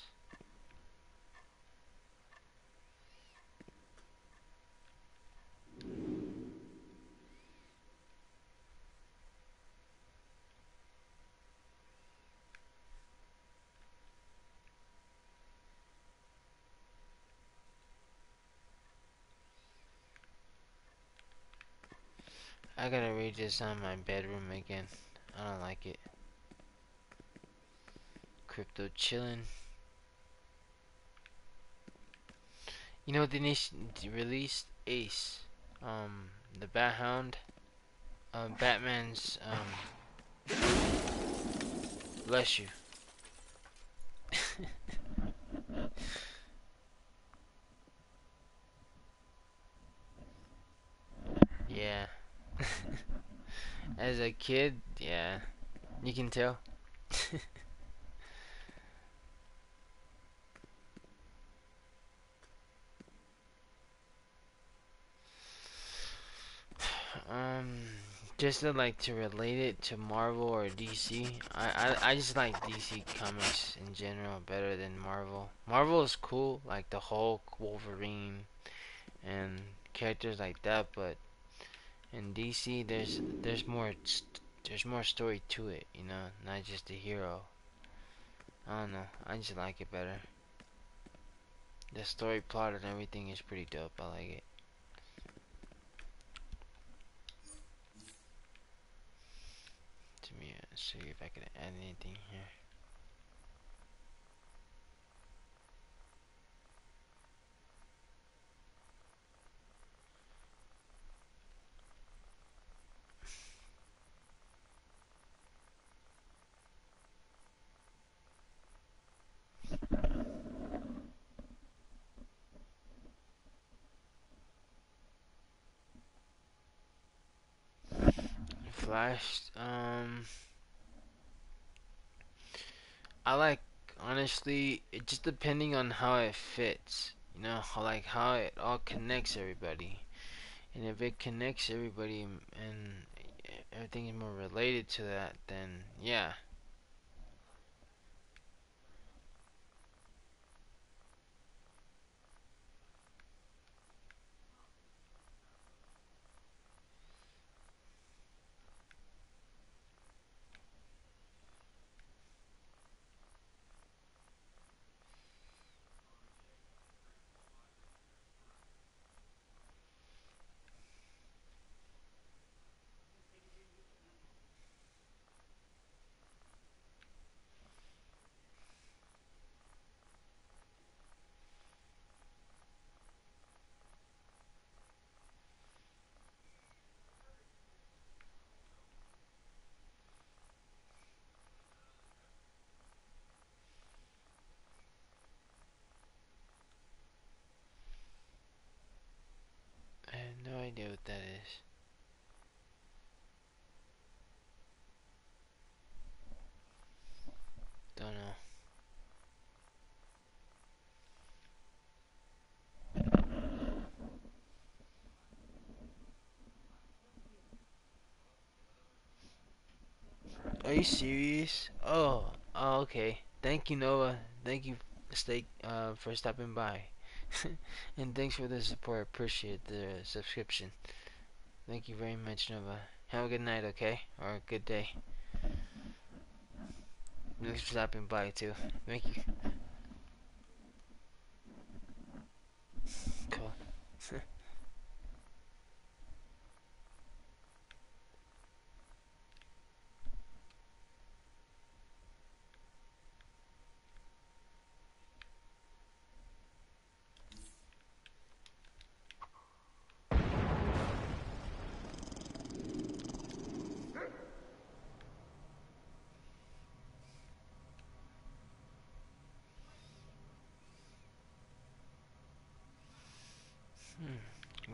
I gotta read this on my bedroom again. I don't like it. Crypto chillin'. You know, they released Ace, the Bat Hound, Batman's, bless you. Yeah. As a kid, yeah, you can tell. just to like to relate it to Marvel or DC, I just like DC comics in general better than Marvel. Marvel is cool, like the Hulk, Wolverine, and characters like that, but in DC there's more story to it, you know, not just a hero. I don't know, I just like it better. The story plot and everything is pretty dope. I like it. To me, let's see if I can add anything here. Flash, I like, honestly, it just depending on how it fits, you know, how it all connects everybody, and if it connects everybody and everything is more related to that, then yeah. I have no idea what that is. Don't know. Are you serious? Oh, okay. Thank you, Nova. Thank you, Steak, for stopping by. And thanks for the support. Appreciate the subscription. Thank you very much, Nova. Have a good night, okay? Or a good day. Thanks for stopping by, too. Thank you. Cool.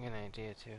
Good idea, too.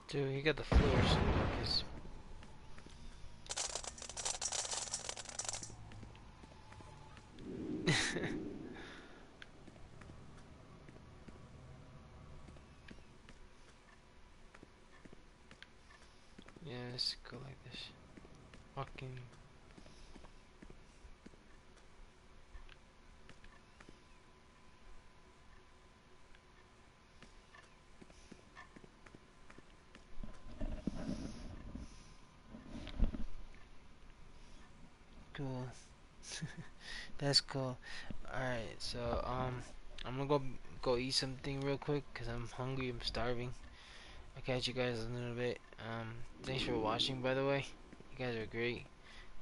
Dude, he got the flu or something. 'Cause yeah, let's go like this. Fucking. Cool. That's cool. Alright, so I'm gonna go eat something real quick because I'm hungry, I'm starving. I'll catch you guys in a little bit. Thanks for watching, by the way. You guys are great.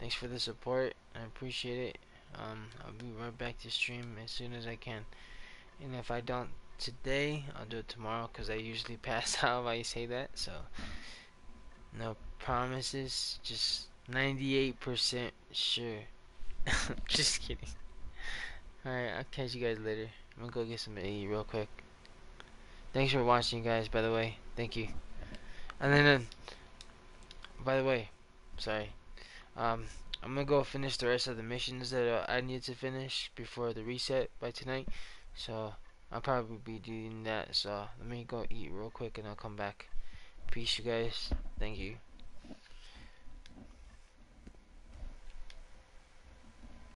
Thanks for the support. I appreciate it. I'll be right back to stream as soon as I can. And if I don't today, I'll do it tomorrow because I usually pass out if I say that. So no promises, just 98% sure. Just kidding. Alright, I'll catch you guys later. I'm gonna go get some to eat real quick. Thanks for watching, guys, by the way. Thank you. And then, by the way, sorry. I'm gonna go finish the rest of the missions that I need to finish before the reset by tonight. So, I'll probably be doing that. So, let me go eat real quick and I'll come back. Peace, you guys. Thank you.